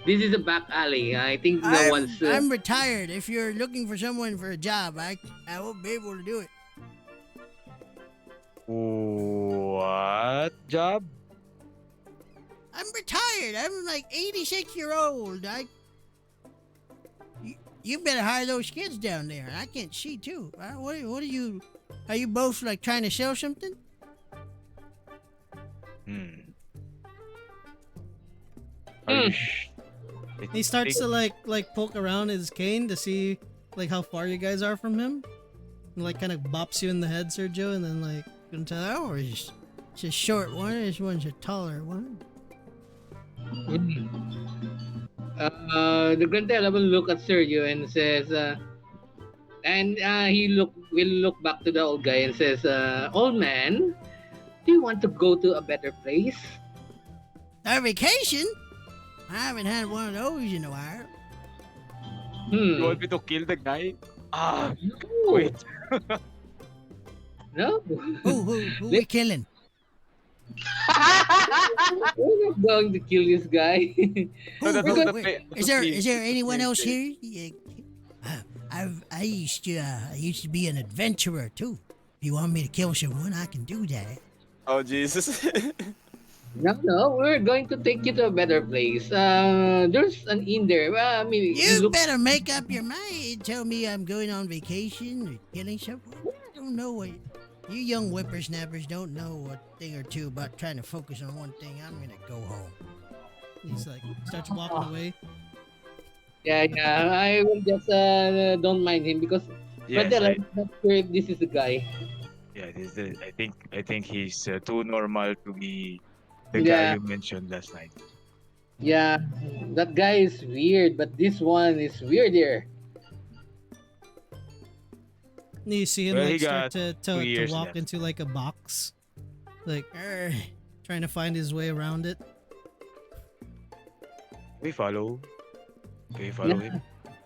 This is a back alley. I think no one's. I'm retired. If you're looking for someone for a job, I won't be able to do it. What job? I'm retired. I'm like 86-year-old. You better hire those kids down there. I can't see too. What are you? Are you both like trying to sell something? Are you sh- He starts to like poke around his cane to see like how far you guys are from him. And like kind of bops you in the head, Sergio, and then like gonna tell oh, it's a short one. This one's a taller one. The Grantella will look at Sergio and says, And he will look back to the old guy and says, "Old man, do you want to go to a better place?" A vacation? I haven't had one of those in a while. You Hmm. want me to kill the guy? Ah, No. wait. No. Who we killing? We're not going to kill this guy. No, Who? that We're was Who? going. the Where, play. is there That's the anyone else play. here? Yeah, I used to be an adventurer too. If you want me to kill someone, I can do that. Oh Jesus. No, we're going to take you to a better place. There's an inn there. I mean, it You looks. better make up your mind. Tell me I'm going on vacation or killing someone. I don't know what you young whippersnappers don't know a thing or two about trying to focus on one thing. I'm gonna go home. He's like starts walking away. Yeah, yeah. I will just don't mind him because Yes, I'm not sure if this is the guy. yeah. I think he's too normal to be the guy Yeah, you mentioned last night. yeah. That guy is weird, but this one is weirder. And you see him Well, he like start got to 2 years walk left. into like a box, like trying to find his way around it. We follow. We follow him.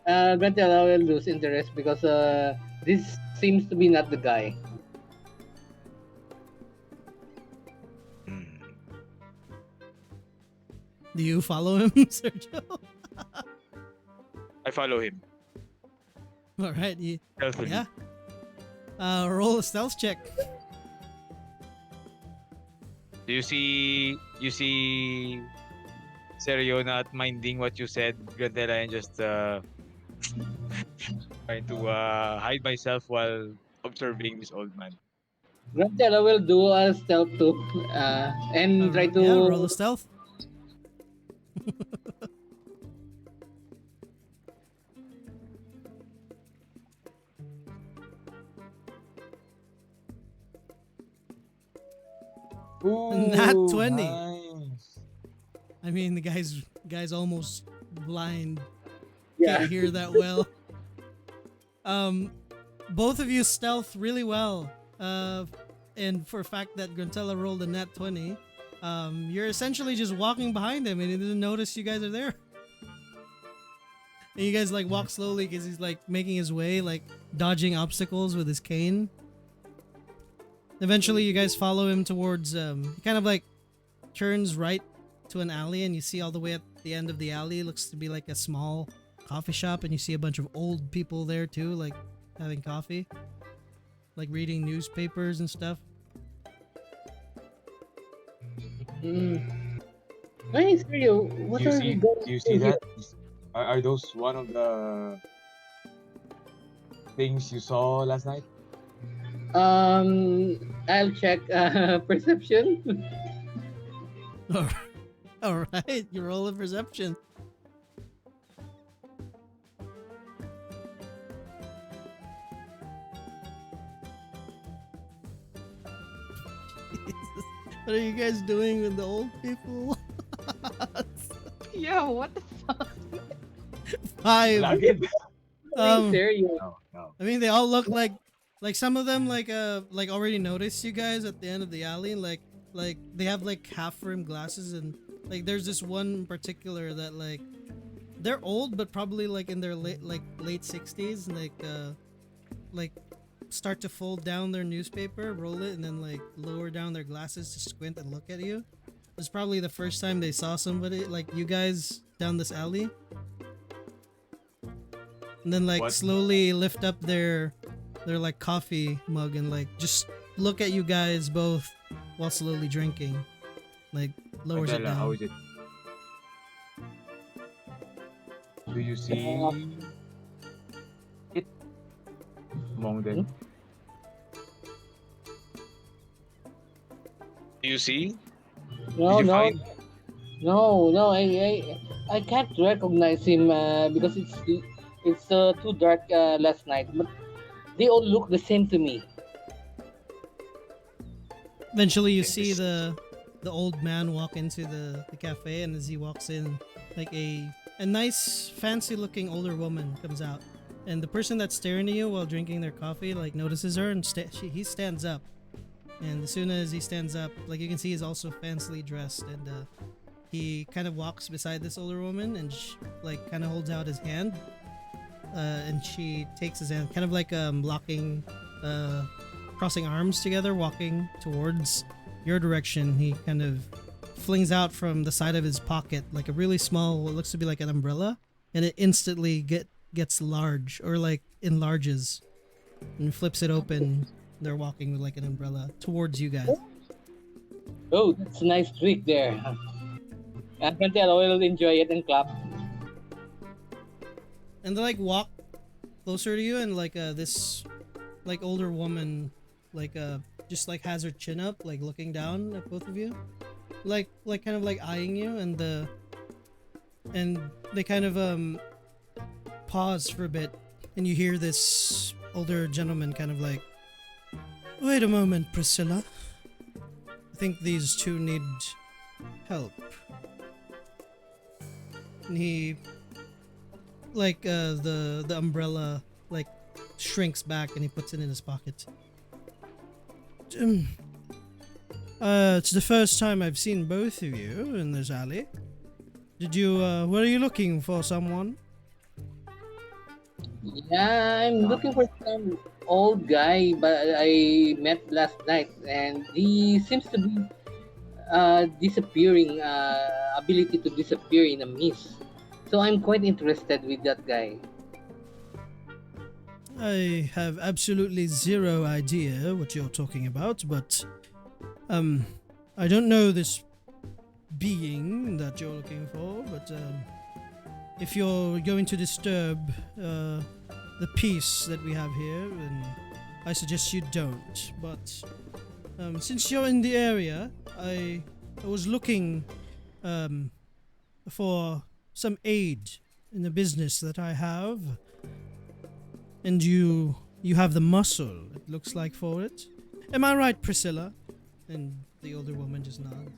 Granted, I will lose interest because this seems to be not the guy. Hmm. Do you follow him, Sergio? I follow him. All right, Stealthily. yeah. Roll a stealth check. Do you see? Sergio not minding what you said, Grandela, and just trying to hide myself while observing this old man. Granted, I will do a stealth too, and try Yeah, roll to. a stealth. Nat 20. Nice. I mean, the guy's almost blind. Yeah. Can't hear that well. Both of you stealth really well. And for a fact that Gruntella rolled a nat 20, you're essentially just walking behind him and he didn't notice you guys are there. And you guys like walk slowly because he's like making his way, like dodging obstacles with his cane. Eventually, you guys follow him towards. He kind of like turns right to an alley, and you see all the way at the end of the alley it looks to be like a small coffee shop, and you see a bunch of old people there too, like having coffee, like reading newspapers and stuff. Hey, Sergio, what Do you are see? we going Do you to see here? that? Are those one of the things you saw last night? I'll check perception. All right, you roll a perception. What are you guys doing with the old people? Yo, what the fuck? 5. Lagid. Sergio. No. I mean, they all look like some of them like already noticed you guys at the end of the alley. Like they have like half rimmed glasses, and like there's this one in particular that like they're old but probably like in their late 60s. Like start to fold down their newspaper, roll it, and then like lower down their glasses to squint and look at you. It's probably the first time they saw somebody like you guys down this alley. And then like What? slowly lift up their like coffee mug and like just look at you guys both while slowly drinking. Like lowers it Grandela, how down. is it? Do you see it among them? Do you see? No, Did you no, find? no. I can't recognize him because it's too dark last night. But they all look the same to me. Eventually you see the old man walk into the cafe, and as he walks in, like a nice fancy looking older woman comes out. And the person that's staring at you while drinking their coffee like notices her and he stands up. And as soon as he stands up, like you can see, he's also fancily dressed, and he kind of walks beside this older woman and like kind of holds out his hand, and she takes his hand, kind of like locking, crossing arms together, walking towards your direction. He kind of flings out from the side of his pocket like a really small, what looks to be like an umbrella, and it instantly gets large, or like enlarges, and flips it open. They're walking with like an umbrella towards you guys. Oh, that's a nice trick there. I can tell I will enjoy it and clap. And they like walk closer to you, and like this like older woman like just like has her chin up, like looking down at both of you, like kind of like eyeing you, and they kind of pause for a bit, and you hear this older gentleman kind of like, "Wait a moment, Priscilla. I think these two need help." And he, like, the umbrella, like, shrinks back, and he puts it in his pocket. It's the first time I've seen both of you in this alley. Did you, were you looking for someone? Yeah, I'm looking for some old guy, but I met last night, and he seems to be disappearing, ability to disappear in a mist. So I'm quite interested with that guy. I have absolutely zero idea what you're talking about, but I don't know this being that you're looking for, but if you're going to disturb the peace that we have here, then I suggest you don't. But since you're in the area, I was looking for some aid in the business that I have. And you have the muscle, it looks like, for it. Am I right, Priscilla? And the older woman just nods.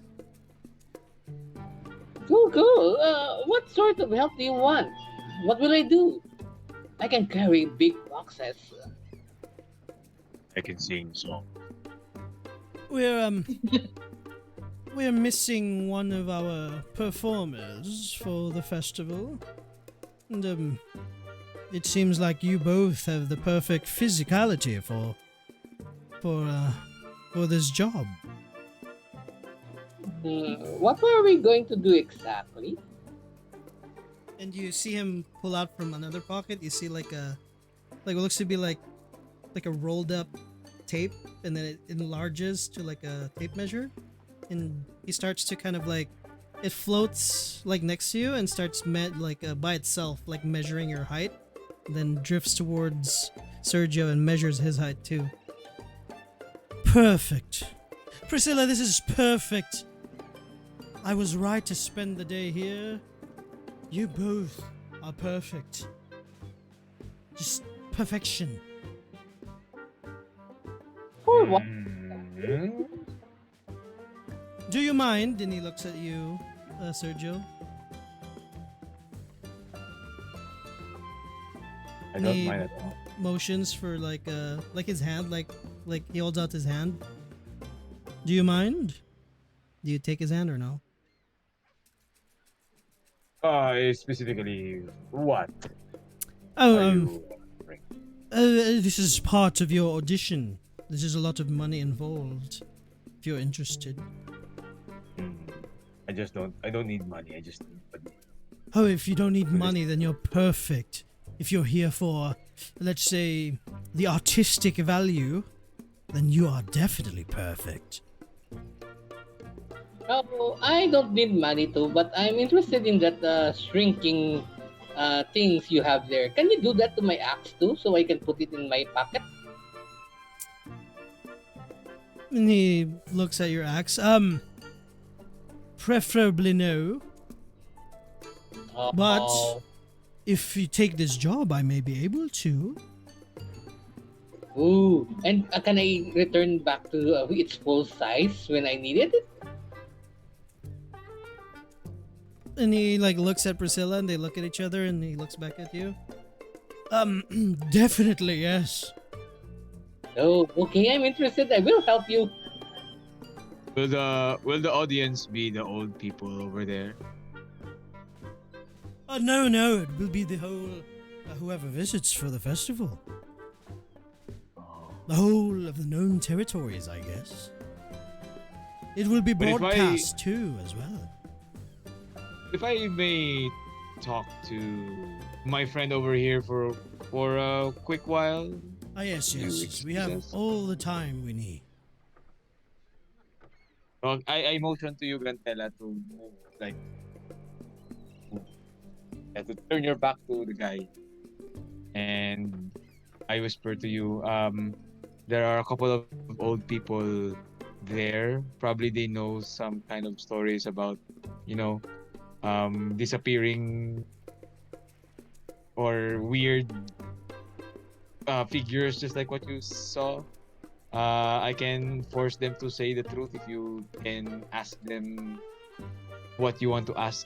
Cool. What sort of help do you want? What will I do? I can carry big boxes. I can sing song. We're missing one of our performers for the festival. And it seems like you both have the perfect physicality for this job. What are we going to do exactly? And you see him pull out from another pocket. You see like what looks to be like a rolled up tape, and then it enlarges to like a tape measure, and he starts to kind of like, it floats like next to you and starts by itself, like measuring your height. Then drifts towards Sergio and measures his height too. Perfect. Priscilla, this is perfect. I was right to spend the day here. You both are perfect. Just perfection. For what? Do you mind? And he looks at you, Sergio. I don't mind at all. Motions for like his hand, like he holds out his hand. Do you mind? Do you take his hand or no? Specifically, what? Oh, are you offering? This is part of your audition. This is a lot of money involved. If you're interested. I don't need money. I just need money. Oh, if you don't need money, then you're perfect. If you're here for, let's say, the artistic value, then you are definitely perfect. Oh, I don't need money too, but I'm interested in that shrinking things you have there. Can you do that to my axe too, so I can put it in my pocket? And he looks at your axe. Preferably no. But if you take this job, I may be able to. Ooh, and can I return back to its full size when I needed it? And he like looks at Priscilla, and they look at each other, and he looks back at you. Definitely yes. Oh, okay, I'm interested. I will help you. Will the audience be the old people over there? No, it will be the whole whoever visits for the festival. Oh. The whole of the known territories, I guess. It will be But broadcast too, as well. if I may talk to my friend over here for a quick while, Yes, you yes. We excuse have us. all the time we need. Well, I motion to you, Grantella, to move, like move, to turn your back to the guy, and I whisper to you, there are a couple of old people there. Probably they know some kind of stories about, you know, disappearing or weird figures, just like what you saw. I can force them to say the truth if you can ask them what you want to ask.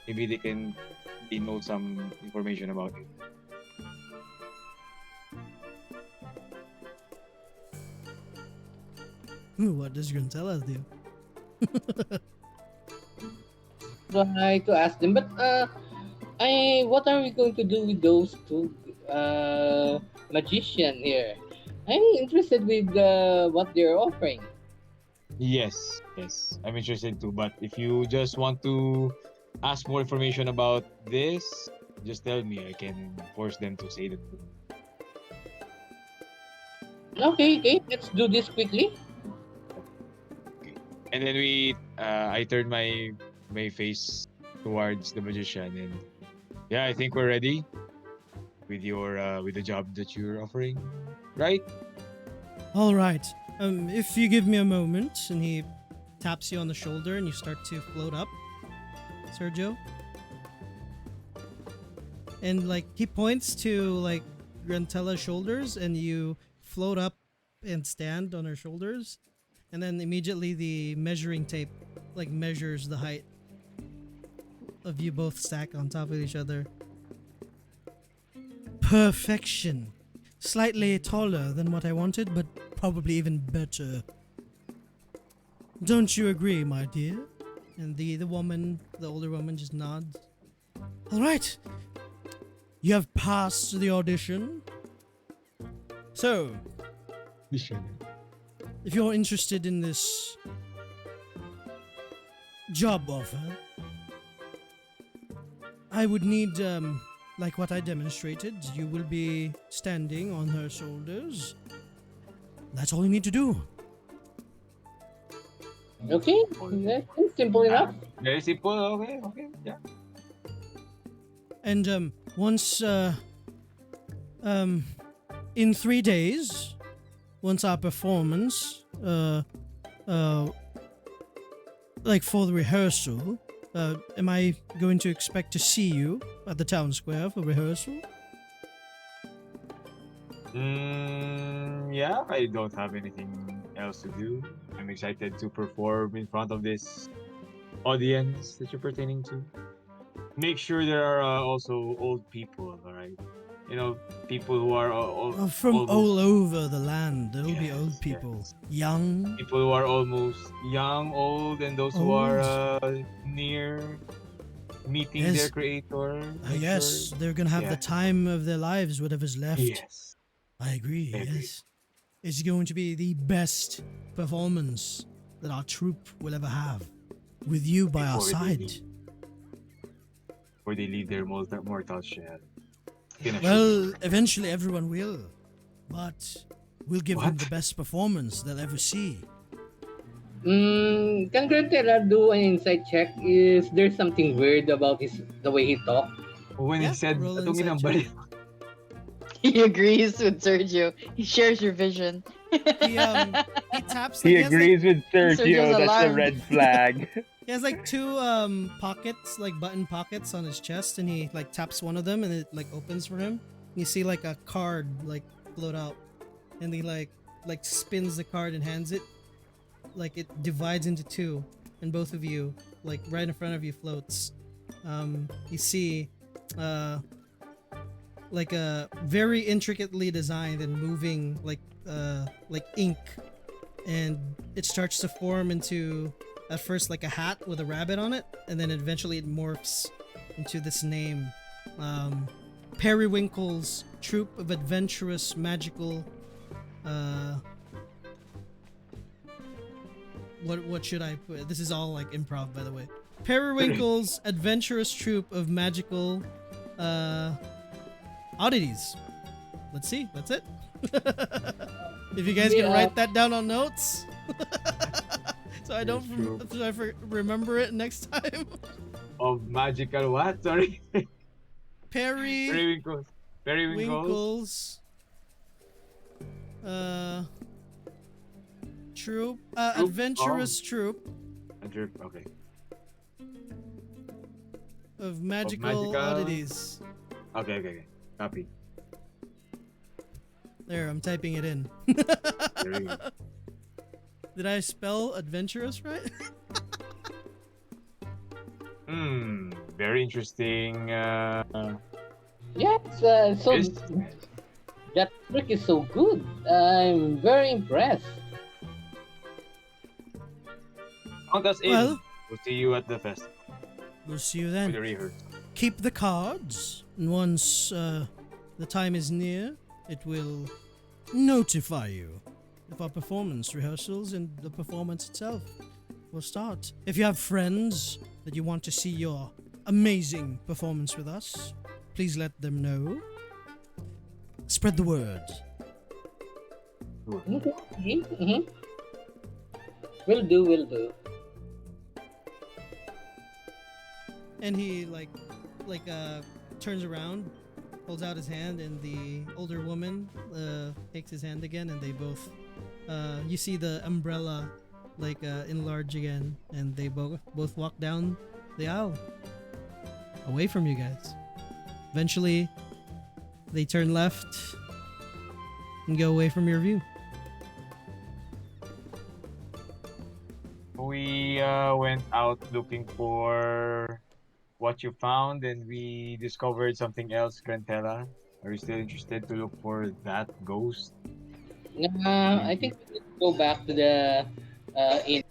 Maybe they know some information about it. Ooh, what does Grantella do? Try to ask them, but what are we going to do with those two magician here? I'm interested with what they're offering. Yes, I'm interested too. But if you just want to ask more information about this, just tell me. I can force them to say the truth. Okay, okay, let's do this quickly. Okay. And then I turn my face towards the magician, and yeah, I think we're ready with the job that you're offering, right? All right. If you give me a moment, and he taps you on the shoulder, and you start to float up, Sergio. And like he points to like Grantella's shoulders, and you float up and stand on her shoulders, and then immediately the measuring tape like measures the height of you both stacked on top of each other. Perfection. Slightly taller than what I wanted, but probably even better. Don't you agree, my dear? And the older woman just nods. All right. You have passed the audition. So, if you're interested in this job offer, I would need, like what I demonstrated, you will be standing on her shoulders. That's all you need to do. Okay, that's simple enough. Very simple. Okay, yeah. And once, in 3 days, once our performance, like for the rehearsal, am I going to expect to see you at the town square for rehearsal? Yeah, I don't have anything else to do. I'm excited to perform in front of this audience that you're pertaining to. Make sure there are also old people, all right? You know, people who are From almost all over the land, there will be yes, old people. yes. Young, People who are almost young, old, and those who are old. near meeting their Yes. creator. Make Yes, sure. they're gonna have the Yes. time of their lives, whatever's left. Yes. I agree, I agree. yes. It's going to be the best performance that our troupe will ever have. With you by our Before they side. leave. Before they leave their mortal shell. Well, eventually everyone will. But we'll give them What? the best performance they'll ever see. Can Grantella do an insight check? Is there something weird about the way he talked? When Yeah, he said, roll an "Patungin ang insight check." baliw." He agrees with Sergio. He shares your vision. He taps He like agrees with Sergio's Sergio. That's a alarmed. red flag. he has like two pockets, like button pockets on his chest, and he like taps one of them and it like opens for him. You see like a card like float out, and he like spins the card and hands it. Like it divides into two, and both of you, like right in front of you, floats. You see like a very intricately designed and moving like ink, and it starts to form into at first like a hat with a rabbit on it, and then eventually it morphs into this name, Periwinkle's Troop of Adventurous Magical. What should I put? This is all like improv, by the way. Periwinkle's Adventurous Troop of Magical Oddities. Let's see. That's it. If you guys can write that down on notes, so I don't remember it next time. Of magical what? Sorry. Periwinkle's Periwinkles. Troop. Adventurous Troop Okay. of Magical Oddities. Okay. Copy. There, I'm typing it in. There you go. Did I spell adventurous right? Very interesting. Yes, so Yes. that trick is so good. I'm very impressed. Count us in. Well, We'll see you at the festival. we'll see you For then. the rehearsal. Keep the cards, and once the time is near, it will notify you if our performance rehearsals and the performance itself will start. If you have friends that you want to see your amazing performance with us, please let them know. Spread the word. Mm-hmm. Will do. And he turns around, holds out his hand, and the older woman takes his hand again, and they both you see the umbrella enlarge again, and they both walk down the aisle away from you guys. Eventually they turn left and go away from your view. We went out looking for what you found, and we discovered something else, Grantella. Are you still interested to look for that ghost? I think we need to go back to the inn.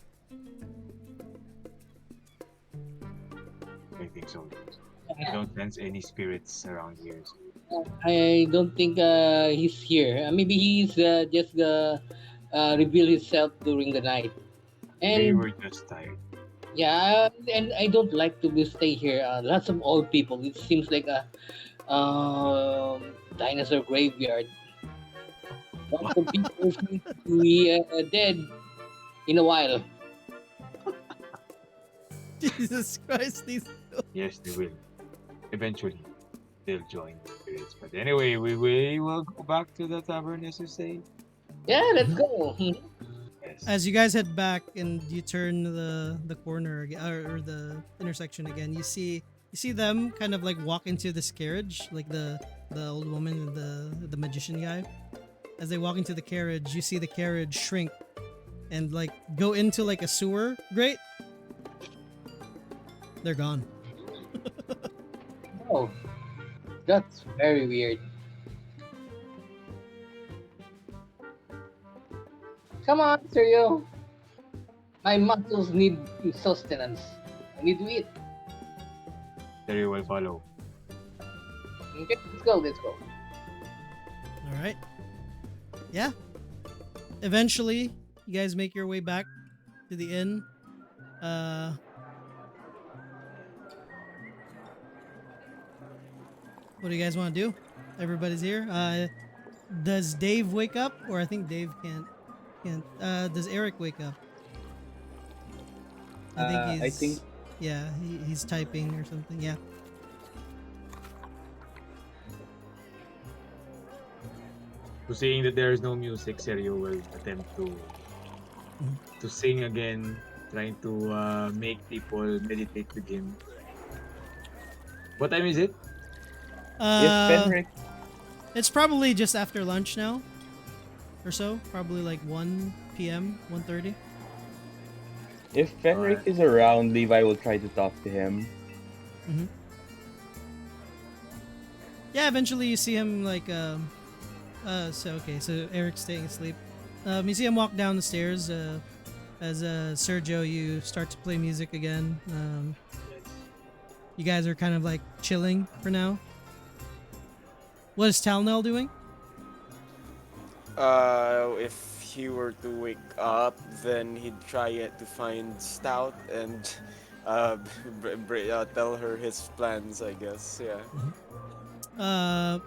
I think so. I don't sense any spirits around here. So. I don't think he's here. Maybe he's just reveal himself during the night. We And were just tired. yeah, and I don't like to stay here. Lots of old people. It seems like a dinosaur graveyard. Lots of people seem to be dead in a while. Jesus Christ, these Yes, they will. Eventually, they'll join the spirits. But anyway, we will go back to the tavern, as you say. Yeah, let's go. Yes. As you guys head back and you turn the corner again, or the intersection again, you see them kind of like walk into this carriage, like the old woman and the magician guy. As they walk into the carriage, you see the carriage shrink and like go into like a sewer grate. They're gone. Oh, that's very weird. Come on, Sergio. My muscles need sustenance. I need to eat. There you will follow. Okay, let's go. All right. Yeah. Eventually, you guys make your way back to the inn. What do you guys want to do? Everybody's here. Does Dave wake up? Or I think Dave can't. Does Eric wake up? I think Yeah, he's typing or something. Yeah. So seeing that there is no music, Sergio will attempt to sing again, trying to make people meditate with him. What time is it? if Fenric It's probably just after lunch now, or so. Probably like 1 p.m., 1:30. if Fenric is around, Levi will try to talk to him. yeah, eventually you see him like so Eric's staying asleep. You see him walk down the stairs. As Sergio, you start to play music again. You guys are kind of like chilling for now. What is Talnell doing? If he were to wake up, then he'd try it to find Stout and tell her his plans, I guess. Yeah. Uh,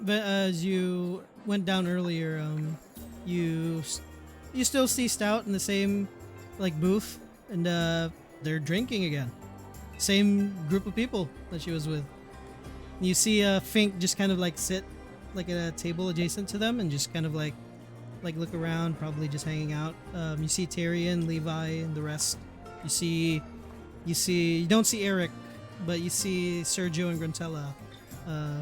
but as you went down earlier, you s- you still see Stout in the same like booth, and they're drinking again. Same group of people that she was with. You see Fink just kind of like sit like at a table adjacent to them and just kind of like look around, probably just hanging out. You see Tyrion, Levi, and the rest. You don't see Eric, but you see Sergio and Grantella uh,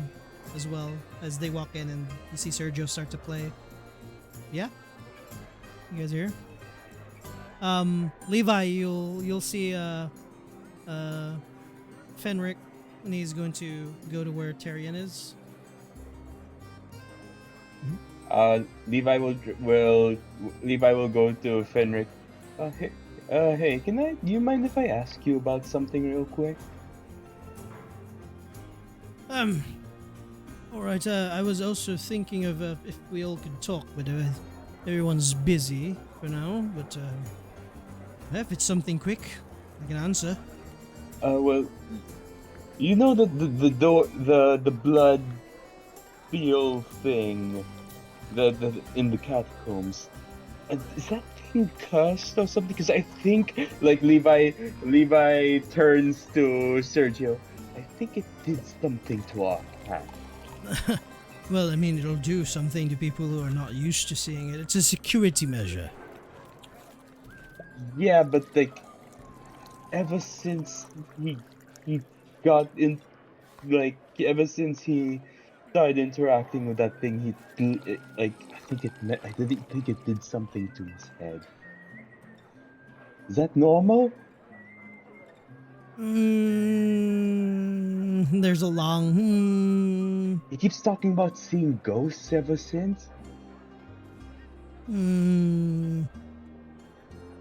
as well as they walk in, and you see Sergio start to play. Yeah, you guys are here. Levi, you'll see Fenric, and he's going to go to where Tyrion is. Levi will go to Fenric. Hey, hey, do you mind if I ask you about something real quick? Um, all right. I was also thinking of if we all could talk, but everyone's busy for now. But if it's something quick, I can answer. Well, you know the door the blood feel thing, the in the catacombs. Is that thing cursed or something? Because I think like Levi turns to Sergio. I think it did something to our path. Well, I mean, it'll do something to people who are not used to seeing it. It's a security measure. Yeah, but like ever since he got in, like ever since he started interacting with that thing, like I didn't think it did something to his head. Is that normal? There's a long. He keeps talking about seeing ghosts ever since.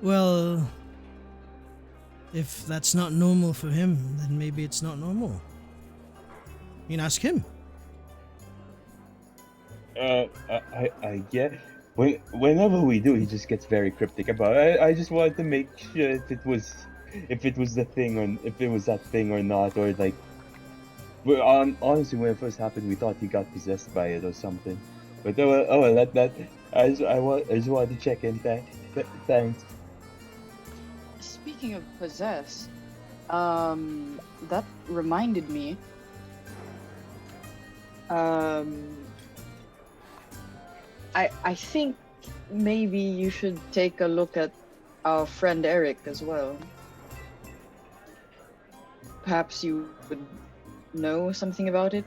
Well, if that's not normal for him, then maybe it's not normal. You can ask him. I get. Whenever we do, he just gets very cryptic about it. I just wanted to make sure if it was the thing, or if it was that thing or not, or like, honestly, when it first happened, we thought he got possessed by it or something. But that I just wanted to check in. Thanks. Speaking of possessed, that reminded me. I think maybe you should take a look at our friend Eric as well. Perhaps you would know something about it.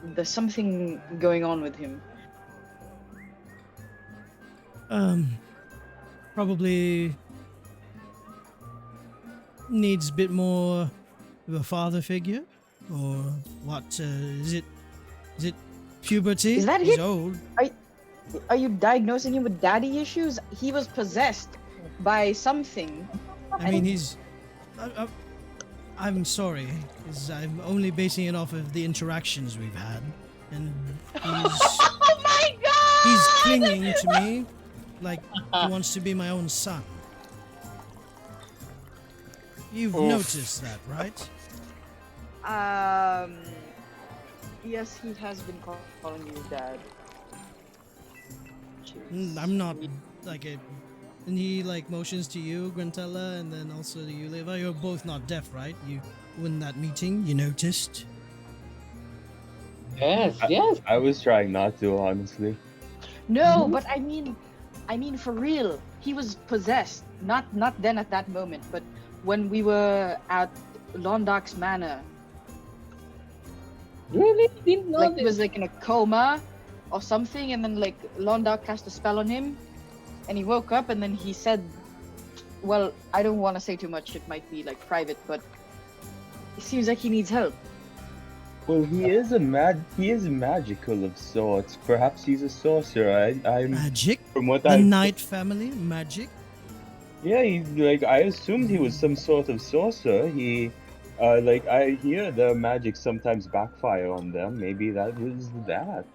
There's something going on with him. Probably needs a bit more of a father figure, or what? Is it puberty? Is that He's it? old. Are you diagnosing him with daddy issues? He was possessed by something. I mean, he's. I'm sorry, 'cause I'm only basing it off of the interactions we've had, and Oh my god! he's clinging to me like he wants to be my own son. You've Oof. noticed that, right? Yes, he has been calling you dad. I'm not like a. And he like motions to you, Grantella, and then also to you, Levi. You're both not deaf, right? You in that meeting, you noticed. Yes, yes. I was trying not to, honestly. No, but I mean for real. He was possessed. Not then at that moment, but when we were at Londak's Manor. Really? Didn't know Like he this. was like in a coma or something, and then like Londak cast a spell on him, and he woke up, and then he said, well, I don't want to say too much, it might be like private, but it seems like he needs help. Well, he is magical of sorts. Perhaps he's a sorcerer. I'm Magic? from what The I've Knight family? Magic? Yeah, he like I assumed he was some sort of sorcerer. Like I hear the magic sometimes backfire on them. Maybe that was that.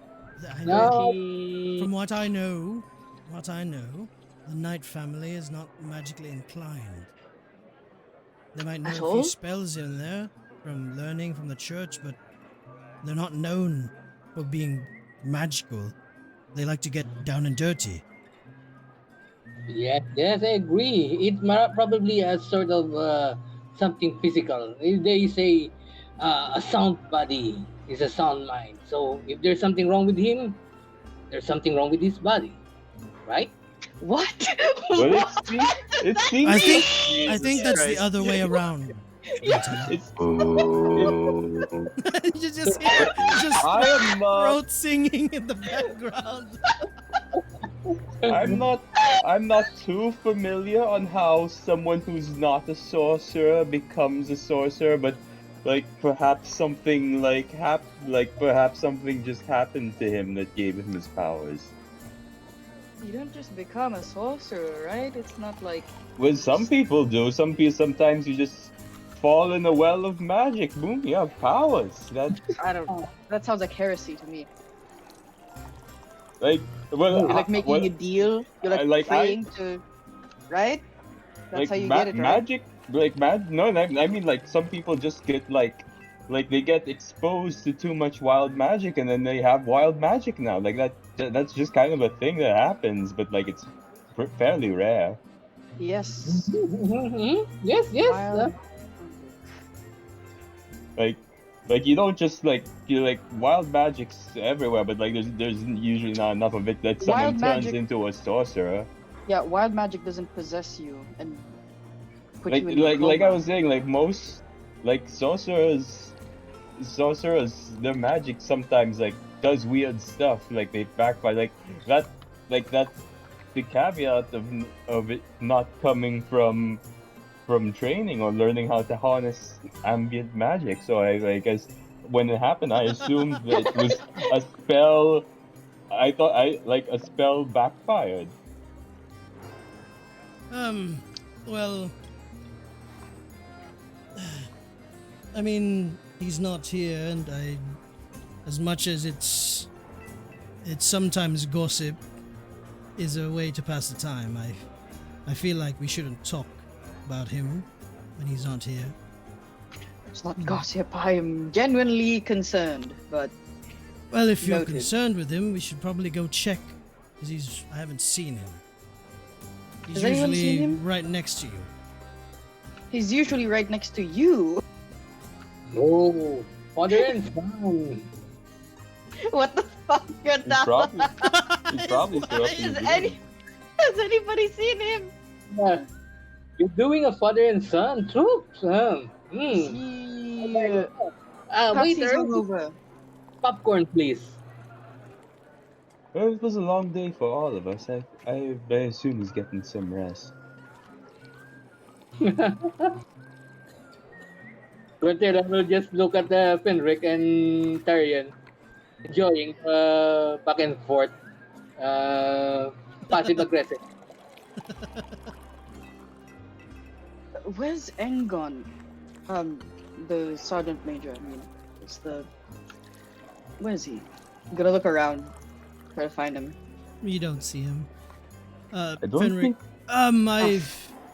I Could know. No. From he? what I know, the Knight family is not magically inclined. They might know At a few all? spells in there from learning from the church, but they're not known for being magical. They like to get down and dirty. Yes, yes, I agree. It's probably a sort of something physical. They say a sound body is a sound mind. So if there's something wrong with him, there's something wrong with his body, right? What? Well, What? it I seems think like I think Jesus that's the Christ. other way around, Grantella. it's it. Oh. You just hear just I am not. throat singing in the background. I'm not. I'm not too familiar on how someone who's not a sorcerer becomes a sorcerer, but like perhaps something like perhaps something just happened to him that gave him his powers. You don't just become a sorcerer, right? It's not like Well, some people do. Some people sometimes you just fall in a well of magic. Boom, you have powers. That I don't. That sounds like heresy to me. like well, You're like making a deal. You're like like praying to, right? That's like how you get it, right? magic like no I mean like some people just get like they get exposed to too much wild magic and then they have wild magic now like that's just kind of a thing that happens but like it's fairly rare Yes. Yes, yes. Wild. like you don't just like you like wild magic's everywhere but like there's usually not enough of it that someone Wild turns magic. into a sorcerer Yeah, wild magic doesn't possess you and put like you in a like I coma. was saying like most like sorcerers their magic sometimes like does weird stuff like they backfire like that's the caveat of it not coming from training or learning how to harness ambient magic so I guess when it happened I assumed that it was a spell I thought I like a spell backfired Well, I mean, he's not here, and as much as it's sometimes gossip is a way to pass the time. I feel like we shouldn't talk about him when he's not here. It's not gossip. I am genuinely concerned, but Well, if you're Noted. concerned with him, we should probably go check, because I haven't seen him. He's Has anyone usually seen him? right next to you. he's usually right next to you. Oh, father and son. What the fuck? You're he's not. probably still up in Has, the has anybody seen him? You're doing a father and son. True. He... Wait, he's hungover. popcorn, please. Well, it was a long day for all of us. I assume he's getting some rest. Granted, I will just look at Fenric and Tarian enjoying back and forth, passive aggressive. Where's Engon? The sergeant major. I mean, it's the. Where is he? I'm gonna look around, try to find him. You don't see him. I don't Fenric. think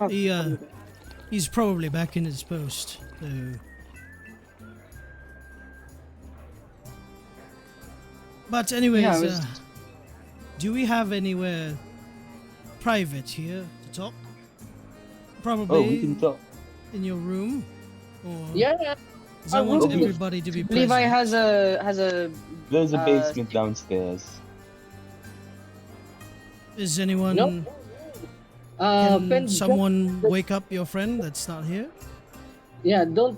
Oh, He's probably back in his post. So. But anyways, Yeah, I was- do we have anywhere private here to talk? Probably Oh, we can talk. in your room, or Yeah, 'cause I our want room. everybody to be Levi present. has a. There's a Uh, basement downstairs. Is anyone? No. Can Fen, someone wake up your friend that's not here? yeah, don't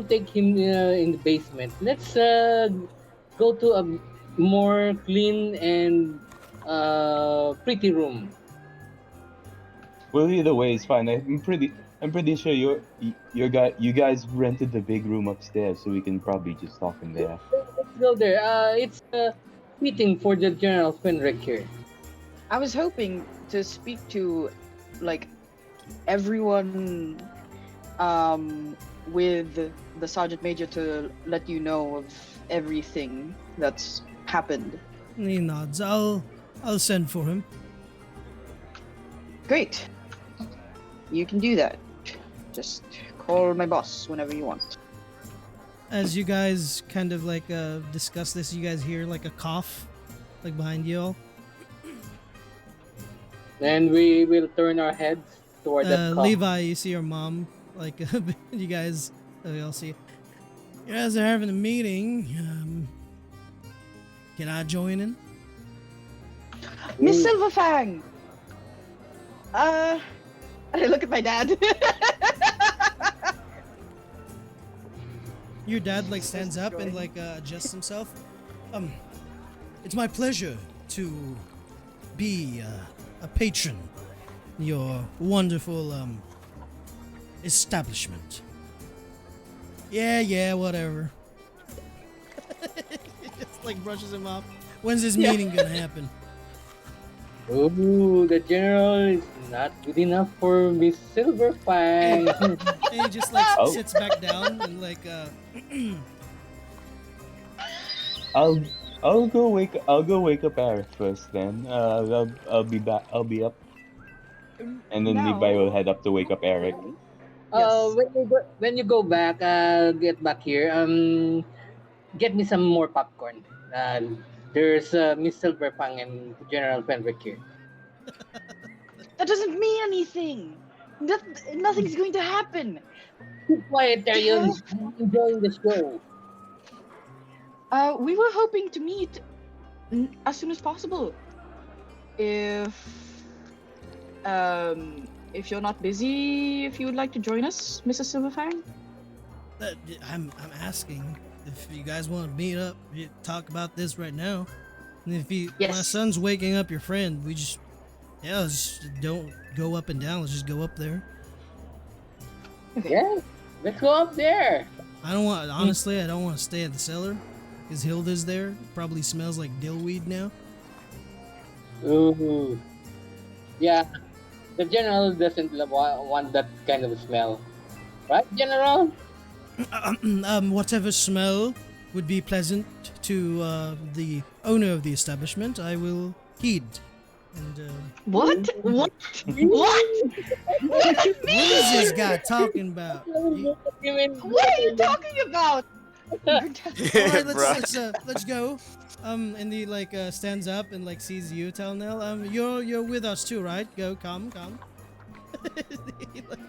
take him in the basement. Let's go to a more clean and pretty room. Well, either way, it's fine. I'm I'm pretty sure you guys rented the big room upstairs, so we can probably just talk in there. Let's go there. It's meeting for the General Fenric here. I was hoping to speak to like everyone with the sergeant major to let you know of everything that's happened. He nods. I'll send for him. Great. You can do that. Just call my boss whenever you want. As you guys kind of like discuss this, you guys hear like a cough, like behind you all. And we will turn our heads toward that cough. Levi, you see your mom. Like you guys, we all see. You guys are having a meeting. Can I join in? Miss Silverfang! I look at my dad. Your dad like stands up and like adjusts himself. It's my pleasure to be a patron in your wonderful establishment. Yeah, whatever. Just like brushes him off. When's this meeting gonna happen? Oh, the general is not good enough for Miss Silverfang. And he just like Oh. sits back down and like I'll go wake up Eric first then. I'll be back. I'll be up, and then Now- Levi will head up to wake up Eric. Yes. When you go back, get back here. Get me some more popcorn. There's Miss Silverfang and General Fenric here. That doesn't mean anything. Nothing's going to happen. Keep quiet, Tyrion. I'm enjoying the show. We were hoping to meet as soon as possible. If you're not busy, if you would like to join us, Mrs. Silverfang. I'm asking if you guys want to meet up, talk about this right now. And if my Yes. son's waking up your friend, let's just don't go up and down. Let's just go up there. Yeah, let's go up there. I don't want to stay at the cellar because Hilda's there. It probably smells like dillweed now. Ooh. Yeah, the general doesn't want that kind of smell. Right, General? Whatever smell would be pleasant to the owner of the establishment, I will heed. And What? What? What? what is this guy talking about? What are you talking about? All right, Bruh. let's go. And he like stands up and like sees you, Talnell. You're with us too, right? Come. He, like,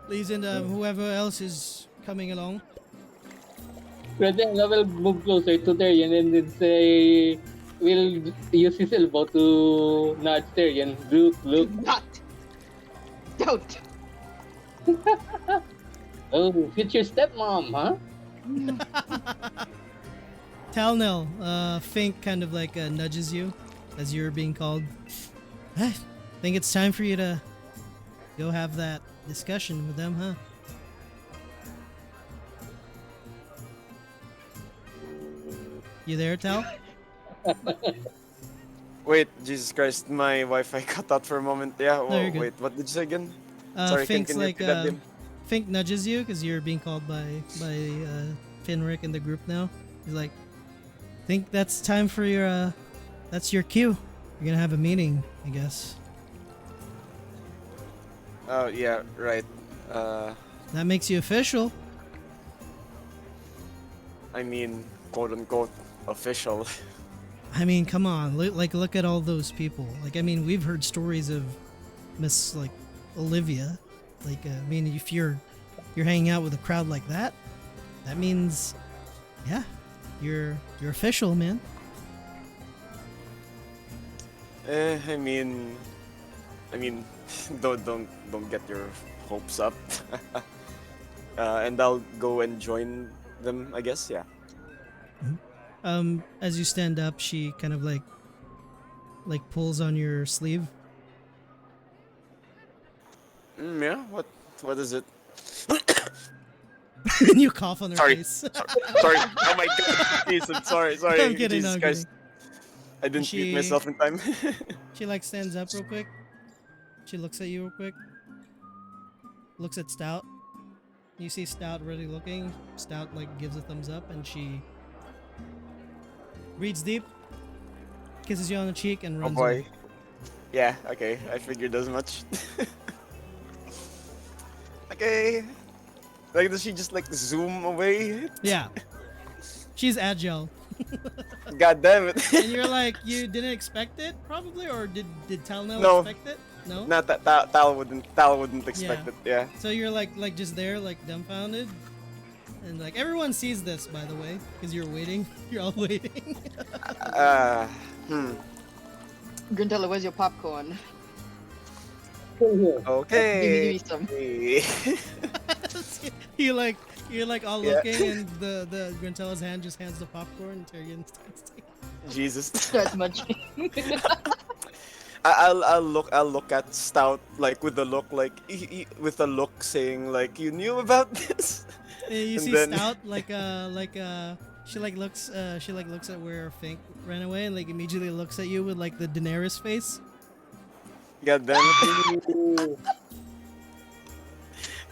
leaves in whoever else is coming along. But then I will move closer to Tyrion and then say, we'll use his elbow to nudge Tyrion. Look. Not. Don't. Oh, future stepmom, huh? Talnell, Fink kind of like nudges you as you're being called. I think it's time for you to go have that discussion with them, huh? You there, Tal? Wait, Jesus Christ, my Wi-Fi cut out for a moment. Yeah, No, you're good. wait, what did you say again? Sorry, Fink's can you like repeat that, Dim? Fink nudges you because you're being called by Finrick in the group now. He's like, think that's time for your that's your cue. You're gonna have a meeting, I guess. Oh, yeah, right. That makes you official. I mean, quote-unquote, official. I mean, come on, look at all those people. Like, I mean, we've heard stories of Miss like Olivia. Like, I mean, if you're hanging out with a crowd like that, that means, yeah, you're official, man. I mean, don't get your hopes up. And I'll go and join them, I guess. Yeah. As you stand up, she kind of like pulls on your sleeve. Yeah. What? What is it? And you cough on her Sorry. face. Sorry. Oh my god. Jeez, I'm sorry. Sorry. I'm kidding. Jesus No, I'm Christ. kidding. I didn't She- mute myself in time. She like stands up real quick. She looks at you real quick. Looks at Stout. You see Stout really looking. Stout like gives a thumbs up and she breathes deep, kisses you on the cheek and Oh runs boy. away. Yeah, okay. I figured as much. Okay. Like, does she just like zoom away? Yeah. She's agile. God damn it. And you're like, you didn't expect it, probably, or did Talnell No. expect it? No. Not that Tal wouldn't expect Yeah. it. Yeah. So you're like just there, like dumbfounded, and like everyone sees this, by the way, because you're waiting. You're all waiting. Grintella, where's your popcorn? Okay. Give me some. you're like all Yeah. looking, and the Grintella's hand just hands the popcorn, and Tyrion starts taking. Jesus. Starts munching. I'll look at Stout like with the look like with a look saying like you knew about this. And you And see then- Stout she looks at where Fink ran away, and like immediately looks at you with like the Daenerys face. God damn it.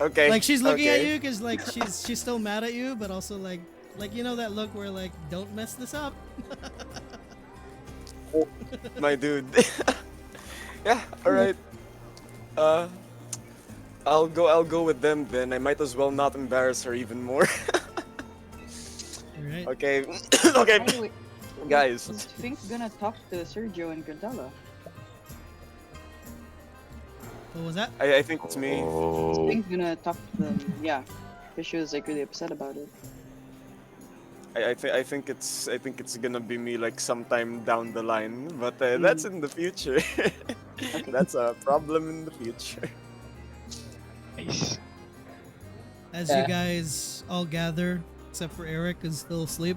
Okay. Like she's looking at okay. you because like she's still mad at you, but also like you know that look where like don't mess this up. My dude. Yeah. All right. I'll go with them then. I might as well not embarrass her even more. Right. Okay. Okay. By the way, Guys. is Fink gonna talk to Sergio and Grintella? What was that? I think it's me. Oh. Fink's gonna talk to them, yeah. Because she was like really upset about it. I think it's gonna be me like sometime down the line, but that's in the future. That's a problem in the future. Nice. As you guys all gather, except for Eric is still asleep,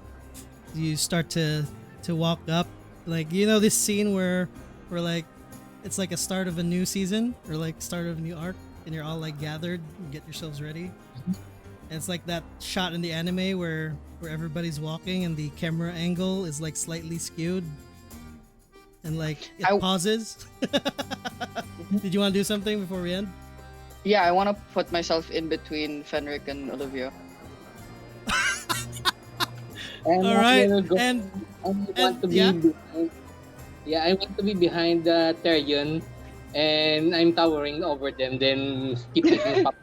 you start to walk up. Like, you know this scene where like it's like a start of a new season or like start of a new arc, and you're all like gathered and get yourselves ready. And it's like that shot in the anime where everybody's walking and the camera angle is like slightly skewed and like it pauses. Did you want to do something before we end? Yeah, I want to put myself in between Fenric and Olivia. And All right, I and want to be yeah? behind, I want to be behind Tyrion, and I'm towering over them. Then keep taking pop.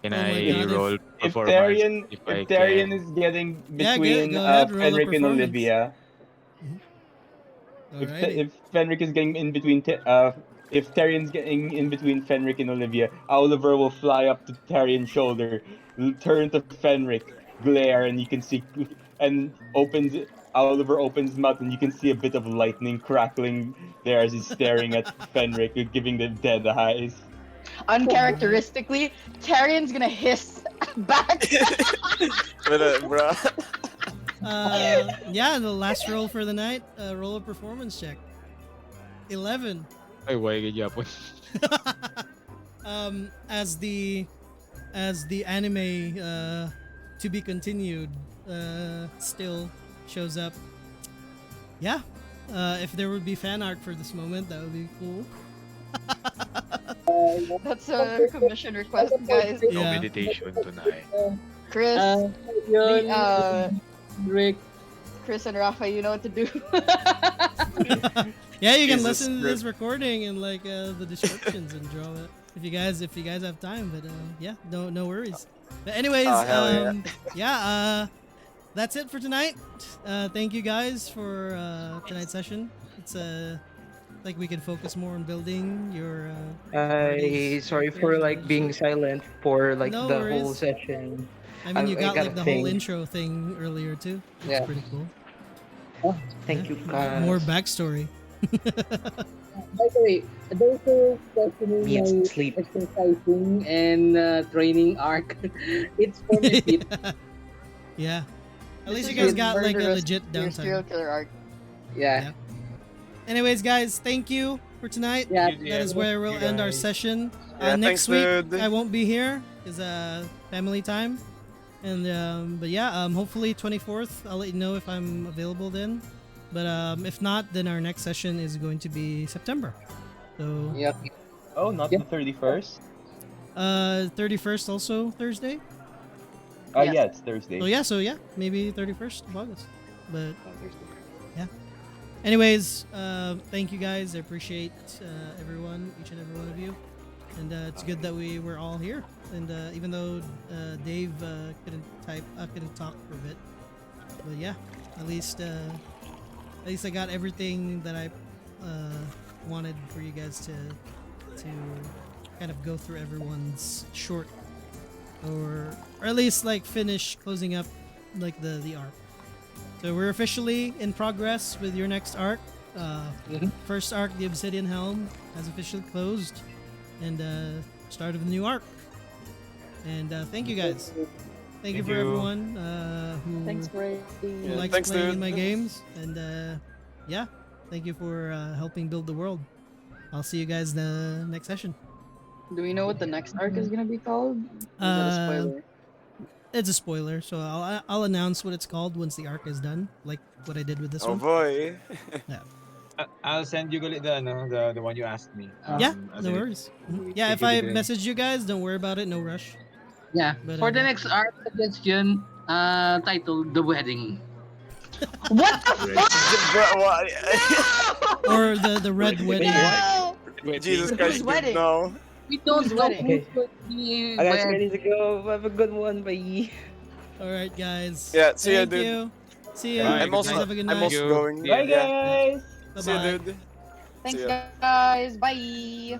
Can Oh my I God, roll If performance? If I Tyrion can? is getting Yeah, between go ahead, roll a Fenric and performance. Olivia, Alrighty. if Fenric is getting in between, if Tyrion's getting in between Fenric and Olivia, Oliver will fly up to Tyrion's shoulder, turn to Fenric, glare, and you can see, and Oliver opens his mouth, and you can see a bit of lightning crackling there as he's staring at Fenric, giving the dead eyes. Uncharacteristically, Tyrion's gonna hiss back. But bruh. Yeah, the last roll for the night. Roll a performance check. 11. Ay, why kaya po? As the anime to be continued still shows up. Yeah. If there would be fan art for this moment, that would be cool. That's a commission request, guys. No Yeah. meditation tonight. Chris, Rick. Chris and Rafa, you know what to do. Yeah, you can Jesus listen to this Christ. recording and like the descriptions and draw it if you guys have time. But yeah, no worries. But anyways, Oh, hell yeah, that's it for tonight. Thank you guys for tonight's session. It's like we can focus more on building your. Sorry for like being silent for like No the whole worries. session. I mean, you got gotta like the whole think. intro thing earlier too. It's Yeah. pretty cool. Thank you, guys. More backstory. By the way, those who questioning Me my sleep. exercising and training arc, it's for my feet. Yeah. At least This you is guys your got like a murderous- legit your serial downtime. killer arc. Yeah. Anyways, guys, thank you for tonight. Yeah. That is where we'll end our guys. session. Yeah, Next thanks, week dude. I won't be here. Is family time, and but yeah, hopefully 24th. I'll let you know if I'm available then. But if not, then our next session is going to be September. So Yeah. Oh, not the 31st? 31st also Thursday. Yes. Yeah, it's Thursday. So yeah, maybe 31st of August. But Oh, Thursday. yeah. Anyways, thank you guys. I appreciate everyone, each and every one of you, and it's good that we were all here. And even though Dave couldn't talk for a bit, but yeah, at least I got everything that I wanted for you guys to kind of go through everyone's short, or at least like finish closing up like the arc. So we're officially in progress with your next arc. First arc, the Obsidian Helm, has officially closed, and start of the new arc. And thank you guys. Thank you Thank for you. everyone Thanks, Ray. who Yeah, likes thanks, playing dude. in my games. And yeah, thank you for helping build the world. I'll see you guys the next session. Do we know what the next arc is gonna be called? Or is that a Uh, spoiler? it's a spoiler, so I'll announce what it's called once the arc is done, like what I did with this Oh one. boy. Yeah. I'll send you ulit the one you asked me. Yeah, As no in worries. Yeah, take if you I with the message you guys, don't worry about it. No rush. Yeah. But For the yeah. next art suggestion, titled The Wedding. What the Right. fuck? What? Or the red wedding. No! Jesus Whose Christ, dude, wedding? no. We don't Whose know wedding? who's Okay. going to be I guys wed. ready to go. Have a good one. Bye. All right, guys. Yeah, see ya, Thank dude. you. See you. Bye. I'm Good also Guys, night. have a good I'm night. also you. going. See ya. Bye, Yeah. guys! Bye See ya, bye. dude. Thanks, See ya. guys. Bye.